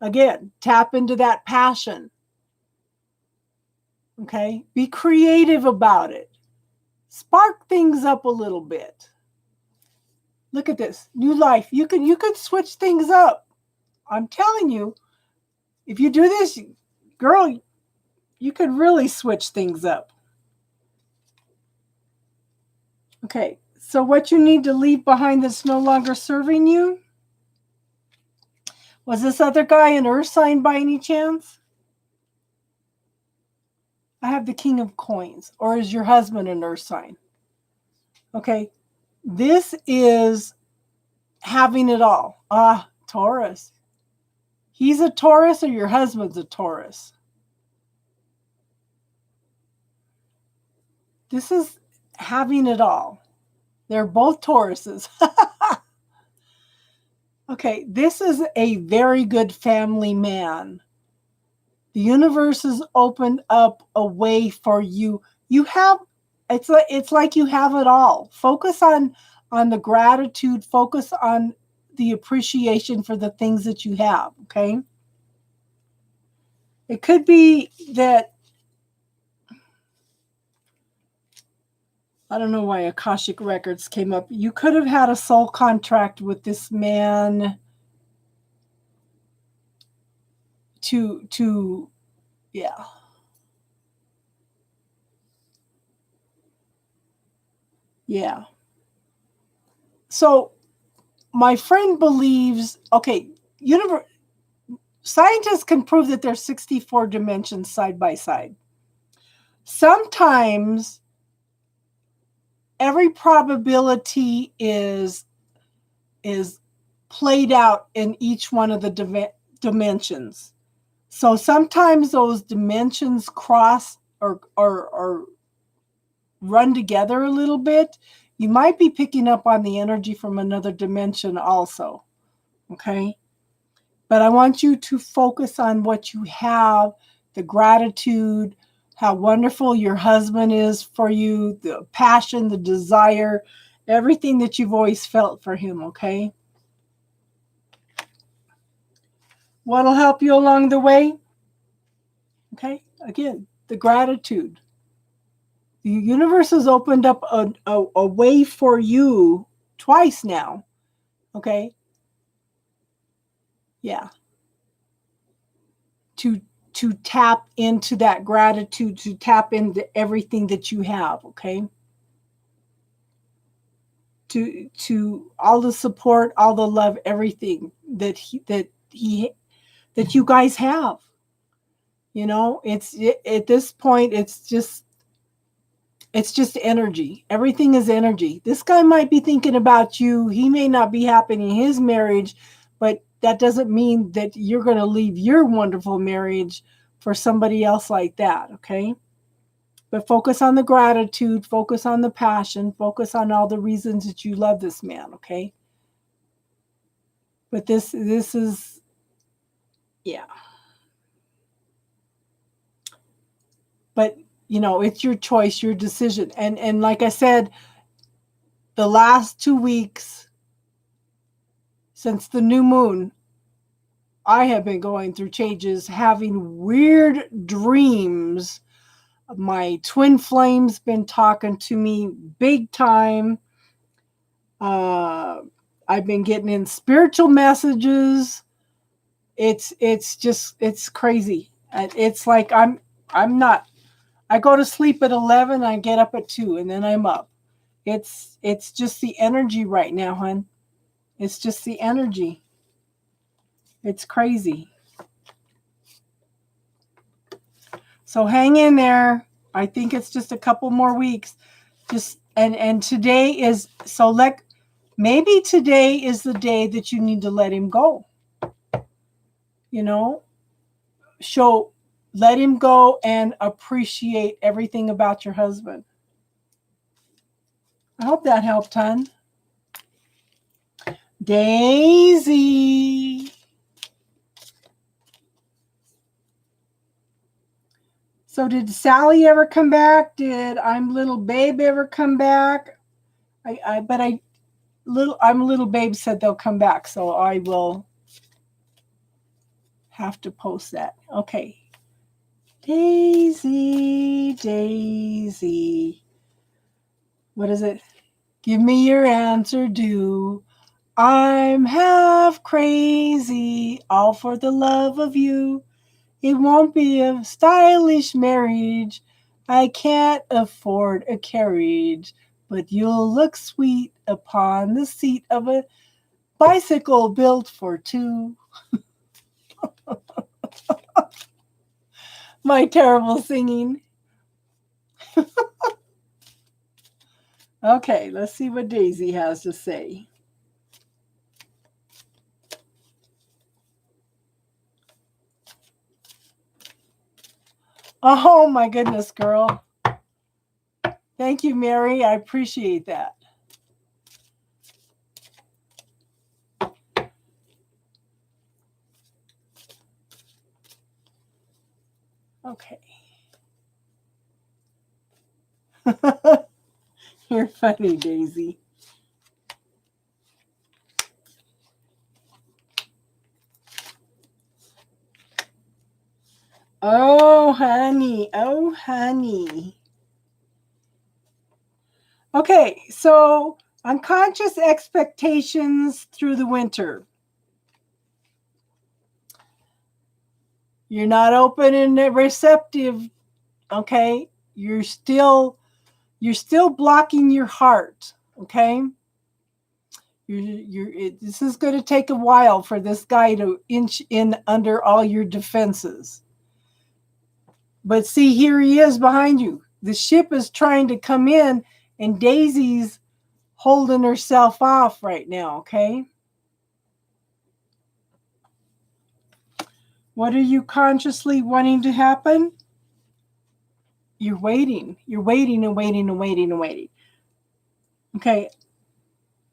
Again, tap into that passion. Okay? Be creative about it. Spark things up a little bit. Look at this. New life. You can switch things up. I'm telling you, if you do this, girl, you could really switch things up. Okay, so what you need to leave behind that's no longer serving you? Was this other guy an earth sign by any chance? I have the King of Coins. Or is your husband an earth sign? Okay, this is having it all. Taurus. He's a Taurus or your husband's a Taurus? This is having it all. They're both Tauruses. Okay, this is a very good family man. The universe has opened up a way for you. It's like you have it all. Focus on the gratitude, focus on the appreciation for the things that you have, okay? It could be that, I don't know why Akashic Records came up. You could have had a soul contract with this man to yeah. Yeah. So my friend believes, okay, scientists can prove that there's 64 dimensions side by side. Sometimes every probability is played out in each one of the dimensions. So sometimes those dimensions cross or run together a little bit. You might be picking up on the energy from another dimension also, okay? But I want you to focus on what you have, the gratitude, how wonderful your husband is for you, the passion, the desire, everything that you've always felt for him, okay? What'll help you along the way? Okay, again, the gratitude. The universe has opened up a way for you twice now, okay? Yeah. To tap into that gratitude, to tap into everything that you have, okay? To all the support, all the love, everything that you guys have. You know, at this point, it's just energy. Everything is energy. This guy might be thinking about you. He may not be happy in his marriage, but that doesn't mean that you're going to leave your wonderful marriage for somebody else like that, okay? But focus on the gratitude, focus on the passion, focus on all the reasons that you love this man, okay? But this is, yeah. But, you know, it's your choice, your decision. And like I said, the last 2 weeks since the new moon, I have been going through changes, having weird dreams. My twin flame's been talking to me big time. I've been getting in spiritual messages. It's crazy. It's like I'm not. I go to sleep at 11, I get up at 2, and then I'm up. It's just the energy right now, hon. It's just the energy. It's crazy. So hang in there. I think it's just a couple more weeks. Just and today is so maybe today is the day that you need to let him go. You know, let him go and appreciate everything about your husband. I hope that helped, hon. Daisy. So did Sally ever come back? Did I'm Little Babe ever come back? I'm Little Babe said they'll come back, so I will have to post that. Okay. Daisy, Daisy. What is it? Give me your answer, do. I'm half crazy, all for the love of you. It won't be a stylish marriage. I can't afford a carriage, but you'll look sweet upon the seat of a bicycle built for two. My terrible singing. Okay, let's see what Daisy has to say. Oh my goodness, girl. Thank you, Mary. I appreciate that. Okay. You're funny, Daisy. Oh, honey. Oh, honey. Okay, so unconscious expectations through the winter. You're not open and receptive, okay? You're still blocking your heart, okay? This is going to take a while for this guy to inch in under all your defenses. But see, here he is behind you. The ship is trying to come in, and Daisy's holding herself off right now, okay? What are you consciously wanting to happen? You're waiting. You're waiting and waiting and waiting and waiting. Okay.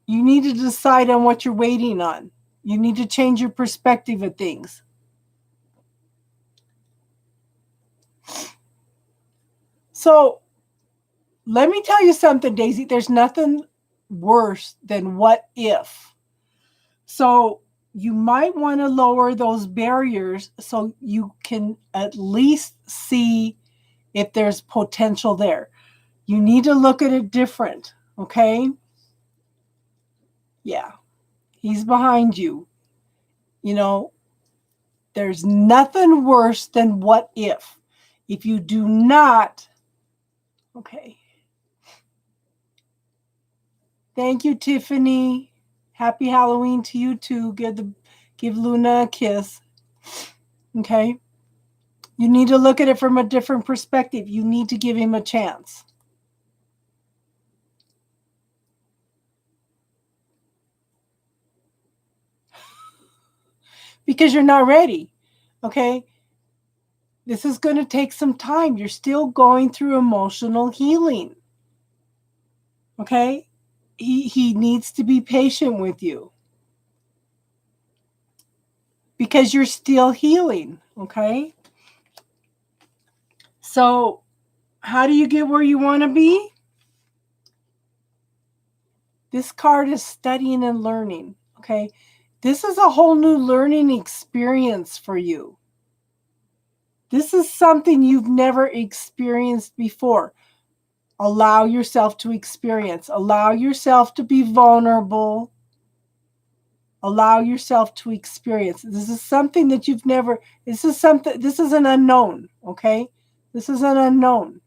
You need to decide on what you're waiting on. You need to change your perspective of things. So let me tell you something, Daisy. There's nothing worse than what if. So you might want to lower those barriers so you can at least see if there's potential there. You need to look at it different, okay? Yeah. He's behind you. You know, there's nothing worse than what if. If you do not, okay. Thank you, Tiffany. Happy Halloween to you too. Give Luna a kiss. Okay. You need to look at it from a different perspective. You need to give him a chance. Because you're not ready. Okay. This is going to take some time. You're still going through emotional healing. Okay. He needs to be patient with you. Because you're still healing. Okay. So how do you get where you want to be? This card is studying and learning. Okay. This is a whole new learning experience for you. This is something you've never experienced before. Allow yourself to experience. Allow yourself to be vulnerable. Allow yourself to experience. This is something that you've never, this is an unknown, okay? This is an unknown.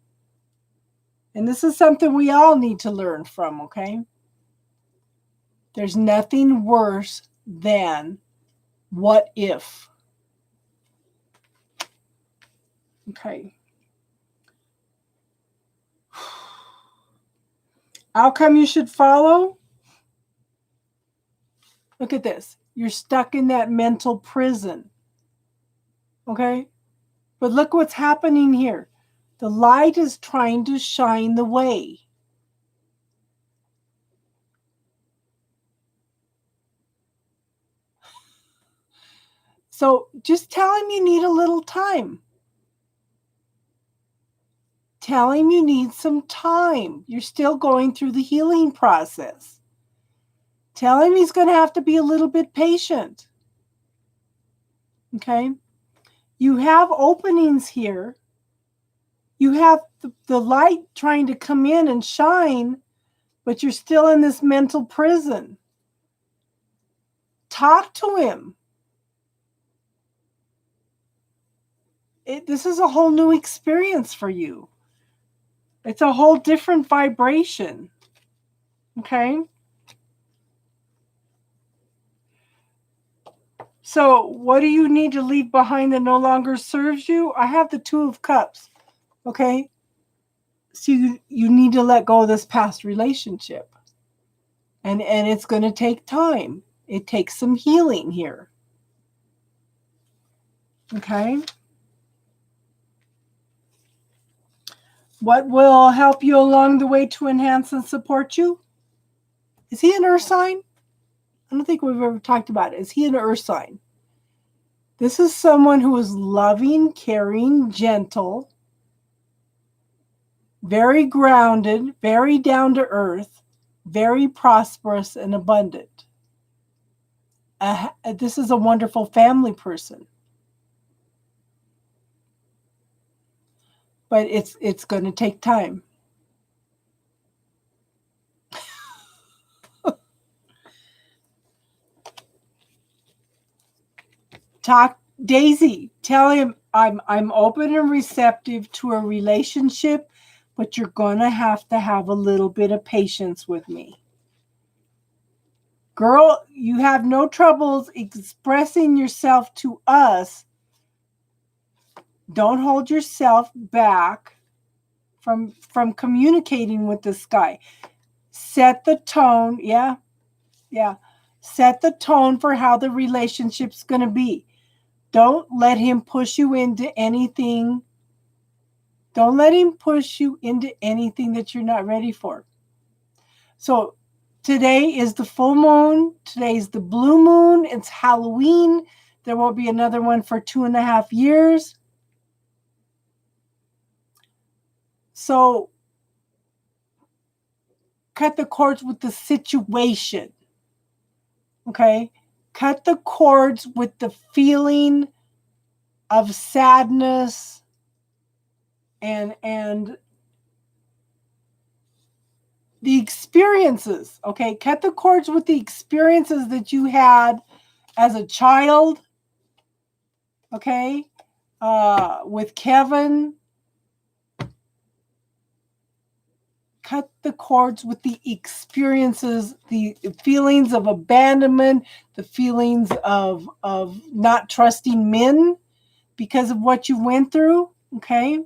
And this is something we all need to learn from, okay? There's nothing worse than what if. Okay. Outcome you should follow? Look at this. You're stuck in that mental prison. Okay? But look what's happening here. The light is trying to shine the way. So just tell him you need a little time. Tell him you need some time. You're still going through the healing process. Tell him he's going to have to be a little bit patient. Okay? You have openings here. You have the light trying to come in and shine, but you're still in this mental prison. Talk to him. This is a whole new experience for you. It's a whole different vibration. Okay? So what do you need to leave behind that no longer serves you? I have the Two of Cups. Okay? So you need to let go of this past relationship. And it's going to take time. It takes some healing here. Okay? What will help you along the way to enhance and support you? Is he an earth sign? I don't think we've ever talked about it. Is he an earth sign? This is someone who is loving, caring, gentle, very grounded, very down to earth, very prosperous and abundant. This is a wonderful family person. But it's going to take time. Talk, Daisy, tell him I'm open and receptive to a relationship, but you're going to have a little bit of patience with me. Girl, you have no troubles expressing yourself to us. Don't hold yourself back from communicating with this guy. Set the tone. Yeah. Set the tone for how the relationship's going to be. Don't let him push you into anything. Don't let him push you into anything that you're not ready for. So today is the full moon. Today's the blue moon. It's Halloween. There won't be another one for 2.5 years. So cut the cords with the situation. Okay? Cut the cords with the feeling of sadness and the experiences. Okay? Cut the cords with the experiences that you had as a child. Okay? With Kevin. Cut the cords with the experiences, the feelings of abandonment, the feelings of not trusting men because of what you went through. Okay?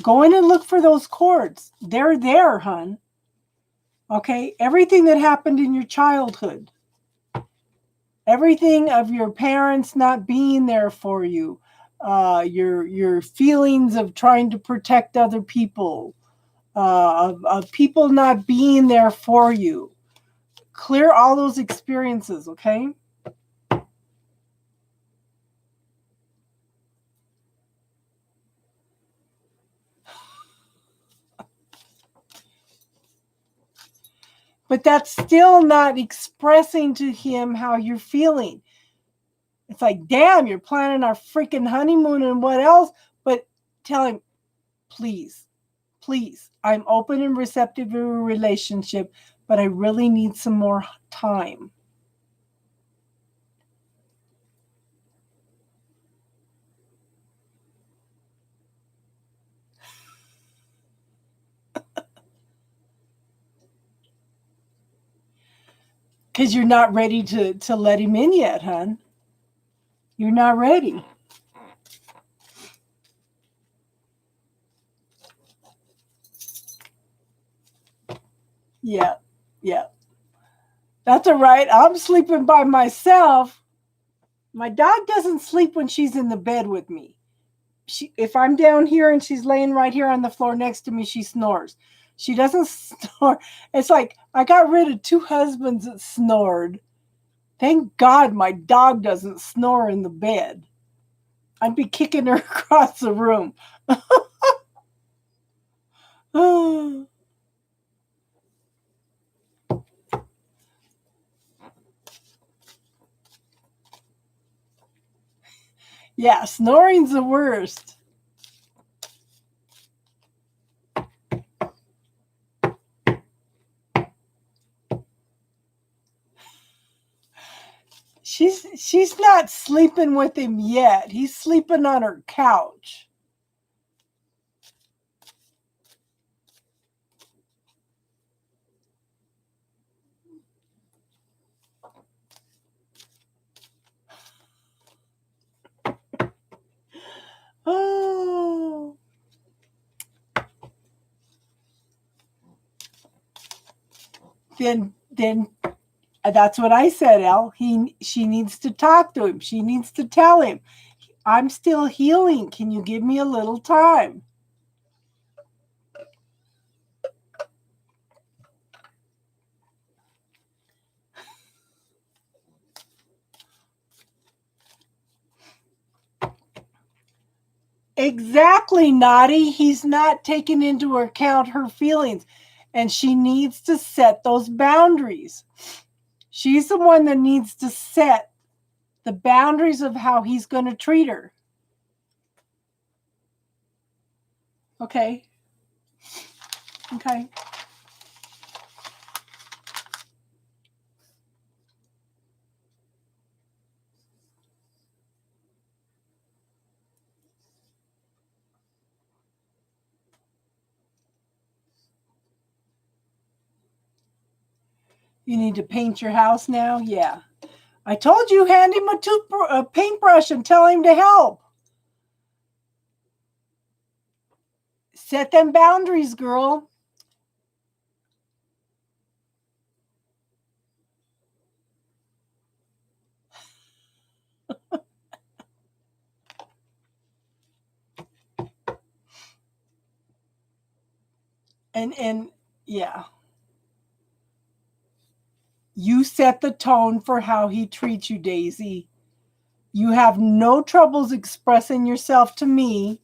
Go in and look for those cords. They're there, hon. Okay? Everything that happened in your childhood. Everything of your parents not being there for you. Your feelings of trying to protect other people. Of people not being there for you. Clear all those experiences, okay? But that's still not expressing to him how you're feeling. It's like, damn, you're planning our freaking honeymoon and what else? But tell him, please, please, I'm open and receptive to a relationship, but I really need some more time. Because you're not ready to let him in yet, hon. You're not ready. Yeah, yeah. That's all right. I'm sleeping by myself. My dog doesn't sleep when she's in the bed with me. If I'm down here and she's laying right here on the floor next to me, she snores. She doesn't snore. It's like I got rid of 2 husbands that snored. Thank God my dog doesn't snore in the bed. I'd be kicking her across the room. Yeah, snoring's the worst. She's not sleeping with him yet. He's sleeping on her couch. Oh. Then that's what I said, Elle. She needs to talk to him. She needs to tell him, I'm still healing. Can you give me a little time? Exactly, Naughty. He's not taking into account her feelings, and she needs to set those boundaries. She's the one that needs to set the boundaries of how he's going to treat her. Okay. Okay. You need to paint your house now? Yeah. I told you, hand him a paintbrush and tell him to help. Set them boundaries, girl. And yeah. You set the tone for how he treats you, Daisy. You have no troubles expressing yourself to me,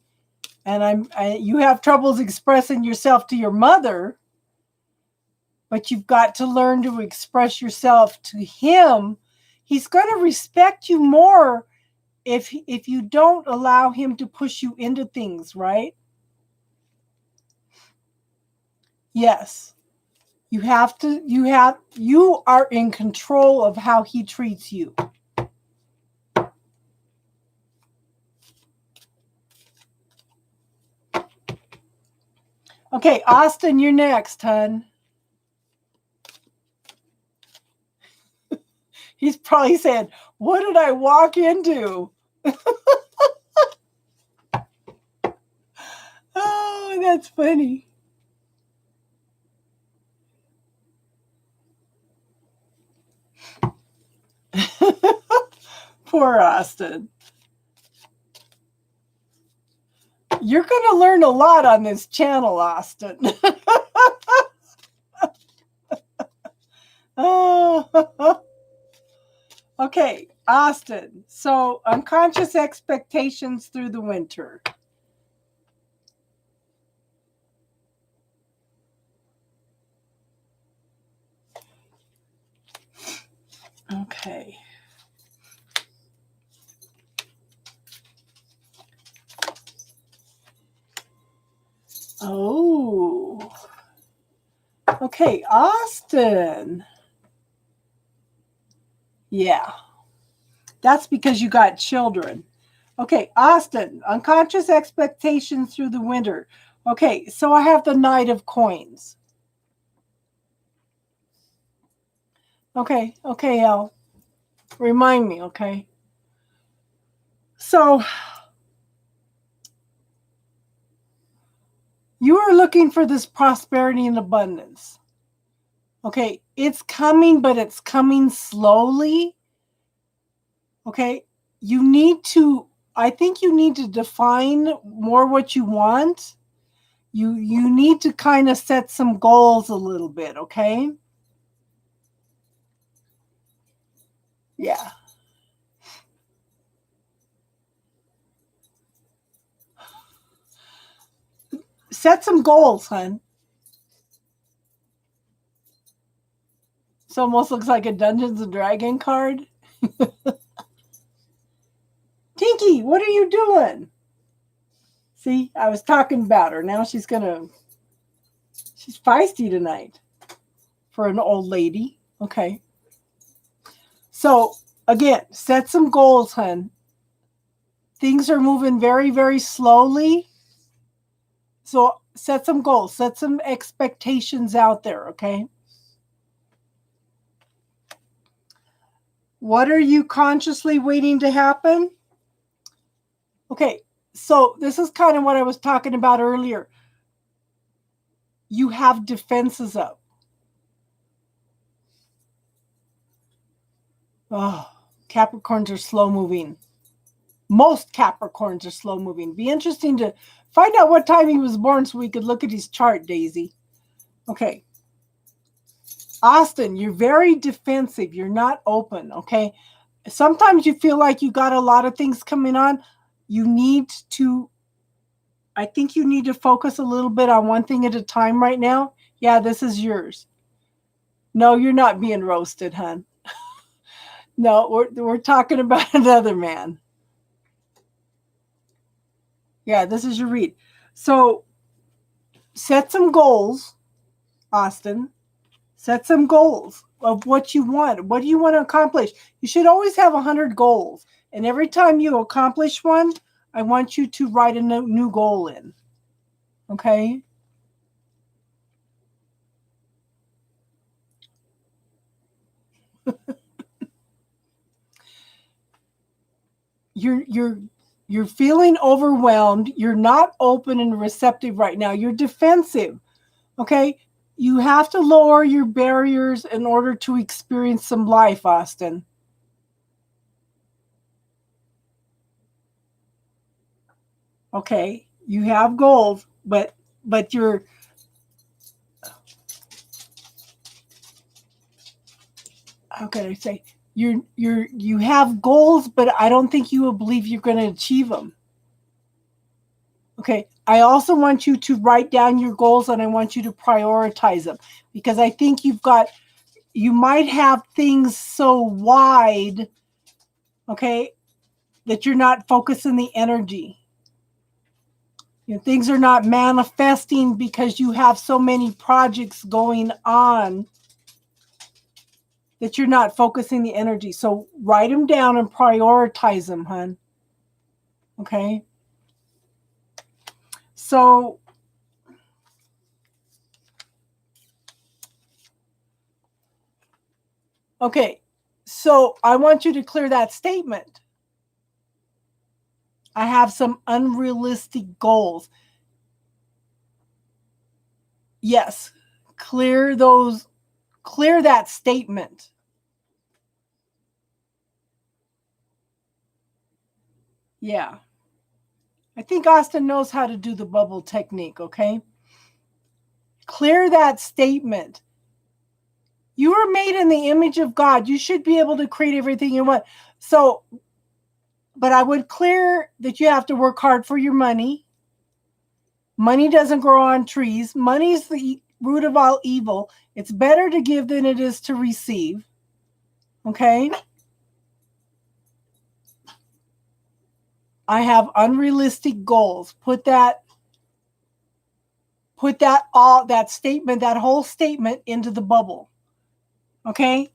and you have troubles expressing yourself to your mother, but you've got to learn to express yourself to him. He's going to respect you more if you don't allow him to push you into things, right? Yes. You are in control of how he treats you. Okay, Austin, you're next, hon. He's probably saying, what did I walk into? Oh, that's funny. Poor Austin. You're going to learn a lot on this channel, Austin. Oh. Okay, Austin. So, unconscious expectations through the winter. Okay. Oh. Okay, Austin. Yeah. That's because you got children. Okay, Austin, unconscious expectations through the winter. Okay, so I have the Knight of Coins. Okay, Elle. Remind me, okay? So you are looking for this prosperity and abundance. Okay, it's coming, but it's coming slowly. Okay, I think you need to define more what you want. You need to kind of set some goals a little bit, okay? Yeah. Set some goals, hon. This almost looks like a Dungeons and Dragon card. Tinky, what are you doing? See, I was talking about her. Now she's feisty tonight for an old lady. Okay. So, again, set some goals, hun. Things are moving very, very slowly. So, set some goals, set some expectations out there, okay? What are you consciously waiting to happen? Okay, so this is kind of what I was talking about earlier. You have defenses up. Oh, Capricorns are slow moving. Most Capricorns are slow moving. Be interesting to find out what time he was born so we could look at his chart, Daisy. Okay. Austin, you're very defensive. You're not open, okay? Sometimes you feel like you got a lot of things coming on. I think you need to focus a little bit on one thing at a time right now. Yeah, this is yours. No, you're not being roasted, hon. No, we're talking about another man. Yeah, this is your read. So set some goals, Austin. Set some goals of what you want. What do you want to accomplish? You should always have 100 goals. And every time you accomplish one, I want you to write a new goal in. Okay? You're feeling overwhelmed. You're not open and receptive right now. You're defensive. Okay? You have to lower your barriers in order to experience some life, Austin. Okay? You have goals, but you're how can I say you have goals, but I don't think you will believe you're going to achieve them. Okay. I also want you to write down your goals and I want you to prioritize them because I think you might have things so wide, okay, that you're not focusing the energy. Things are not manifesting because you have so many projects going on that you're not focusing the energy. So write them down and prioritize them, hon. Okay. So okay. So I want you to clear that statement. I have some unrealistic goals. Yes. Clear that statement. Yeah. I think Austin knows how to do the bubble technique, okay? Clear that statement. You were made in the image of God. You should be able to create everything you want. So, but I would clear that you have to work hard for your money. Money doesn't grow on trees. Money is the root of all evil. It's better to give than it is to receive. Okay? I have unrealistic goals. Put that statement, that whole statement into the bubble. Okay?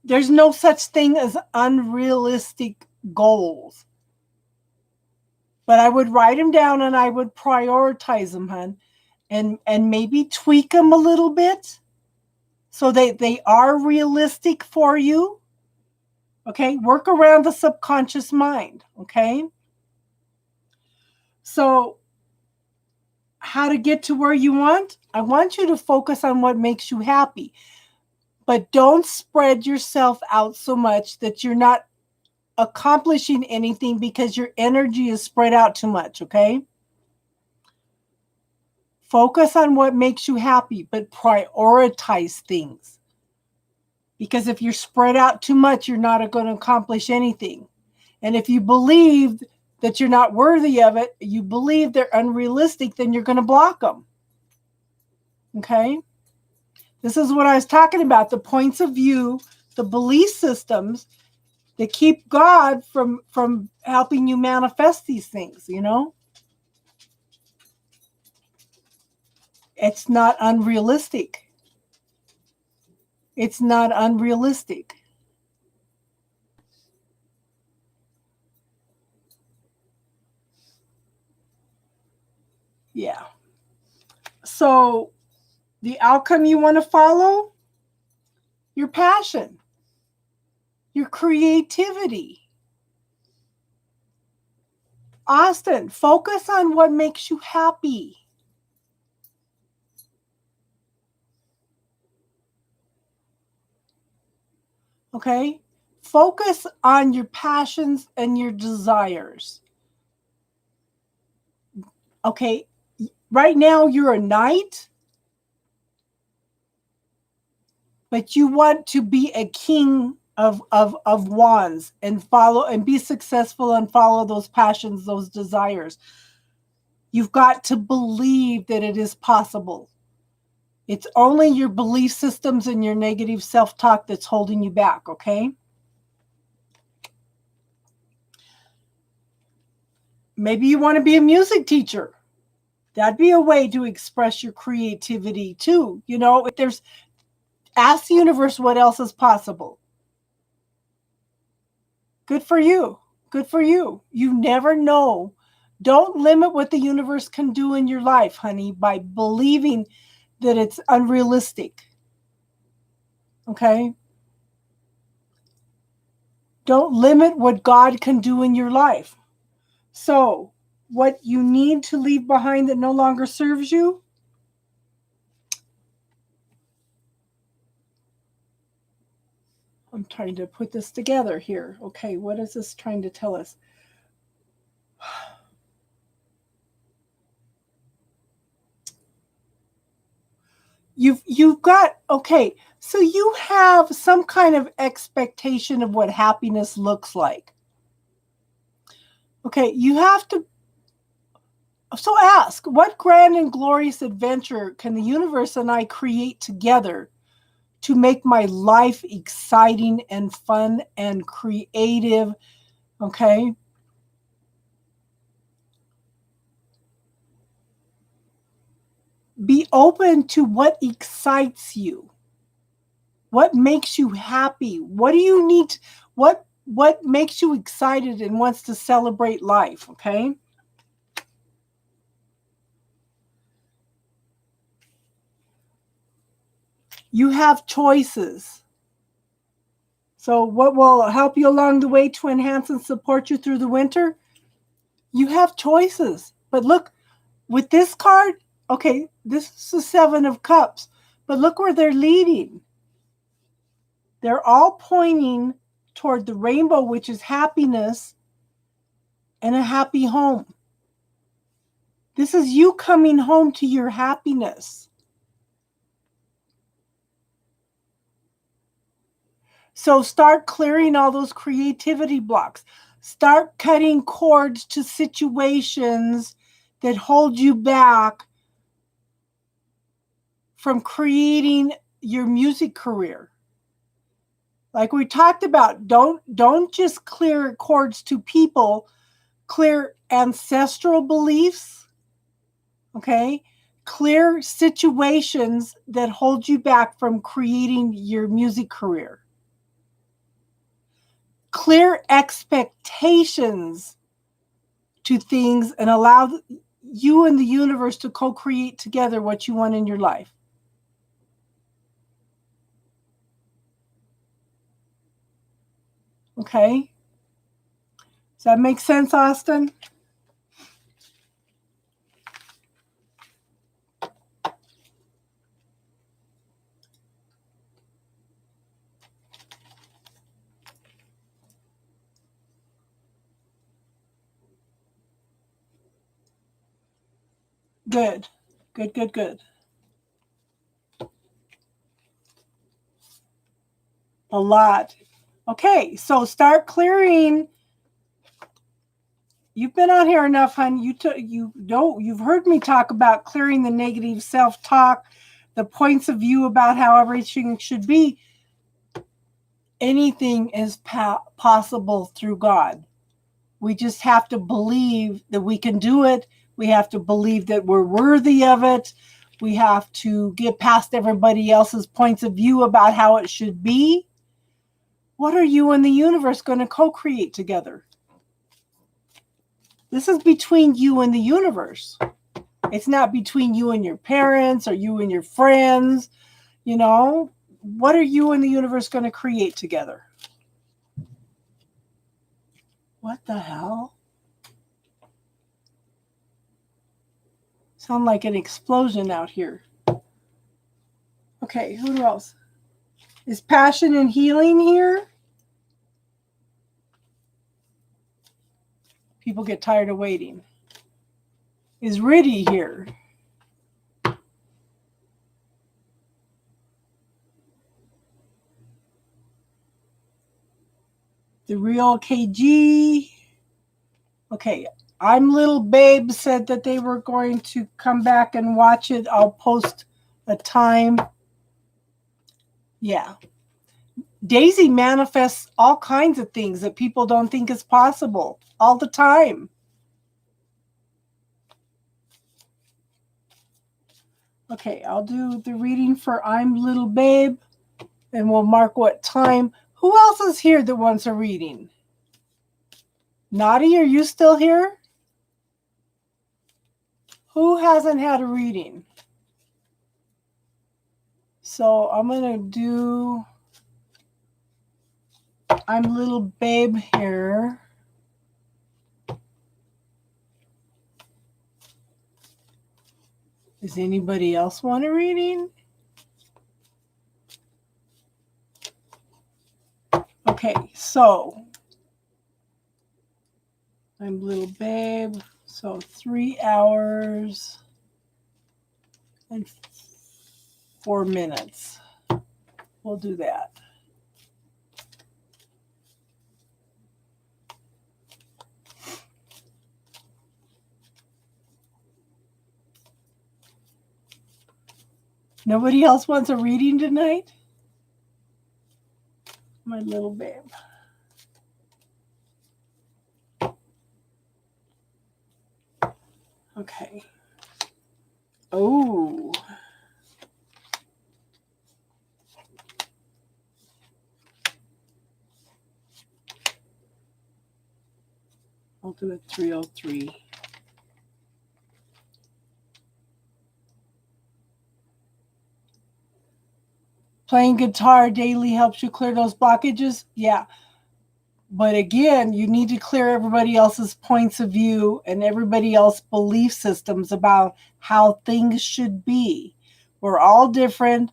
There's no such thing as unrealistic goals. But I would write them down and I would prioritize them, hon, and maybe tweak them a little bit so they are realistic for you. Okay? Work around the subconscious mind. Okay? So, how to get to where you want? I want you to focus on what makes you happy. But don't spread yourself out so much that you're not accomplishing anything because your energy is spread out too much, okay? Focus on what makes you happy, but prioritize things. Because if you're spread out too much, you're not going to accomplish anything. And if you believe that you're not worthy of it, you believe they're unrealistic, then you're going to block them. Okay? This is what I was talking about, the points of view, the belief systems that keep God from helping you manifest these things, you know? It's not unrealistic. It's not unrealistic. Yeah. So the outcome you want to follow, your passion, your creativity. Austin, focus on what makes you happy. Okay? Focus on your passions and your desires. Okay? Right now you're a knight, but you want to be a king of wands and follow and be successful and follow those passions, those desires. You've got to believe that it is possible. It's only your belief systems and your negative self-talk that's holding you back, okay? Maybe you want to be a music teacher. That'd be a way to express your creativity too. You know, if there's, ask the universe what else is possible. Good for you. Good for you. You never know. Don't limit what the universe can do in your life, honey, by believing that it's unrealistic. Okay? Don't limit what God can do in your life. So, what you need to leave behind that no longer serves you? I'm trying to put this together here. Okay, what is this trying to tell us? You've got, okay, so you have some kind of expectation of what happiness looks like. Okay, you have to, so ask, what grand and glorious adventure can the universe and I create together to make my life exciting and fun and creative? Okay. Be open to what excites you. What makes you happy? What do you need? What makes you excited and wants to celebrate life? Okay. You have choices. So what will help you along the way to enhance and support you through the winter? You have choices. But look, with this card, okay, this is the Seven of Cups, but look where they're leading. They're all pointing toward the rainbow, which is happiness and a happy home. This is you coming home to your happiness. So start clearing all those creativity blocks. Start cutting cords to situations that hold you back from creating your music career. Like we talked about, don't just clear cords to people, clear ancestral beliefs, okay? Clear situations that hold you back from creating your music career. Clear expectations to things and allow you and the universe to co-create together what you want in your life. Okay? Does that make sense, Austin? Good. Good, good, good. A lot. Okay, so start clearing. You've been on here enough, hon. You've heard me talk about clearing the negative self-talk, the points of view about how everything should be. Anything is possible through God. We just have to believe that we can do it. We have to believe that we're worthy of it. We have to get past everybody else's points of view about how it should be. What are you and the universe going to co-create together? This is between you and the universe. It's not between you and your parents or you and your friends. You know, what are you and the universe going to create together? What the hell? Sound like an explosion out here. Okay, who else? Is passion and healing here? People get tired of waiting. Is Riddy here? The real KG. Okay, I'm Little Babe said that they were going to come back and watch it. I'll post a time. Yeah. Daisy manifests all kinds of things that people don't think is possible all the time. Okay, I'll do the reading for I'm Little Babe, and we'll mark what time. Who else is here that wants a reading? Naughty, are you still here? Who hasn't had a reading? So I'm going to do I'm Little Babe here. Does anybody else want a reading? Okay, so I'm Little Babe. So 3 hours and 4 minutes. We'll do that. Nobody else wants a reading tonight? My Little Babe. Okay. Oh. I'll do it 303. Playing guitar daily helps you clear those blockages? Yeah. But again, you need to clear everybody else's points of view and everybody else's belief systems about how things should be. We're all different.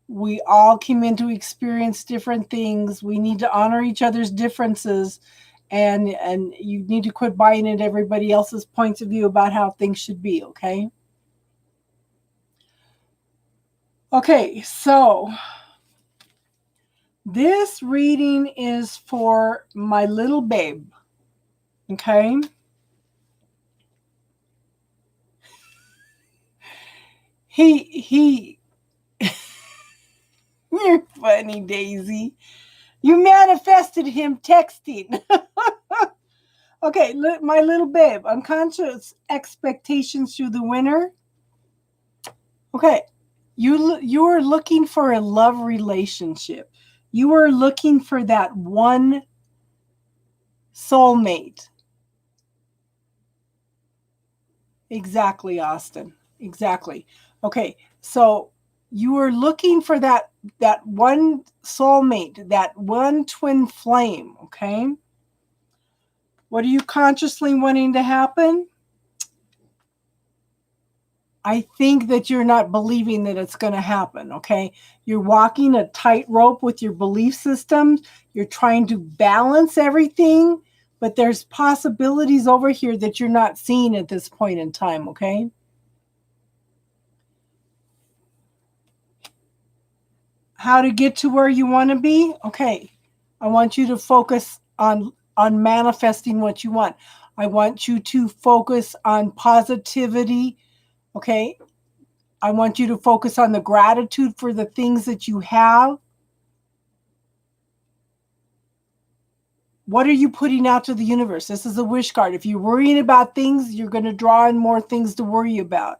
We all came in to experience different things. We need to honor each other's differences. And you need to quit buying into everybody else's points of view about how things should be, okay? Okay, so this reading is for my little babe, okay? He, you're funny, Daisy. You manifested him texting. Okay, my little babe, unconscious expectations through the winter. Okay, you are looking for a love relationship. You are looking for that one soulmate. Exactly, Austin. Exactly. Okay, so you are looking for that one soulmate, that one twin flame, okay? What are you consciously wanting to happen? I think that you're not believing that it's going to happen, okay? You're walking a tightrope with your belief systems. You're trying to balance everything, but there's possibilities over here that you're not seeing at this point in time, okay? How to get to where you want to be? Okay. I want you to focus on manifesting what you want. I want you to focus on positivity, okay? I want you to focus on the gratitude for the things that you have. What are you putting out to the universe? This is a wish card. If you're worrying about things, you're going to draw in more things to worry about.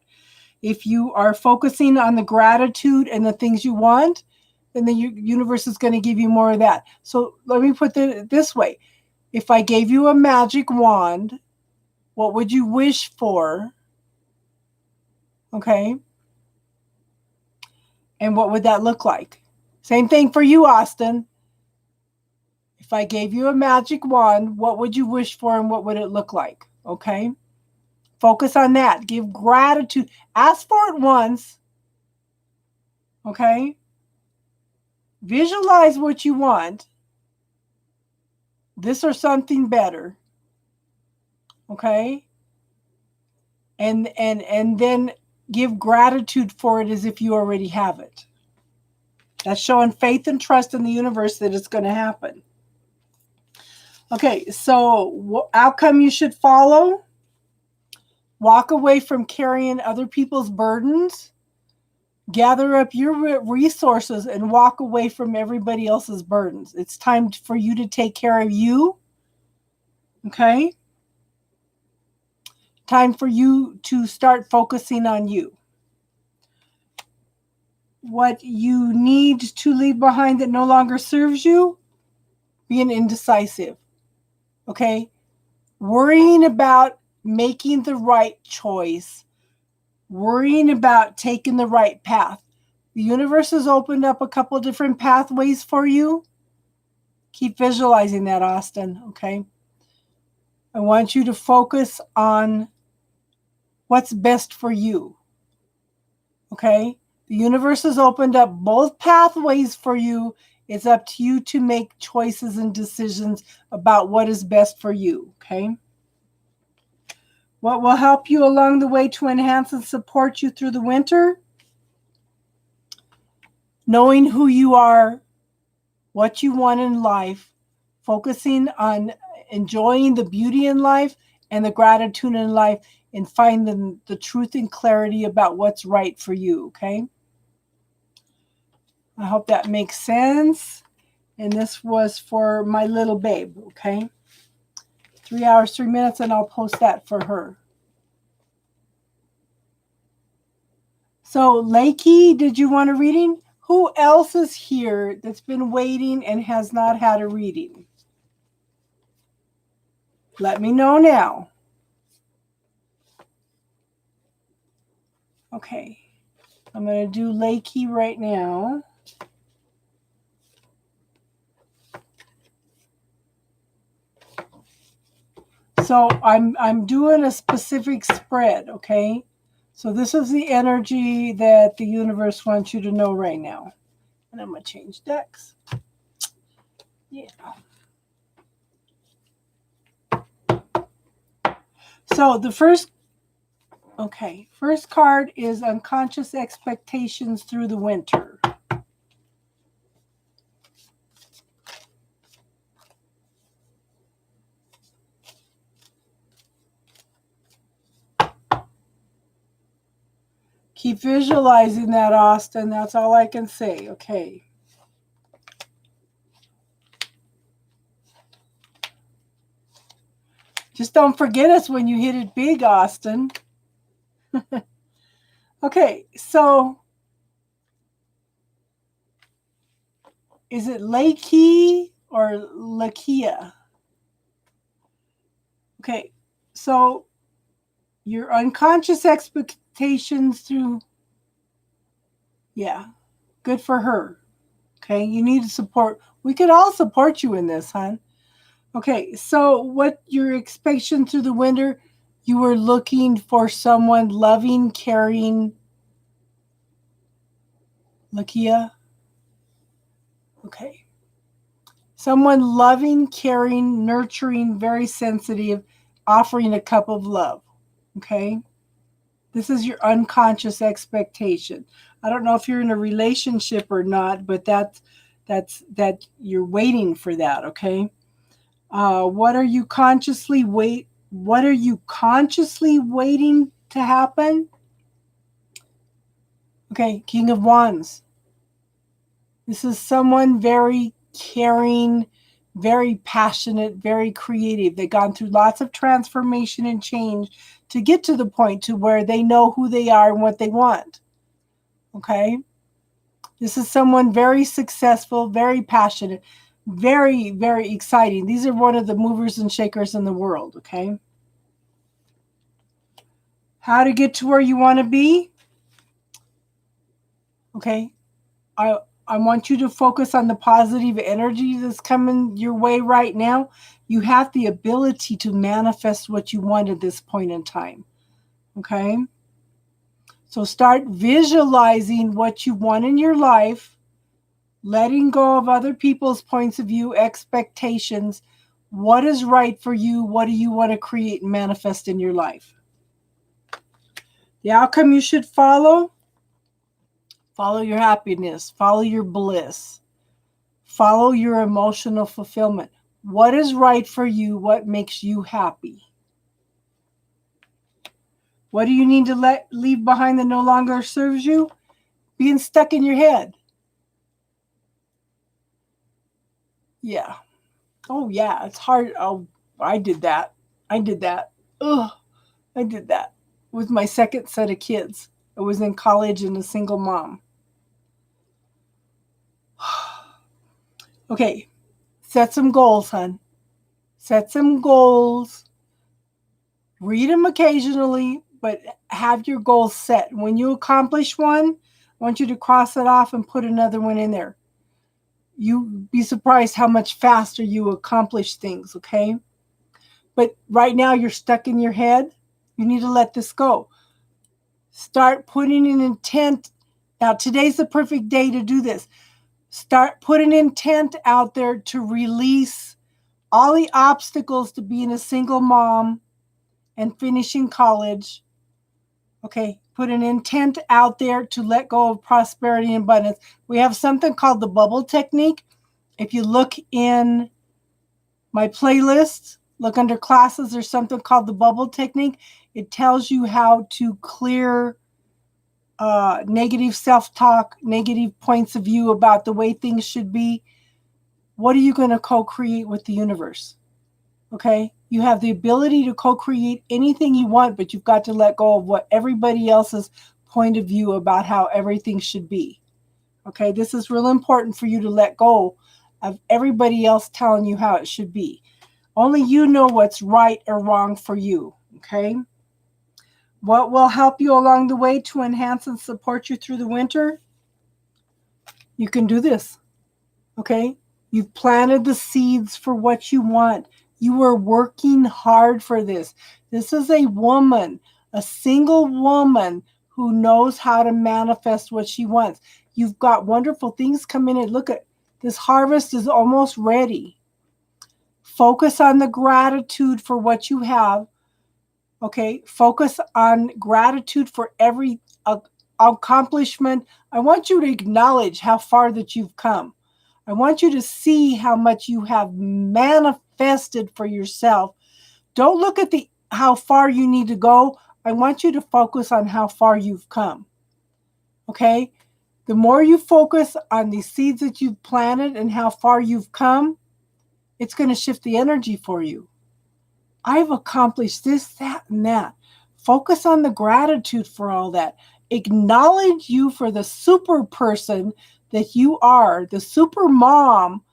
If you are focusing on the gratitude and the things you want, then the universe is going to give you more of that. So let me put it this way. If I gave you a magic wand, what would you wish for? Okay. And what would that look like? Same thing for you, Austin. If I gave you a magic wand, what would you wish for and what would it look like? Okay. Focus on that. Give gratitude. Ask for it once. Okay. Visualize what you want. This or something better. Okay. And then give gratitude for it as if you already have it. That's showing faith and trust in the universe that it's going to happen. Okay, so outcome you should follow. Walk away from carrying other people's burdens. Gather up your resources and walk away from everybody else's burdens. It's time for you to take care of you. Okay? Time for you to start focusing on you. What you need to leave behind that no longer serves you, being indecisive. Okay? Worrying about making the right choice, worrying about taking the right path. The universe has opened up a couple different pathways for you. Keep visualizing that, Austin, okay? I want you to focus on what's best for you, okay? The universe has opened up both pathways for you. It's up to you to make choices and decisions about what is best for you, okay? What will help you along the way to enhance and support you through the winter? Knowing who you are, what you want in life, focusing on enjoying the beauty in life and the gratitude in life, and finding the truth and clarity about what's right for you, okay? I hope that makes sense. And this was for my little babe, okay? 3 hours, 3 minutes, and I'll post that for her. So, Lakey, did you want a reading? Who else is here that's been waiting and has not had a reading? Let me know now. Okay. I'm going to do Lakey right now. So I'm doing a specific spread, okay? So this is the energy that the universe wants you to know right now. And I'm going to change decks. Yeah. So the first card is unconscious expectations through the winter. Keep visualizing that, Austin. That's all I can say. Okay. Just don't forget us when you hit it big, Austin. Okay, so is it Lakey or Lakia? Okay, so your unconscious expectations through, yeah, good for her. Okay, you need support. We could all support you in this, hon. Okay, so what your expectation through the winter, you were looking for someone loving, caring. Lakia? Okay. Someone loving, caring, nurturing, very sensitive, offering a cup of love. Okay? This is your unconscious expectation. I don't know if you're in a relationship or not, but that you're waiting for that, okay? What are you consciously waiting to happen? Okay, King of Wands. This is someone very caring, very passionate, very creative. They've gone through lots of transformation and change to get to the point to where they know who they are and what they want. Okay? This is someone very successful, very passionate, very, very exciting. These are one of the movers and shakers in the world, okay? How to get to where you want to be? Okay. I want you to focus on the positive energy that's coming your way right now. You have the ability to manifest what you want at this point in time. Okay? So start visualizing what you want in your life, letting go of other people's points of view, expectations. What is right for you? What do you want to create and manifest in your life? The outcome you should follow? Follow your happiness, follow your bliss, follow your emotional fulfillment. What is right for you? What makes you happy? What do you need to leave behind that no longer serves you? Being stuck in your head. Yeah. Oh, yeah. It's hard. Oh, I did that. Ugh. I did that with my second set of kids. I was in college and a single mom. Okay. Set some goals, hon. Set some goals. Read them occasionally, but have your goals set. When you accomplish one, I want you to cross it off and put another one in there. You'd be surprised how much faster you accomplish things, okay? But right now you're stuck in your head. You need to let this go. Start putting an intent. Now, today's the perfect day to do this. Start putting intent out there to release all the obstacles to being a single mom and finishing college. Okay, put an intent out there to let go of prosperity and abundance. We have something called the bubble technique. If you look in my playlist, look under classes, there's something called the bubble technique. It tells you how to clear negative self-talk, negative points of view about the way things should be. What are you going to co-create with the universe? Okay, you have the ability to co-create anything you want, but you've got to let go of what everybody else's point of view about how everything should be. Okay, this is real important for you to let go of everybody else telling you how it should be. Only you know what's right or wrong for you. Okay, what will help you along the way to enhance and support you through the winter? You can do this. Okay, you've planted the seeds for what you want. You are working hard for this. This is a woman, a single woman who knows how to manifest what she wants. You've got wonderful things coming in. Look at this harvest is almost ready. Focus on the gratitude for what you have. Okay, focus on gratitude for every accomplishment. I want you to acknowledge how far that you've come. I want you to see how much you have manifested for yourself. Don't look at how far you need to go. I want you to focus on how far you've come. Okay? The more you focus on the seeds that you've planted and how far you've come, it's going to shift the energy for you. I've accomplished this, that, and that. Focus on the gratitude for all that. Acknowledge you for the super person that you are, the super mom,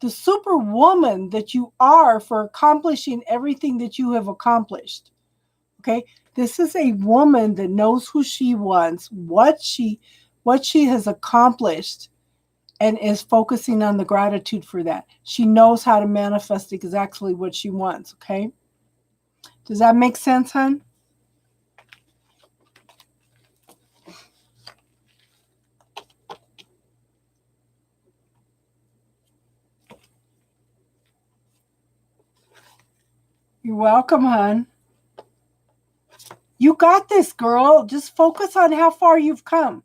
the super woman that you are for accomplishing everything that you have accomplished. Okay? This is a woman that knows who she wants, what she has accomplished, and is focusing on the gratitude for that. She knows how to manifest exactly what she wants, okay? Does that make sense, hon? You're welcome, hon. You got this, girl. Just focus on how far you've come.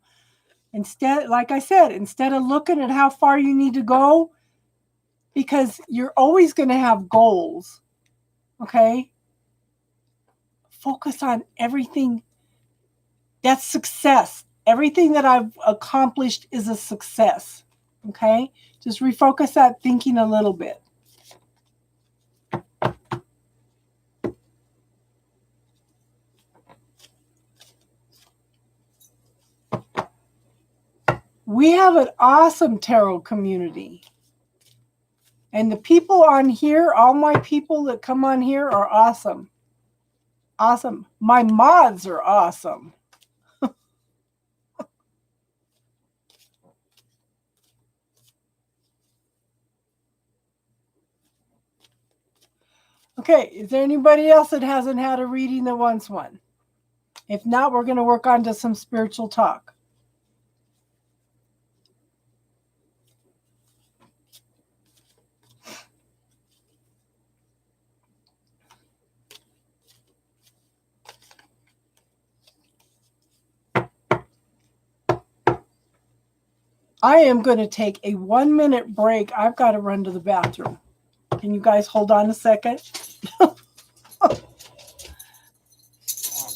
Instead, like I said, instead of looking at how far you need to go, because you're always going to have goals, okay? Focus on everything. That's success. Everything that I've accomplished is a success, okay? Just refocus that thinking a little bit. We have an awesome tarot community. And the people on here, all my people that come on here are awesome. Awesome. My mods are awesome. Okay, is there anybody else that hasn't had a reading that wants one? If not, we're going to work on to some spiritual talk. I am going to take a 1-minute break. I've got to run to the bathroom. Can you guys hold on a second?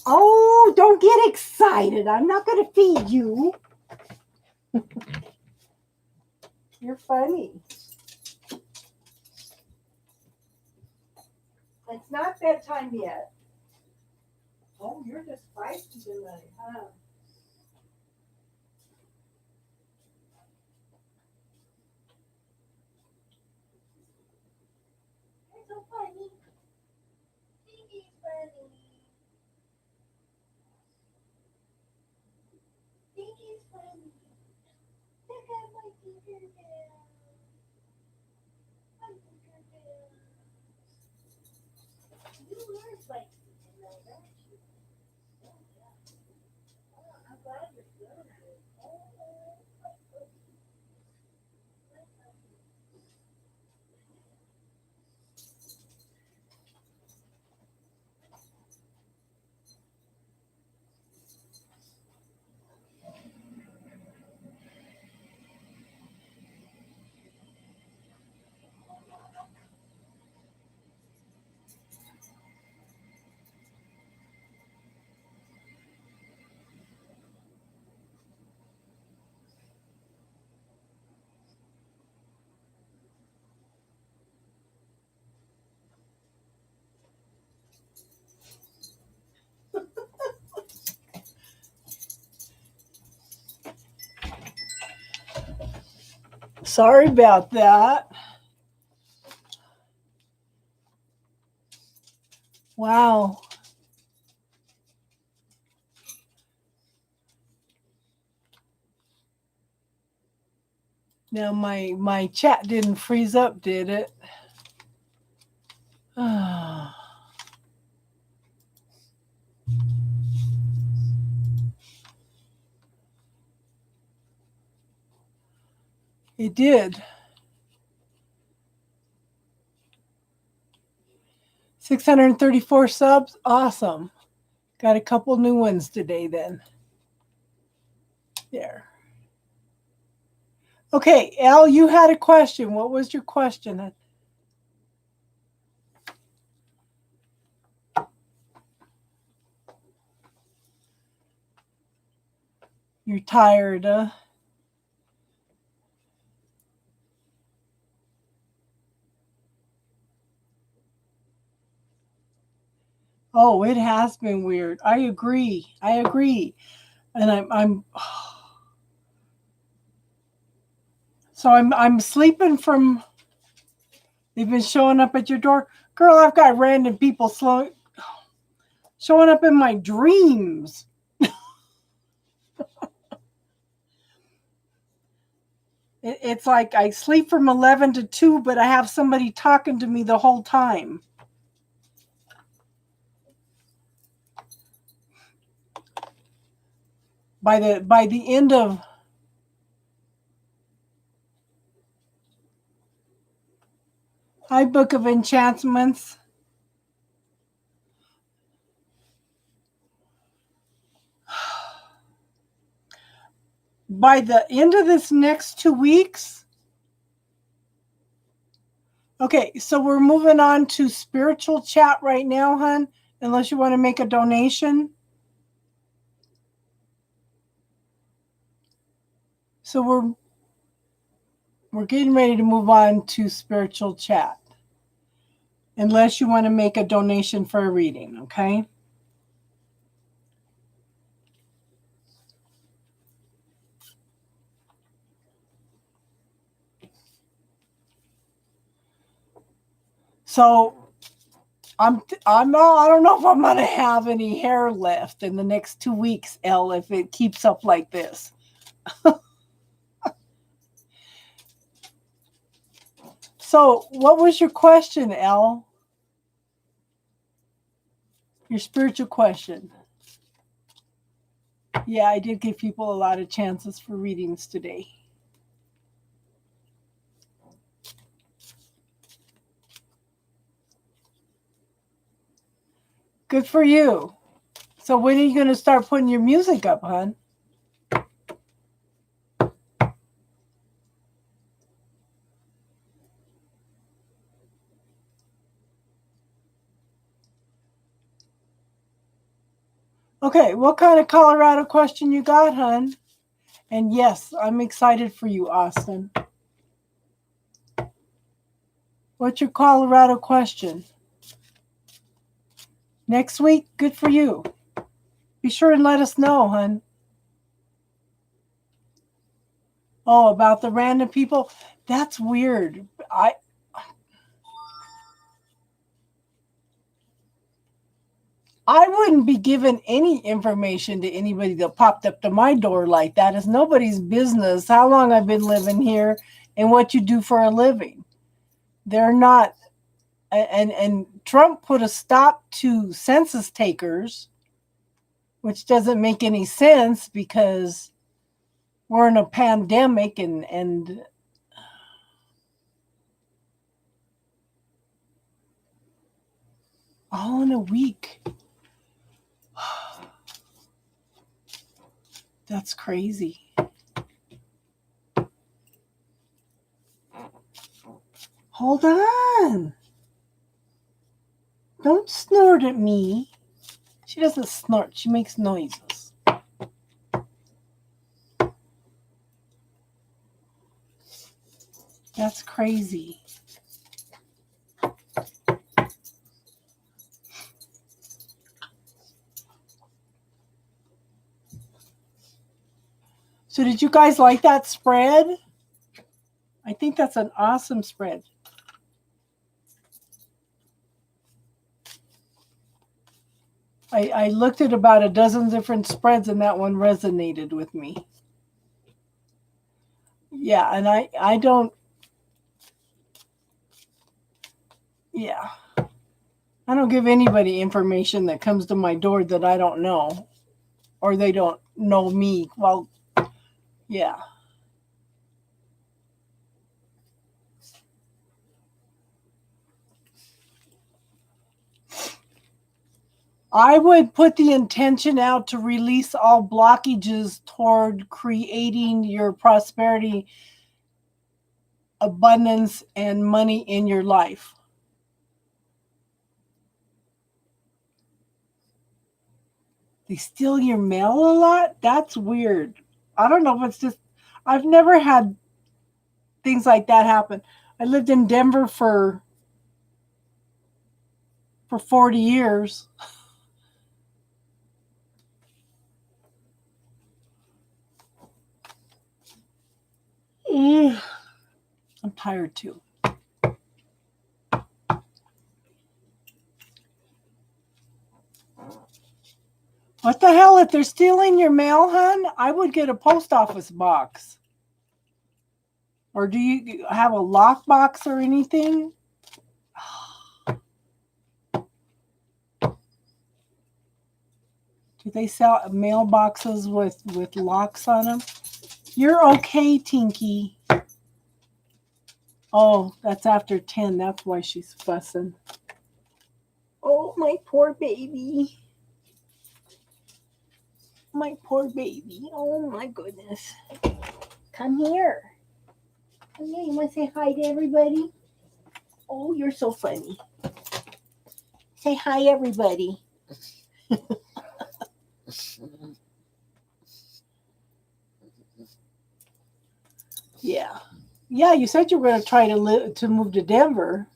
Oh, don't get excited. I'm not going to feed you. You're funny. It's not bedtime yet. Oh, you're just feisty tonight, huh? You're so funny. He's funny. He's funny. Look at my Tinkerbell. My Tinkerbell. You are feisty tonight, aren't you? Oh, yeah. Oh, I'm glad you're feeling good. Sorry about that. Wow. Now my chat didn't freeze up, did it? It did. 634 subs. Awesome. Got a couple new ones today then. There. Okay, Al, you had a question. What was your question? You're tired, huh? Oh, it has been weird. I agree. And I'm so I'm sleeping from. They've been showing up at your door, girl. I've got random people showing up in my dreams. It's like I sleep from 11 to 2, but I have somebody talking to me the whole time. By the end of Hi Book of Enchantments. By the end of this next 2 weeks. Okay, so we're moving on to spiritual chat right now, hon, unless you want to make a donation. So we're getting ready to move on to spiritual chat. Unless you want to make a donation for a reading, okay? So I don't know if I'm gonna have any hair left in the next 2 weeks, Elle, if it keeps up like this. So what was your question, Elle? Your spiritual question. Yeah, I did give people a lot of chances for readings today. Good for you. So when are you going to start putting your music up, hon? Okay, what kind of Colorado question you got, hon? And yes, I'm excited for you, Austin. What's your Colorado question? Next week? Good for you. Be sure and let us know, hon. Oh, about the random people? That's weird. I wouldn't be giving any information to anybody that popped up to my door like that. It's nobody's business how long I've been living here and what you do for a living. They're not, and Trump put a stop to census takers, which doesn't make any sense because we're in a pandemic and all in a week. That's crazy. Hold on. Don't snort at me. She doesn't snort. She makes noises. That's crazy. So did you guys like that spread? I think that's an awesome spread. I looked at about a dozen different spreads and that one resonated with me. Yeah, and I don't, yeah. I don't give anybody information that comes to my door that I don't know or they don't know me. Well, yeah. I would put the intention out to release all blockages toward creating your prosperity, abundance, and money in your life. They steal your mail a lot? That's weird. I don't know if it's just, I've never had things like that happen. I lived in Denver for 40 years. tired too. What the hell? If they're stealing your mail, hon, I would get a post office box. Or do you have a lock box or anything? Do they sell mailboxes with locks on them? You're okay, Tinky. Oh, that's after 10. That's why she's fussing. Oh, my poor baby. My poor baby. Oh, my goodness. Come here. Come here. You want to say hi to everybody? Oh, you're so funny. Say hi, everybody. Yeah. Yeah, you said you were going to try to move to Denver.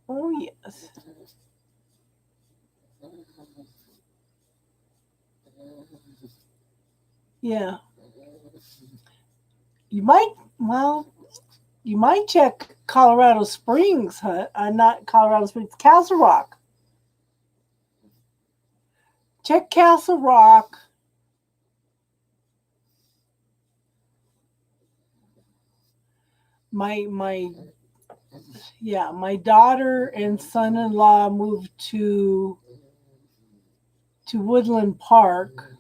Oh, yes. Yeah. You might check Colorado Springs, huh? Not Colorado Springs, Castle Rock. Check Castle Rock. My daughter and son-in-law moved to Woodland Park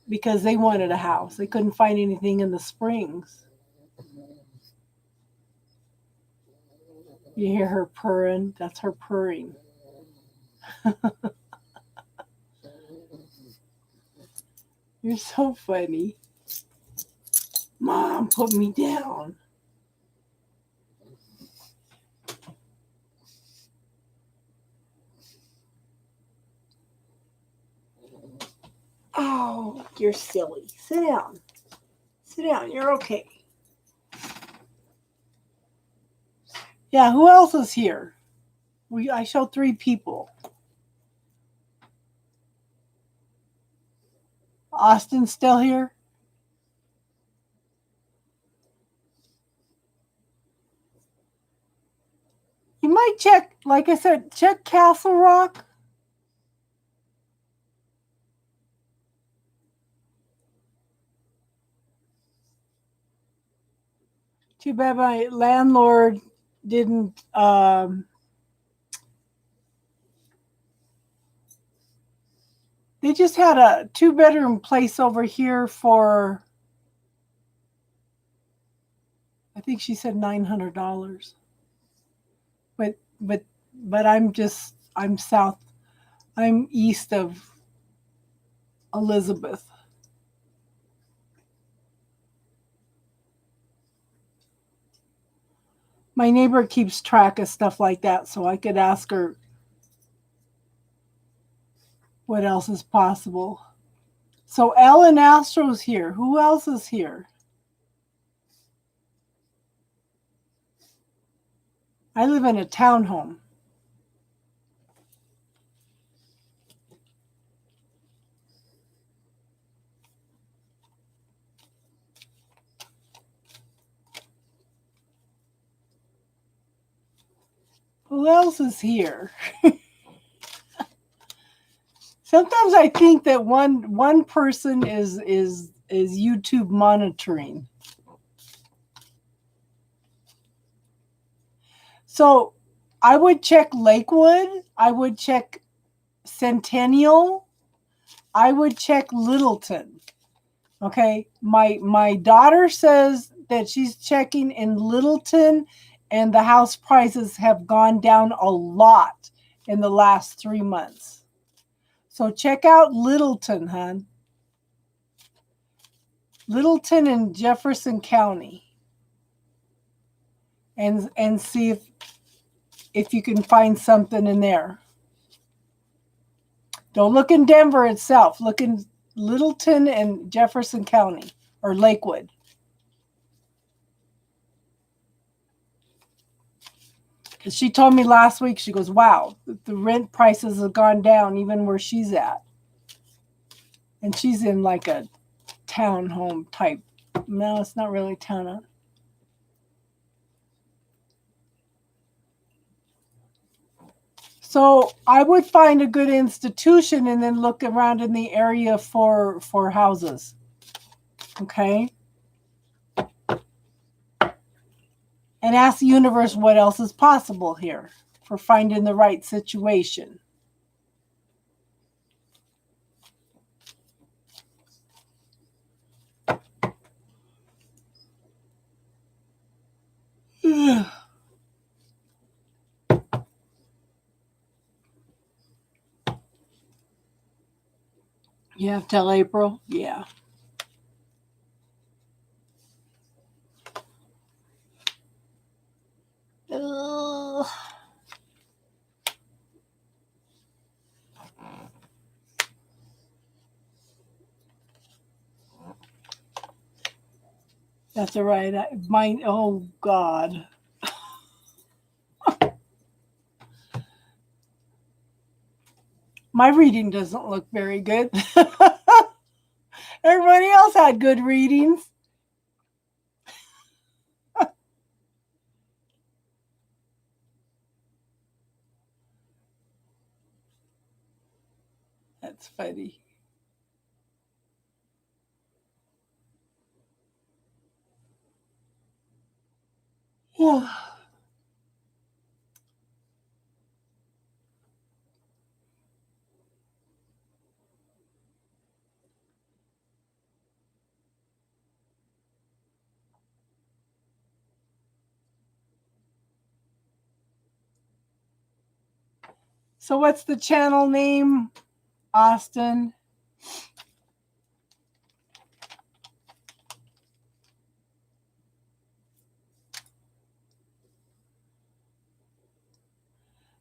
because they wanted a house. They couldn't find anything in the Springs. You hear her purring? That's her purring. You're so funny. Mom, put me down. Oh, you're silly. Sit down. Sit down. You're okay. Yeah, who else is here? I showed 3 people. Austin's still here? You might check, like I said, check Castle Rock. Too bad my landlord didn't they just had a 2-bedroom place over here for, I think she said $900. But I'm east of Elizabeth. My neighbor keeps track of stuff like that, so I could ask her what else is possible. So Ellen Astro's here. Who else is here? I live in a townhome. Who else is here? Sometimes I think that one person is YouTube monitoring. So I would check Lakewood. I would check Centennial. I would check Littleton. Okay. My daughter says that she's checking in Littleton, and the house prices have gone down a lot in the last 3 months. So check out Littleton, hon. Littleton in Jefferson County. And see if you can find something in there. Don't look in Denver itself. Look in Littleton and Jefferson County, or Lakewood. Because she told me last week, she goes, wow, the rent prices have gone down even where she's at. And she's in like a townhome type. No, it's not really townhome. So I would find a good institution and then look around in the area for houses. Okay? And ask the universe what else is possible here for finding the right situation. You have till April? Yeah. Ugh. That's all right. Oh, God. My reading doesn't look very good. Everybody else had good readings. That's funny. Yeah. So what's the channel name, Austin?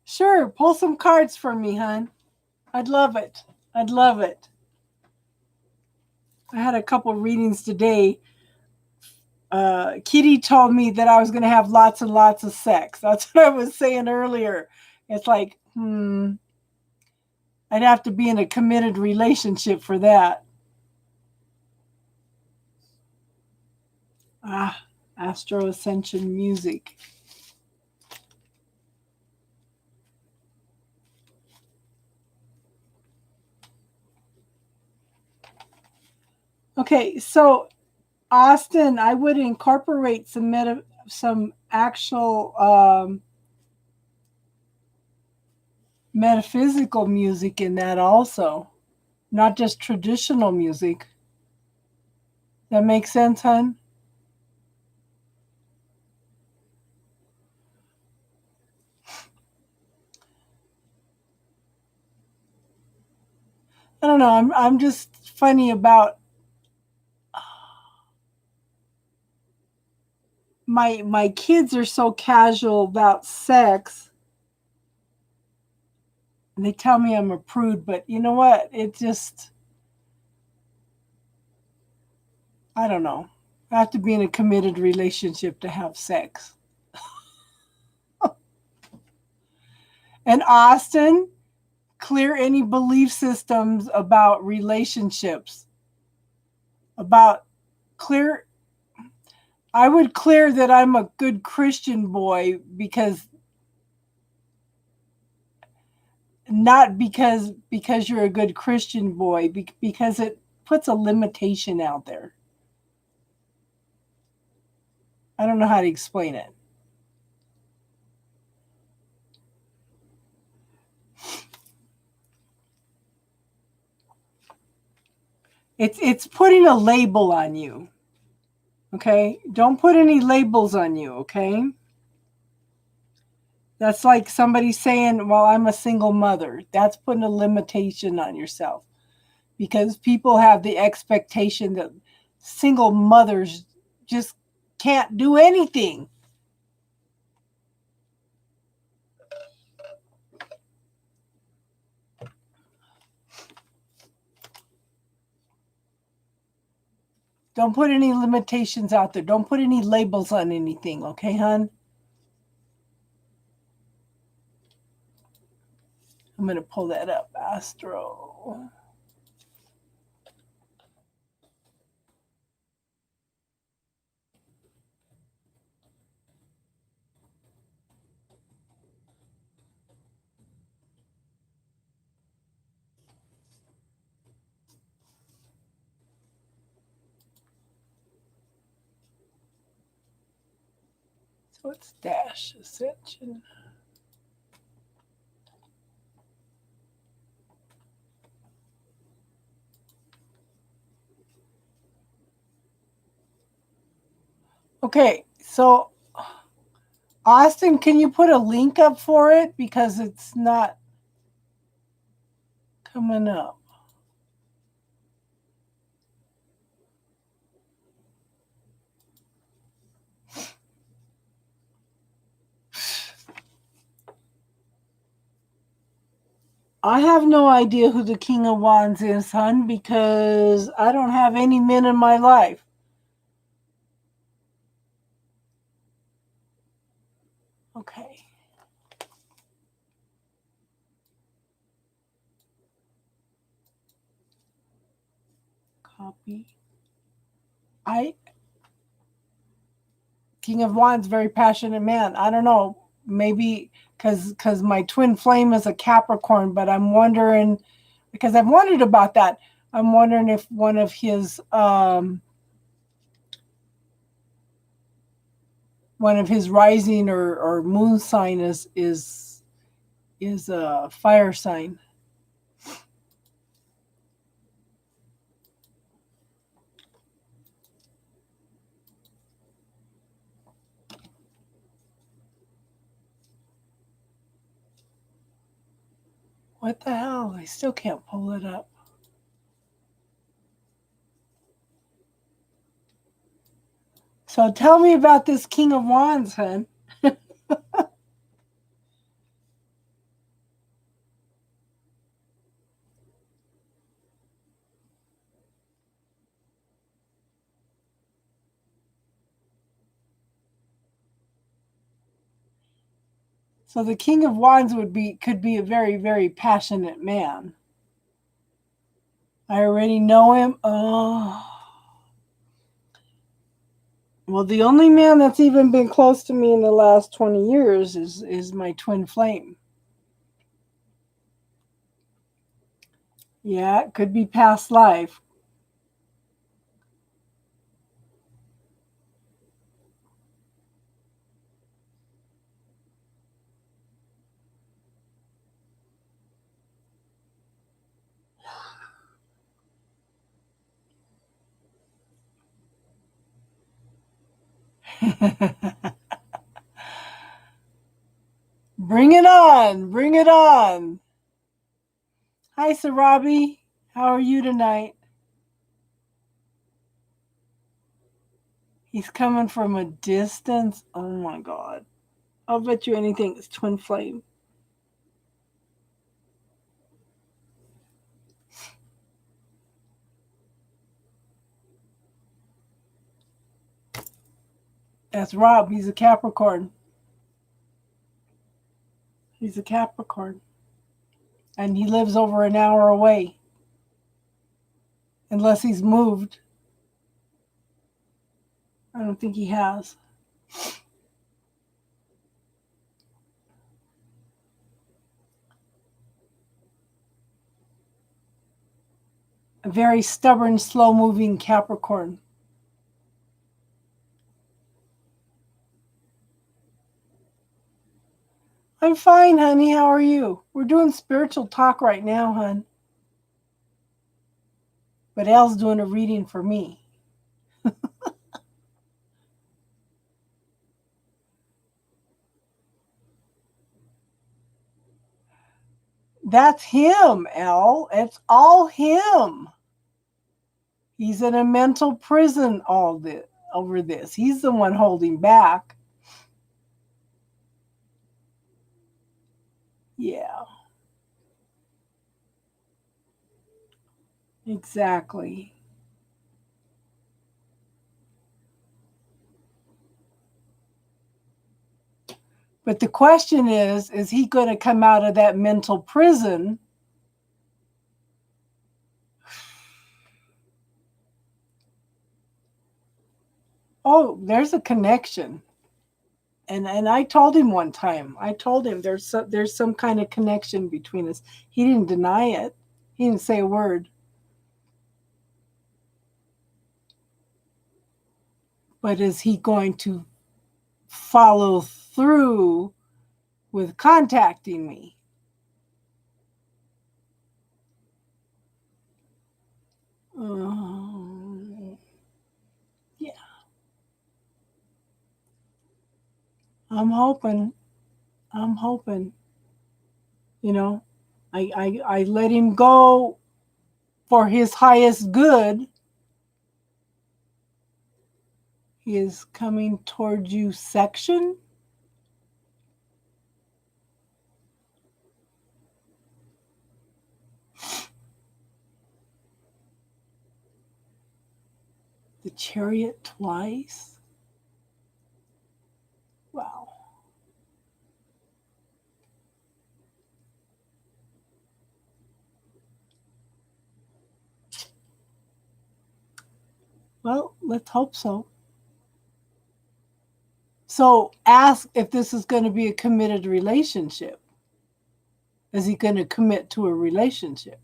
Sure, pull some cards for me, hon. I'd love it. I'd love it. I had a couple readings today. Kitty told me that I was going to have lots and lots of sex. That's what I was saying earlier. It's like, I'd have to be in a committed relationship for that. Astro Ascension music. Okay, so Austin, I would incorporate some actual metaphysical music in that also, not just traditional music. That makes sense, hon? I don't know. I'm just funny about my kids are so casual about sex. And they tell me I'm a prude, but you know what? It just, I don't know. I have to be in a committed relationship to have sex. And Austin, clear any belief systems about relationships. About clear, I would clear that I'm a good Christian boy because not because you're a good Christian boy, because it puts a limitation out there. I don't know how to explain it. It's putting a label on you. Okay? Don't put any labels on you, okay? That's like somebody saying, well, I'm a single mother. That's putting a limitation on yourself. Because people have the expectation that single mothers just can't do anything. Don't put any limitations out there. Don't put any labels on anything, okay, hon? I'm going to pull that up. Astro. What's dash ascension? Okay, so Austin, can you put a link up for it? Because it's not coming up. I have no idea who the King of Wands is, hon, because I don't have any men in my life. Okay. Copy. King of Wands, very passionate man. I don't know, maybe because my twin flame is a Capricorn, but I'm wondering, because I've wondered about that. I'm wondering if one of his rising or moon sign is a fire sign. What the hell? I still can't pull it up. So tell me about this King of Wands, hun. So the King of Wands could be a very, very passionate man. I already know him. Oh. Well, the only man that's even been close to me in the last 20 years is my twin flame. Yeah, it could be past life. Bring it on. Bring it on. Hi, Sarabi. How are you tonight? He's coming from a distance. Oh my God. I'll bet you anything it's twin flame. That's Rob. He's a Capricorn. He's a Capricorn. And he lives over an hour away. Unless he's moved. I don't think he has. A very stubborn, slow-moving Capricorn. I'm fine, honey. How are you? We're doing spiritual talk right now, hon. But Elle's doing a reading for me. That's him, Elle. It's all him. He's in a mental prison over this. He's the one holding back. Yeah. Exactly. But the question is he going to come out of that mental prison? Oh, there's a connection. And I told him one time. I told him there's some kind of connection between us. He didn't deny it. He didn't say a word. But is he going to follow through with contacting me. Yeah. I'm hoping. You know, I let him go for his highest good. He is coming toward you section. The Chariot twice. Wow. Well, let's hope so. So ask if this is going to be a committed relationship. Is he going to commit to a relationship?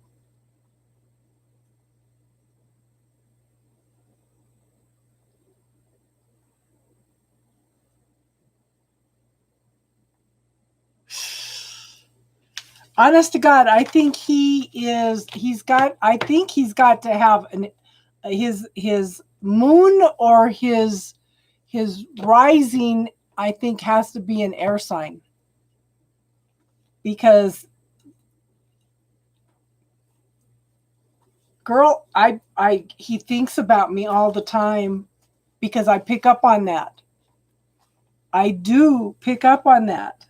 Honest to God, I think he's got to have his moon or his rising, I think, has to be an air sign. Because girl, he thinks about me all the time because I pick up on that. I do pick up on that.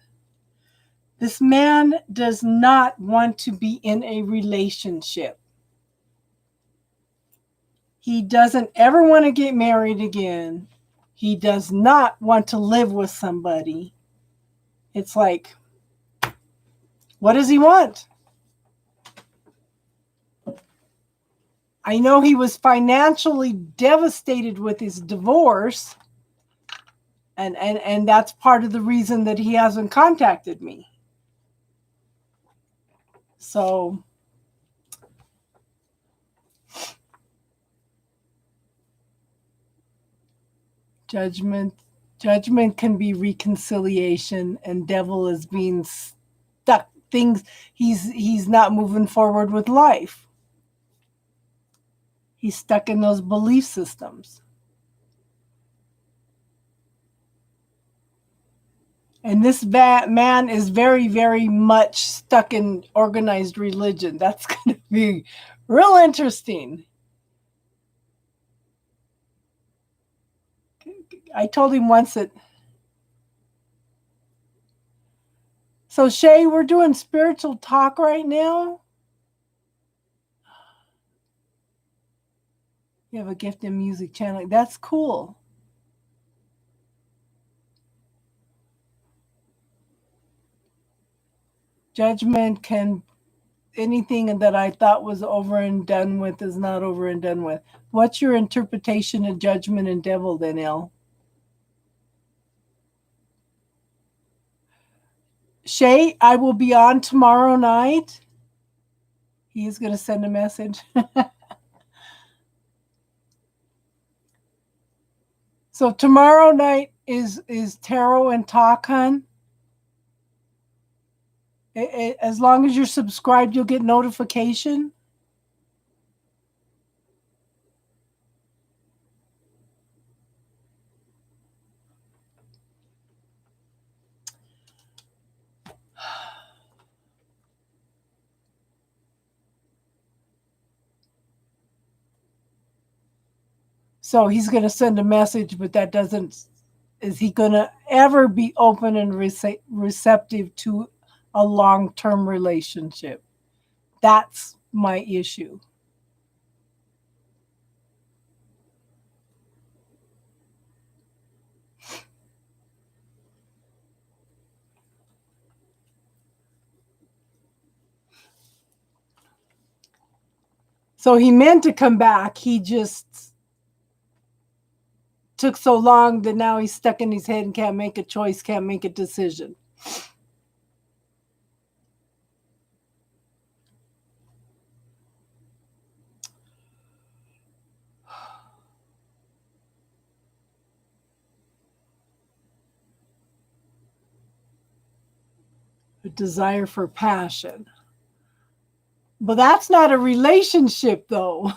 This man does not want to be in a relationship. He doesn't ever want to get married again. He does not want to live with somebody. It's like, what does he want? I know he was financially devastated with his divorce, and that's part of the reason that he hasn't contacted me. So judgment can be reconciliation, and devil is being stuck. Things he's not moving forward with life. He's stuck in those belief systems. And this man is very, very much stuck in organized religion. That's going to be real interesting. I told him once that. So, Shay, we're doing spiritual talk right now. You have a gift in music channeling. That's cool. Judgment can, anything that I thought was over and done with is not over and done with. What's your interpretation of judgment and devil then, El? Shay, I will be on tomorrow night. He is going to send a message. So tomorrow night is tarot and talk, hun. As long as you're subscribed, you'll get notification. So he's going to send a message, but that doesn't. Is he going to ever be open and receptive to a long-term relationship? That's my issue. So he meant to come back. He just took so long that now he's stuck in his head and can't make a choice, can't make a decision. A desire for passion. But that's not a relationship, though.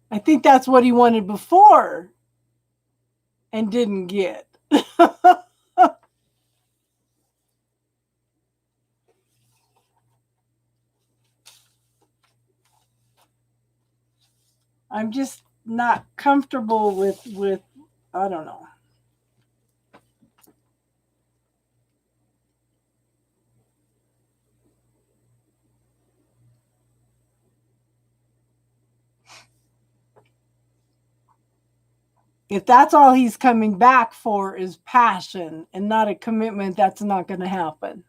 I think that's what he wanted before and didn't get. I'm just not comfortable with I don't know. If that's all he's coming back for is passion and not a commitment, that's not going to happen.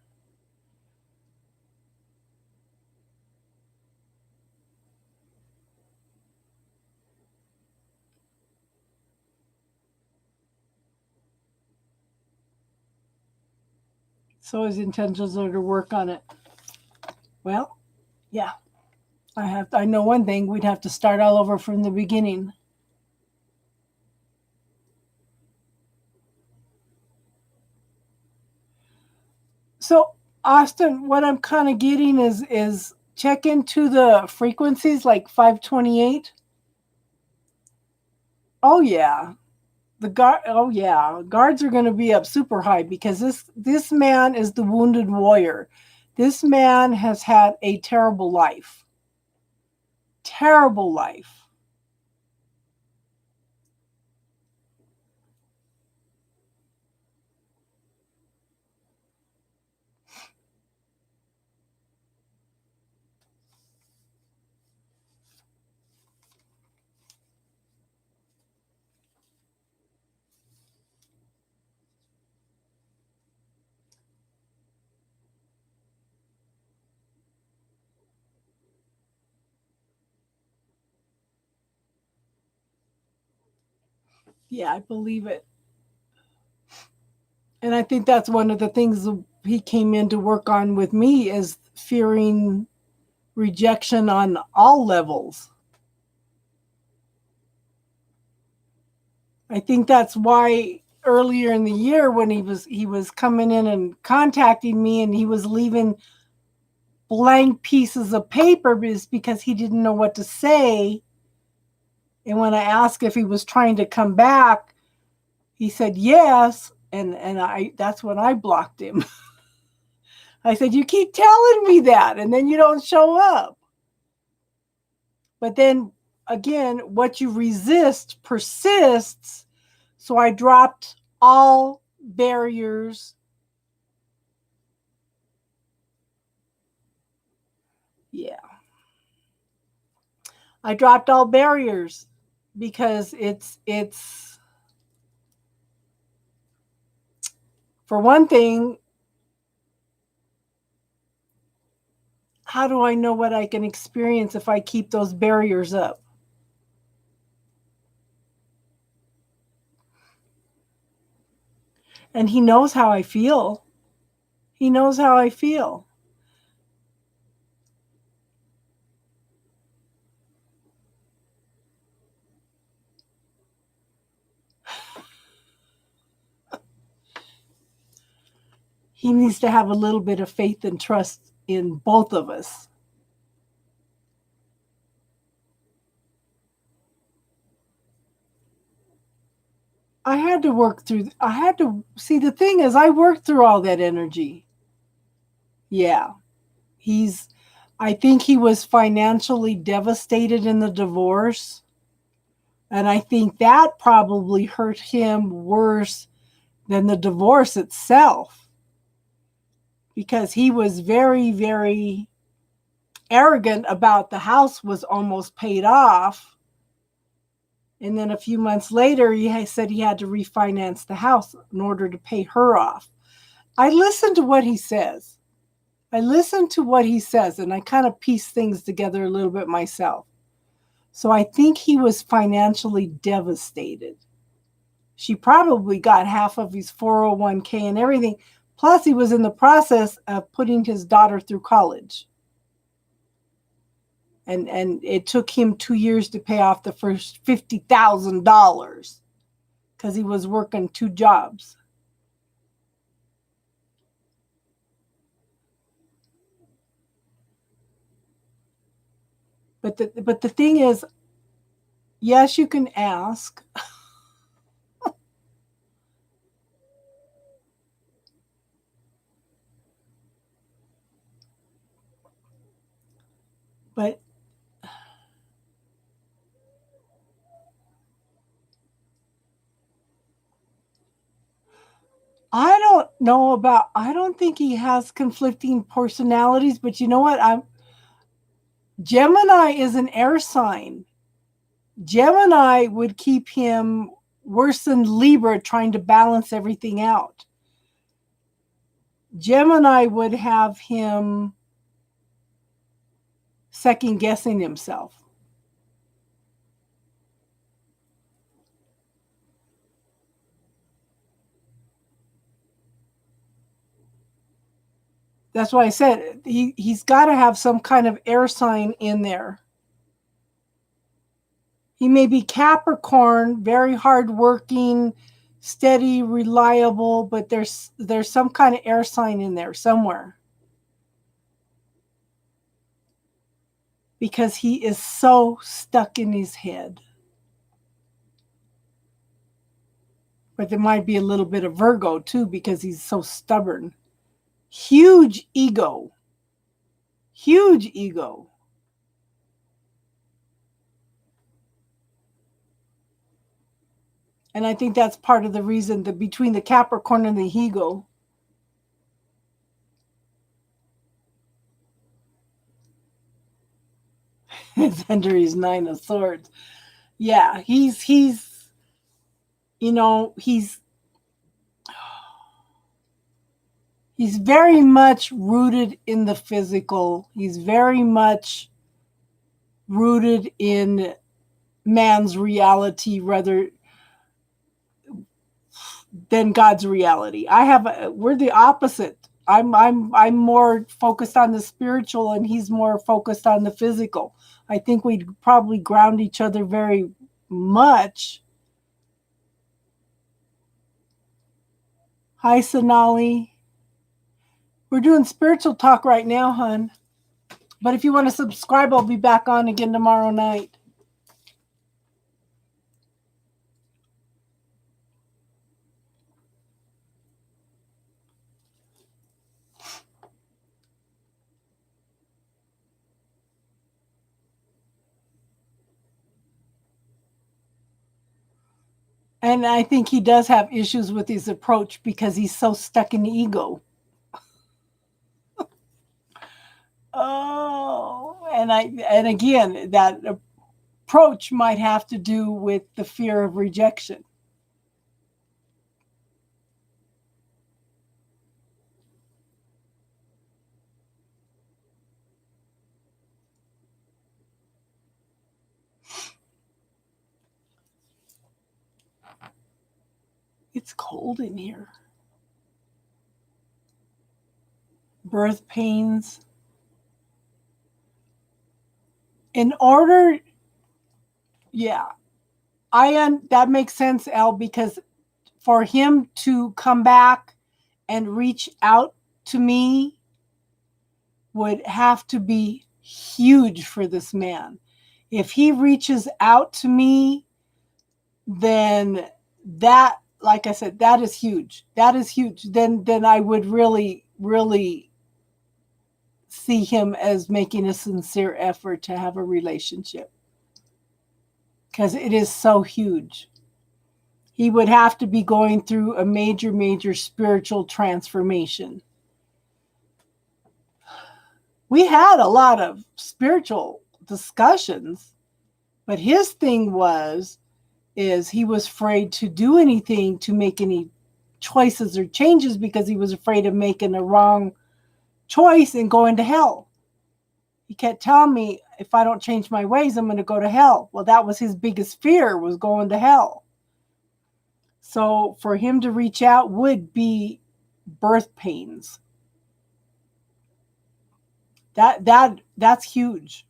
So his intentions are to work on it. Well, yeah. I know one thing, we'd have to start all over from the beginning. So, Austin, what I'm kind of getting is check into the frequencies like 528. Oh yeah. Guards are going to be up super high because this man is the wounded warrior. This man has had a terrible life. Terrible life. Yeah, I believe it. And I think that's one of the things he came in to work on with me is fearing rejection on all levels. I think that's why earlier in the year when he was coming in and contacting me and he was leaving blank pieces of paper is because he didn't know what to say. And when I asked if he was trying to come back, he said yes, and that's when I blocked him. I said, "You keep telling me that, and then you don't show up." But then again, what you resist persists. So I dropped all barriers. Yeah. I dropped all barriers because it's for one thing, how do I know what I can experience if I keep those barriers up? And he knows how I feel. He knows how I feel. He needs to have a little bit of faith and trust in both of us. I had to see, the thing is, I worked through all that energy. Yeah. I think he was financially devastated in the divorce. And I think that probably hurt him worse than the divorce itself. Because he was very, very arrogant about the house was almost paid off. And then a few months later, he said he had to refinance the house in order to pay her off. I listen to what he says. And I kind of piece things together a little bit myself. So I think he was financially devastated. She probably got half of his 401k and everything. Plus, he was in the process of putting his daughter through college. And it took him 2 years to pay off the first $50,000 because he was working 2 jobs. But the thing is, yes, you can ask. But I don't think he has conflicting personalities, but you know what? Gemini is an air sign. Gemini would keep him worse than Libra trying to balance everything out. Gemini would have him second guessing himself. That's why I said he's got to have some kind of air sign in there. He may be Capricorn, very hardworking, steady, reliable, but there's some kind of air sign in there somewhere. Because he is so stuck in his head. But there might be a little bit of Virgo too, because he's so stubborn. Huge ego. Huge ego. And I think that's part of the reason that between the Capricorn and the ego. It's under his 9 of Swords. Yeah, he's you know, he's very much rooted in the physical. He's very much rooted in man's reality rather than God's reality. We're the opposite. I'm more focused on the spiritual and he's more focused on the physical. I think we'd probably ground each other very much. Hi, Sonali. We're doing spiritual talk right now, hon. But if you want to subscribe, I'll be back on again tomorrow night. And I think he does have issues with his approach because he's so stuck in the ego. Oh, and again, that approach might have to do with the fear of rejection. It's cold in here. Birth pains. In order, yeah, that makes sense, Al, because for him to come back and reach out to me would have to be huge for this man. If he reaches out to me, then that, like I said, that is huge. That is huge. Then I would really, really see him as making a sincere effort to have a relationship. Because it is so huge. He would have to be going through a major, major spiritual transformation. We had a lot of spiritual discussions, but his thing is he was afraid to do anything, to make any choices or changes because he was afraid of making a wrong choice and going to hell. He kept telling me, if I don't change my ways, I'm going to go to hell. Well, that was his biggest fear, was going to hell. So for him to reach out would be birth pains. That's huge.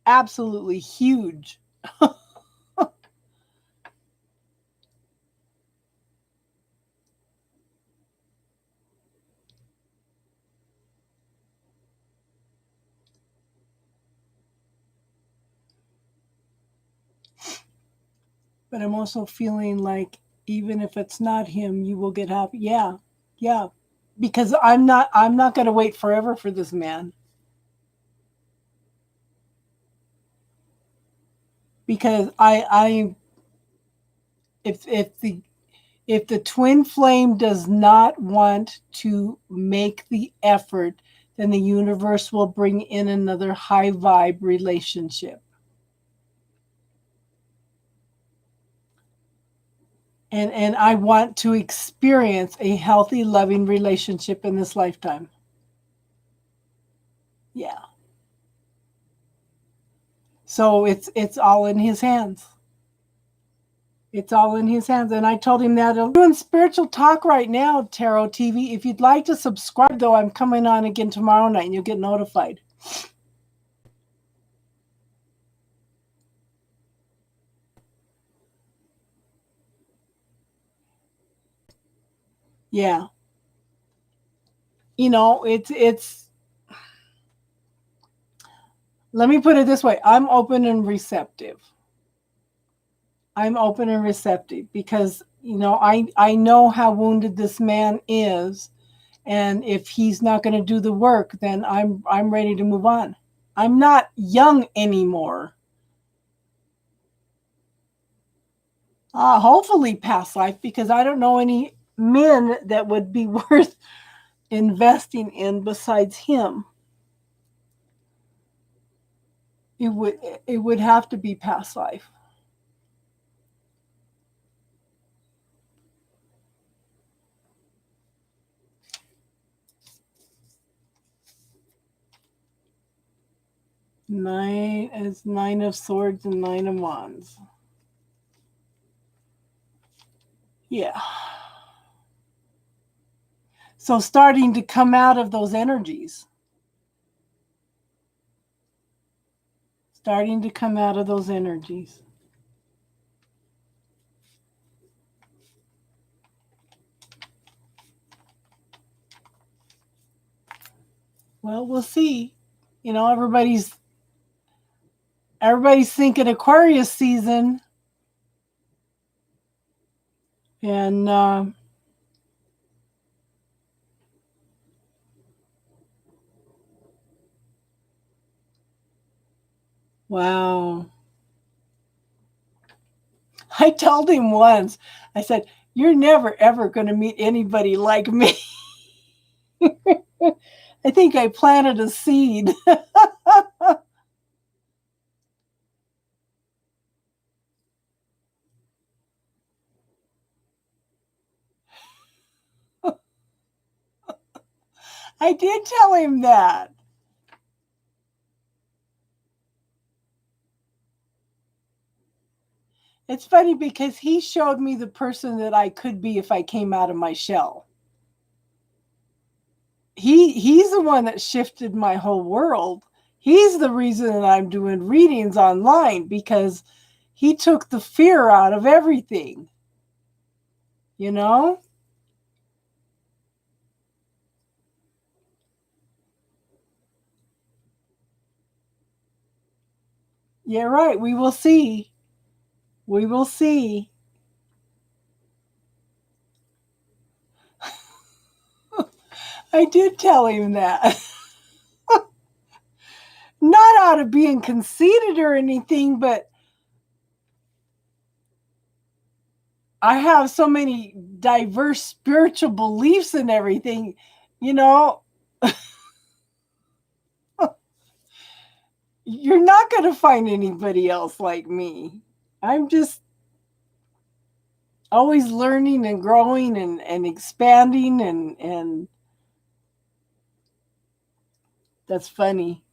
absolutely huge. But I'm also feeling like even if it's not him, you will get happy. Yeah. Yeah. Because I'm not going to wait forever for this man. Because I if the twin flame does not want to make the effort, then the universe will bring in another high vibe relationship. And I want to experience a healthy, loving relationship in this lifetime. Yeah. So it's all in his hands. It's all in his hands. And I told him that I'm doing spiritual talk right now, Tarot TV. If you'd like to subscribe, though, I'm coming on again tomorrow night and you'll get notified. Yeah. You know, it's let me put it this way. I'm open and receptive. I'm open and receptive because, you know, I know how wounded this man is. And if he's not going to do the work, then I'm ready to move on. I'm not young anymore. Hopefully past life, because I don't know any men that would be worth investing in besides him. It would have to be past life. Nine of swords and 9 of wands. Yeah. So starting to come out of those energies. Starting to come out of those energies. Well, we'll see. You know, everybody's thinking Aquarius season. And wow. I told him once, I said, "You're never, ever going to meet anybody like me." I think I planted a seed. I did tell him that. It's funny because he showed me the person that I could be if I came out of my shell. He's the one that shifted my whole world. He's the reason that I'm doing readings online because he took the fear out of everything. You know? Yeah, right. We will see. We will see. I did tell him that. Not out of being conceited or anything, but I have so many diverse spiritual beliefs and everything, you know. You're not going to find anybody else like me. I'm just always learning and growing and expanding and that's funny.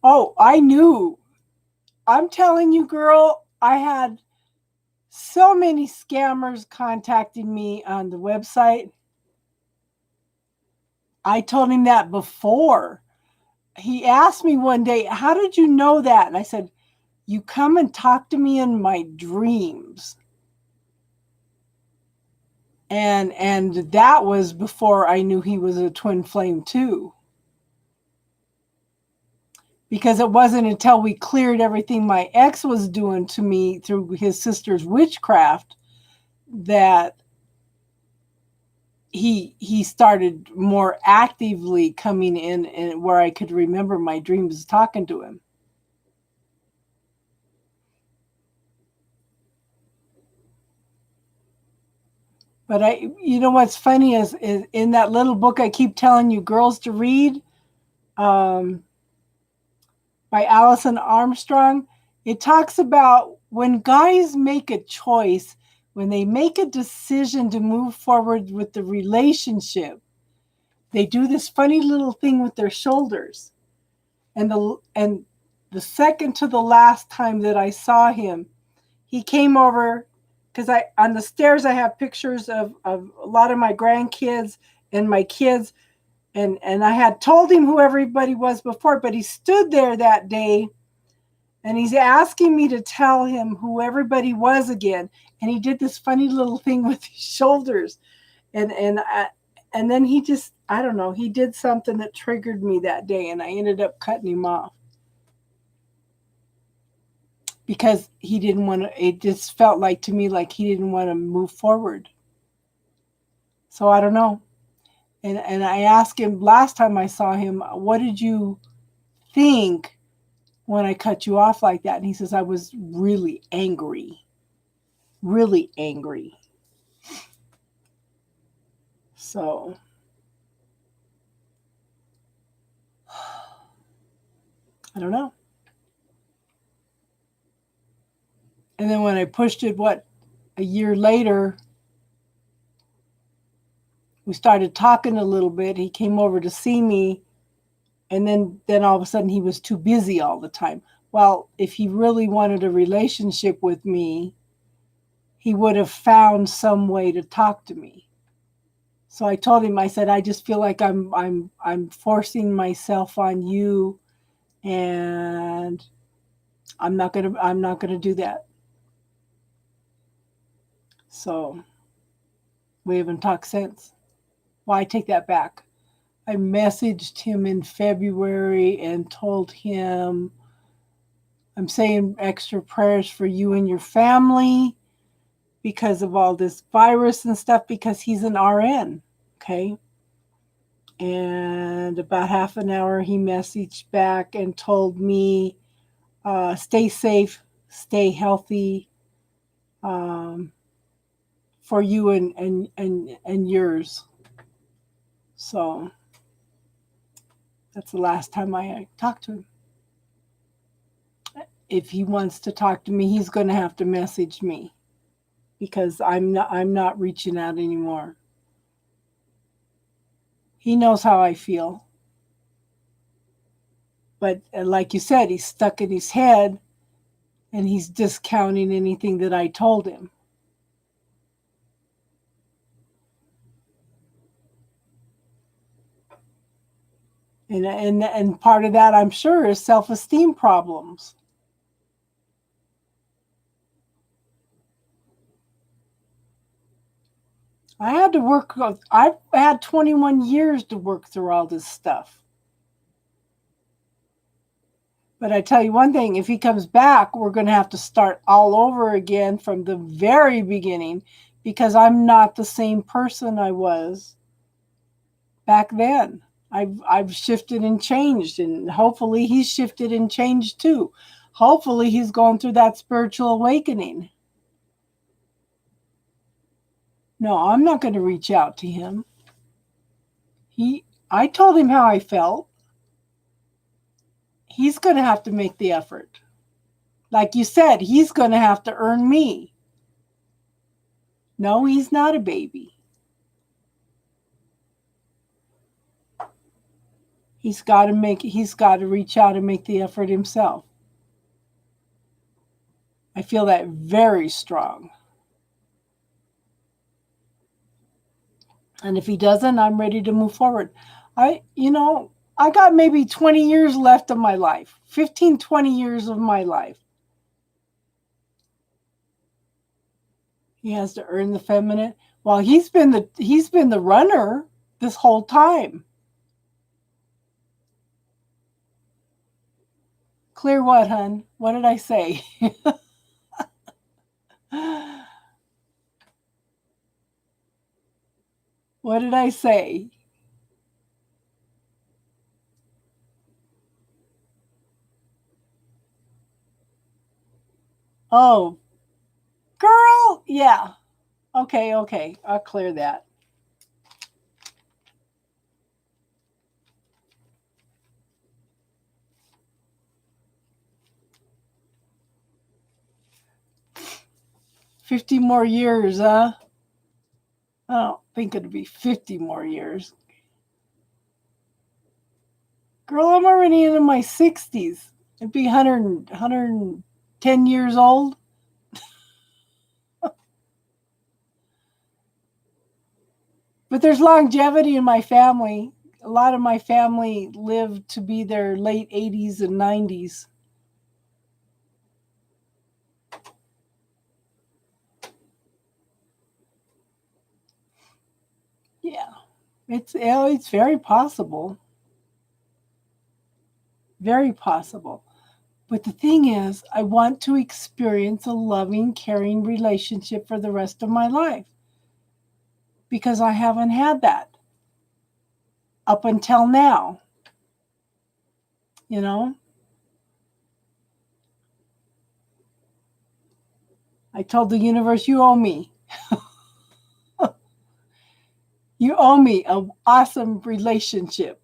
Oh, I knew. I'm telling you, girl, I had so many scammers contacting me on the website. I told him that before. He asked me one day, "How did you know that?" And I said, "You come and talk to me in my dreams." And that was before I knew he was a twin flame too. Because it wasn't until we cleared everything my ex was doing to me through his sister's witchcraft that he started more actively coming in and where I could remember my dreams talking to him. But you know what's funny is in that little book I keep telling you girls to read, by Allison Armstrong, it talks about when guys make a choice, when they make a decision to move forward with the relationship, they do this funny little thing with their shoulders. And the second to the last time that I saw him, he came over because on the stairs I have pictures of a lot of my grandkids and my kids, and I had told him who everybody was before, but he stood there that day and he's asking me to tell him who everybody was again, and he did this funny little thing with his shoulders, and then he just, I don't know, he did something that triggered me that day, and I ended up cutting him off. Because he didn't want to, it just felt like to me like he didn't want to move forward. So I don't know. And I asked him last time I saw him, "What did you think when I cut you off like that?" And he says, "I was really angry. Really angry." So I don't know. And then when I pushed it, a year later, we started talking a little bit. He came over to see me, and then all of a sudden he was too busy all the time. Well, if he really wanted a relationship with me, he would have found some way to talk to me. So I told him, I said, "I just feel like I'm forcing myself on you, and I'm not gonna do that." So we haven't talked since. Well, I take that back. I messaged him in February and told him, "I'm saying extra prayers for you and your family because of all this virus and stuff," because he's an RN. Okay. And about half an hour, he messaged back and told me, "Stay safe, stay healthy, um, for you and yours." So that's the last time I talked to him. If he wants to talk to me, he's going to have to message me because I'm not reaching out anymore. He knows how I feel. But like you said, he's stuck in his head and he's discounting anything that I told him. And part of that, I'm sure, is self-esteem problems. I've had 21 years to work through all this stuff. But I tell you one thing, if he comes back, we're going to have to start all over again from the very beginning because I'm not the same person I was back then. I've shifted and changed, and hopefully he's shifted and changed too. Hopefully he's going through that spiritual awakening. No, I'm not going to reach out to him. I told him how I felt. He's going to have to make the effort. Like you said, he's going to have to earn me. No, he's not a baby. He's got to reach out and make the effort himself. I feel that very strong. And if he doesn't, I'm ready to move forward. I got maybe 20 years left of my life, 15, 20 years of my life. He has to earn the feminine. Well, he's been the runner this whole time. Clear what, hun? What did I say? What did I say? Oh, girl, yeah. Okay, I'll clear that. $50 more years, huh? I don't think it'd be 50 more years. Girl, I'm already into my 60s. It'd be 110 years old. But there's longevity in my family. A lot of my family lived to be their late 80s and 90s. Yeah, it's very possible. Very possible. But the thing is, I want to experience a loving, caring relationship for the rest of my life because I haven't had that up until now. You know, I told the universe, you owe me. You owe me an awesome relationship.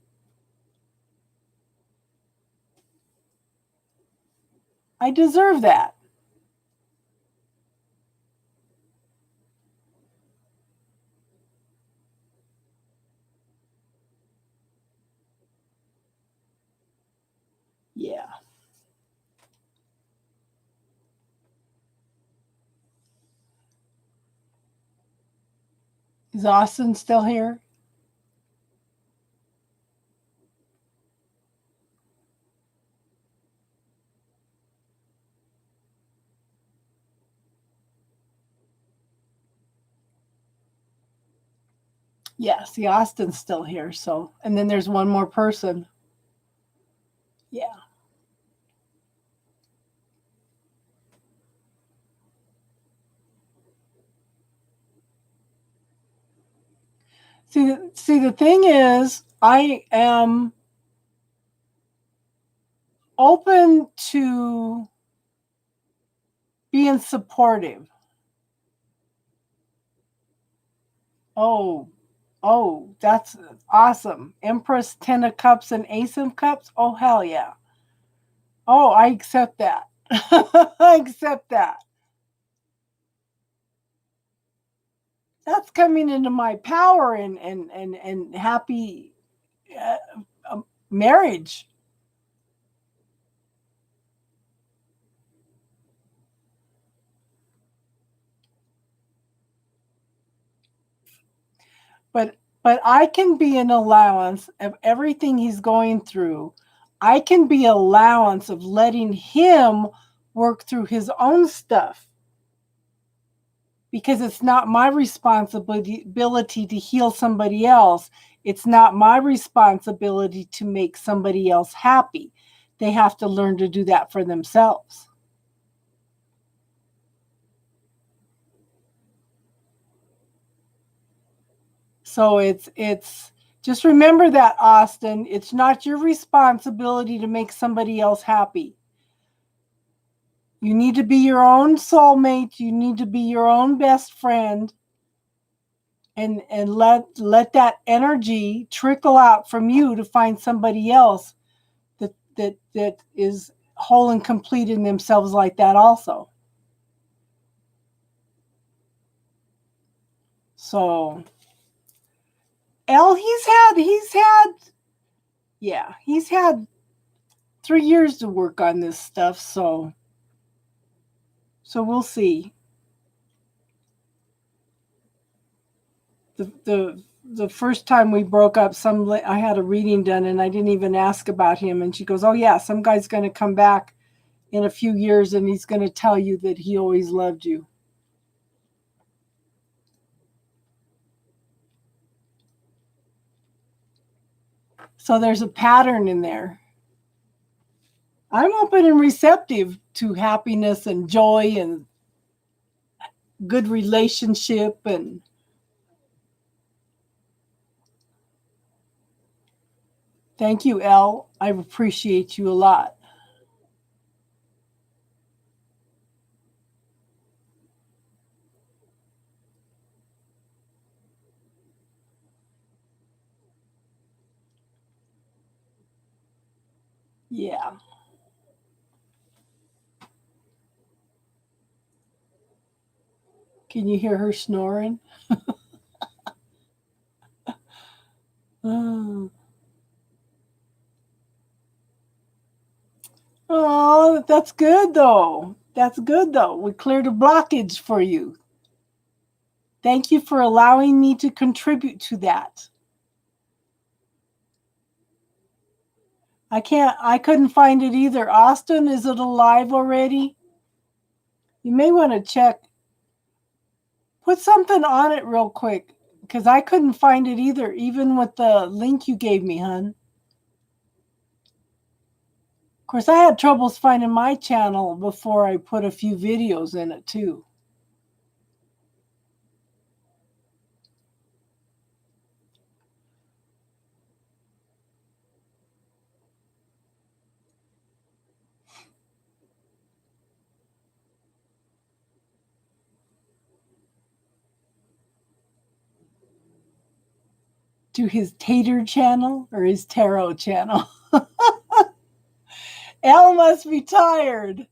I deserve that. Yeah. Is Austin still here? Yeah, see, Austin's still here. So, and then there's one more person. Yeah. See, the thing is, I am open to being supportive. Oh, oh, that's awesome. Empress, Ten of Cups, and Ace of Cups. Oh, hell yeah. Oh, I accept that. I accept that. That's coming into my power and happy uh, marriage. But I can be an allowance of everything he's going through. I can be allowance of letting him work through his own stuff because it's not my responsibility to heal somebody else. It's not my responsibility to make somebody else happy. They have to learn to do that for themselves. So it's just remember that, Austin. It's not your responsibility to make somebody else happy. You need to be your own soulmate. You need to be your own best friend, and let that energy trickle out from you to find somebody else that is whole and complete in themselves like that also. So L, he's had 3 years to work on this stuff. So we'll see. The the first time we broke up, I had a reading done and I didn't even ask about him. And she goes, "Oh yeah, some guy's going to come back in a few years and he's going to tell you that he always loved you." So there's a pattern in there. I'm open and receptive to happiness and joy and good relationship. And thank you, Elle. I appreciate you a lot. Yeah. Can you hear her snoring? Oh, oh, that's good though. That's good though. We cleared a blockage for you. Thank you for allowing me to contribute to that. I couldn't find it either. Austin, is it alive already? You may want to check. Put something on it real quick because I couldn't find it either, even with the link you gave me, hun. Of course, I had troubles finding my channel before I put a few videos in it too. To his tater channel or his tarot channel. Elle must be tired.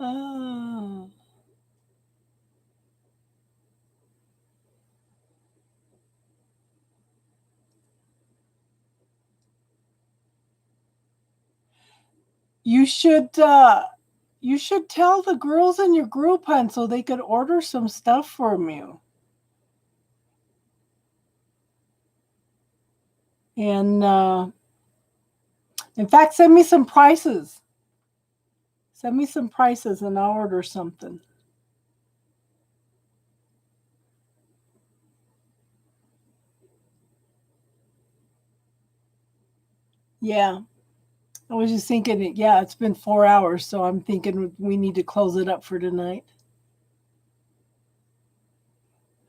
Oh. You should tell the girls in your group, hun, so they could order some stuff from you. And in fact, send me some prices. Send me some prices and I'll order something. Yeah. I was just thinking, yeah, it's been 4 hours, so I'm thinking we need to close it up for tonight.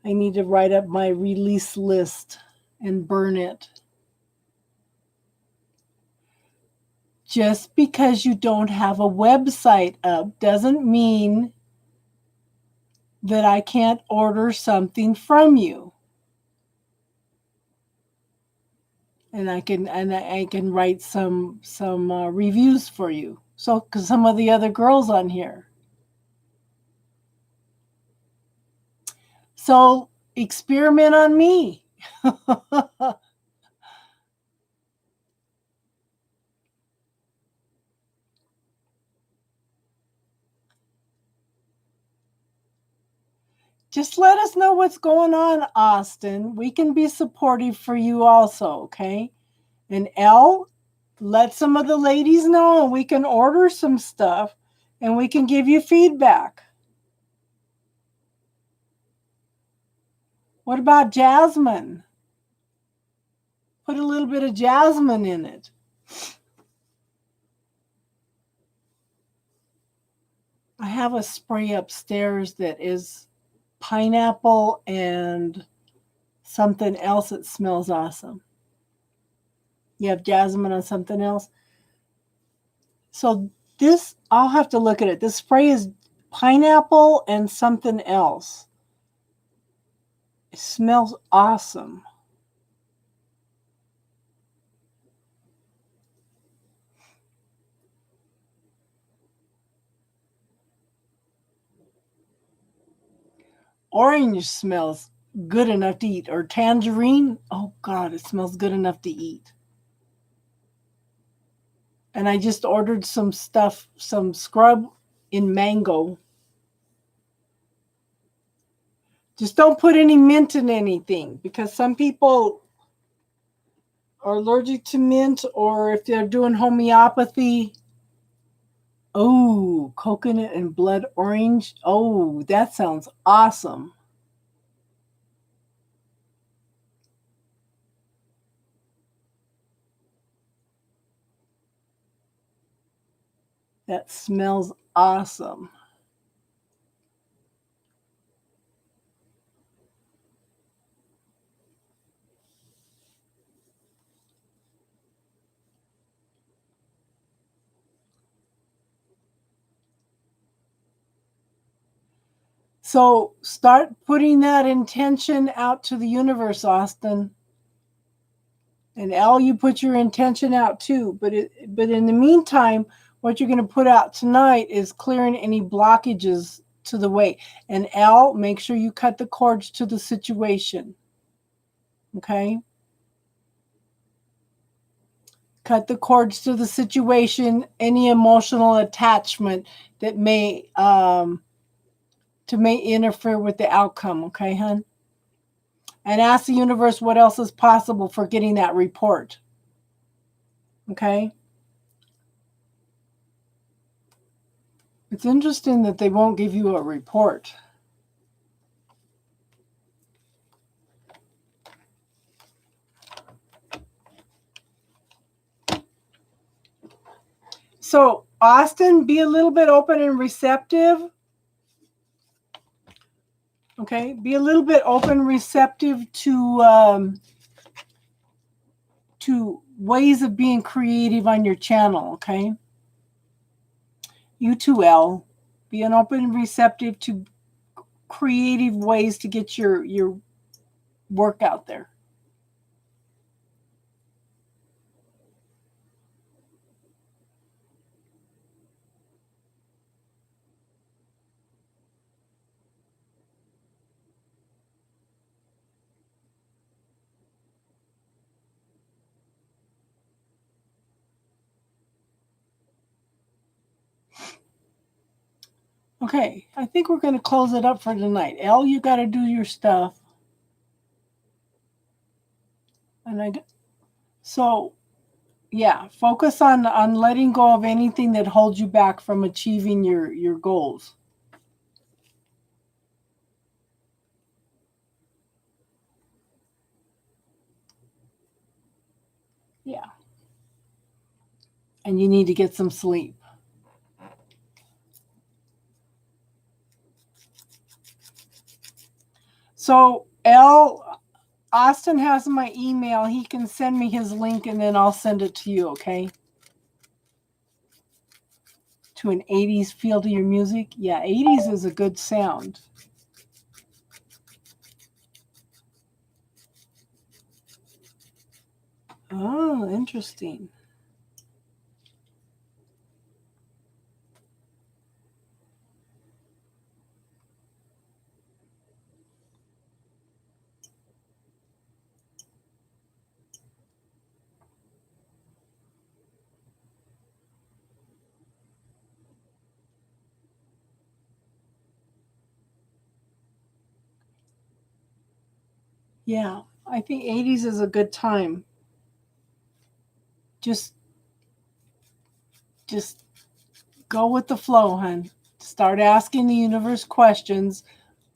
I need to write up my release list and burn it. Just because you don't have a website up doesn't mean that I can't order something from you. And I can write some reviews for you. So, because some of the other girls on here. So experiment on me. Just let us know what's going on, Austin. We can be supportive for you also, okay? And Elle, let some of the ladies know. We can order some stuff and we can give you feedback. What about Jasmine? Put a little bit of jasmine in it. I have a spray upstairs that is pineapple and something else that smells awesome. You have jasmine on something else? So this, I'll have to look at it. This spray is pineapple and something else. It smells awesome. Orange smells good enough to eat. Or tangerine. Oh God, it smells good enough to eat. And I just ordered some stuff, some scrub in mango. Just don't put any mint in anything because some people are allergic to mint, or if they're doing homeopathy. Oh, coconut and blood orange. Oh, that sounds awesome. That smells awesome. So start putting that intention out to the universe, Austin. And Al, you put your intention out too. But in the meantime, what you're going to put out tonight is clearing any blockages to the way. And Al, make sure you cut the cords to the situation. Okay? Cut the cords to the situation, any emotional attachment that may interfere with the outcome, okay, hon? And ask the universe what else is possible for getting that report. Okay? It's interesting that they won't give you a report. So, Austin, be a little bit open and receptive. Okay? Be a little bit open and receptive to ways of being creative on your channel, okay? You too, L. Be an open and receptive to creative ways to get your work out there. Okay, I think we're going to close it up for tonight. Elle, you got to do your stuff. So yeah, focus on letting go of anything that holds you back from achieving your goals. Yeah. And you need to get some sleep. So Austin has my email. He can send me his link and then I'll send it to you, okay? To an 80s feel to your music. Yeah, 80s is a good sound. Oh, interesting. Yeah, I think 80s is a good time. Just go with the flow, hon. Start asking the universe questions,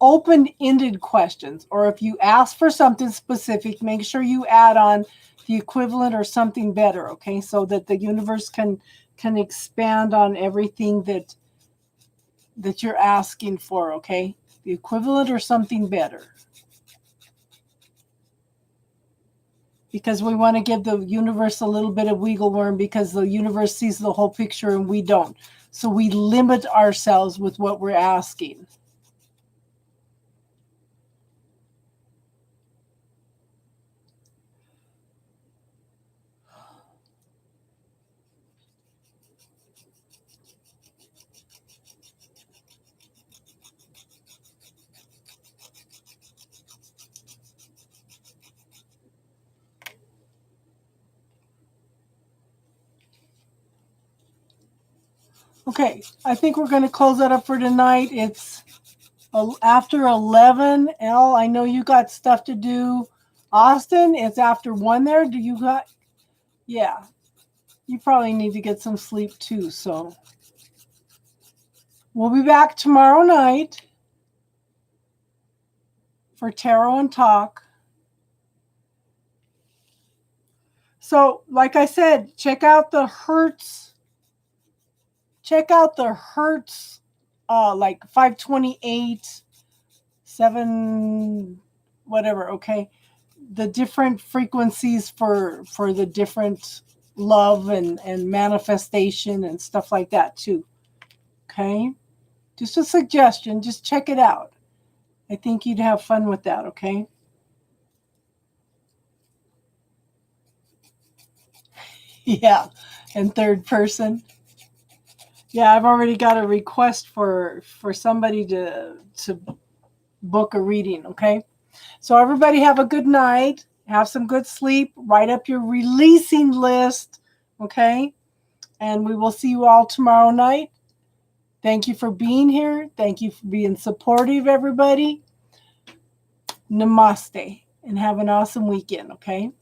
open-ended questions. Or if you ask for something specific, make sure you add on the equivalent or something better, okay? So that the universe can expand on everything that you're asking for, okay? The equivalent or something better. Because we want to give the universe a little bit of wiggle worm because the universe sees the whole picture and we don't. So we limit ourselves with what we're asking. Okay, I think we're going to close that up for tonight. It's after 11. Elle, I know you got stuff to do. Austin, it's after 1 there. Do you got? Yeah, you probably need to get some sleep too. So we'll be back tomorrow night for Tarot and Talk. So, like I said, check out the Hertz. Check out the Hertz, like 528, 7, whatever. Okay, the different frequencies for the different love and manifestation and stuff like that too. Okay, just a suggestion. Just check it out. I think you'd have fun with that. Okay. Yeah, and third person. Yeah, I've already got a request for somebody to book a reading, okay? So everybody have a good night. Have some good sleep. Write up your releasing list, okay? And we will see you all tomorrow night. Thank you for being here. Thank you for being supportive, everybody. Namaste, and have an awesome weekend, okay?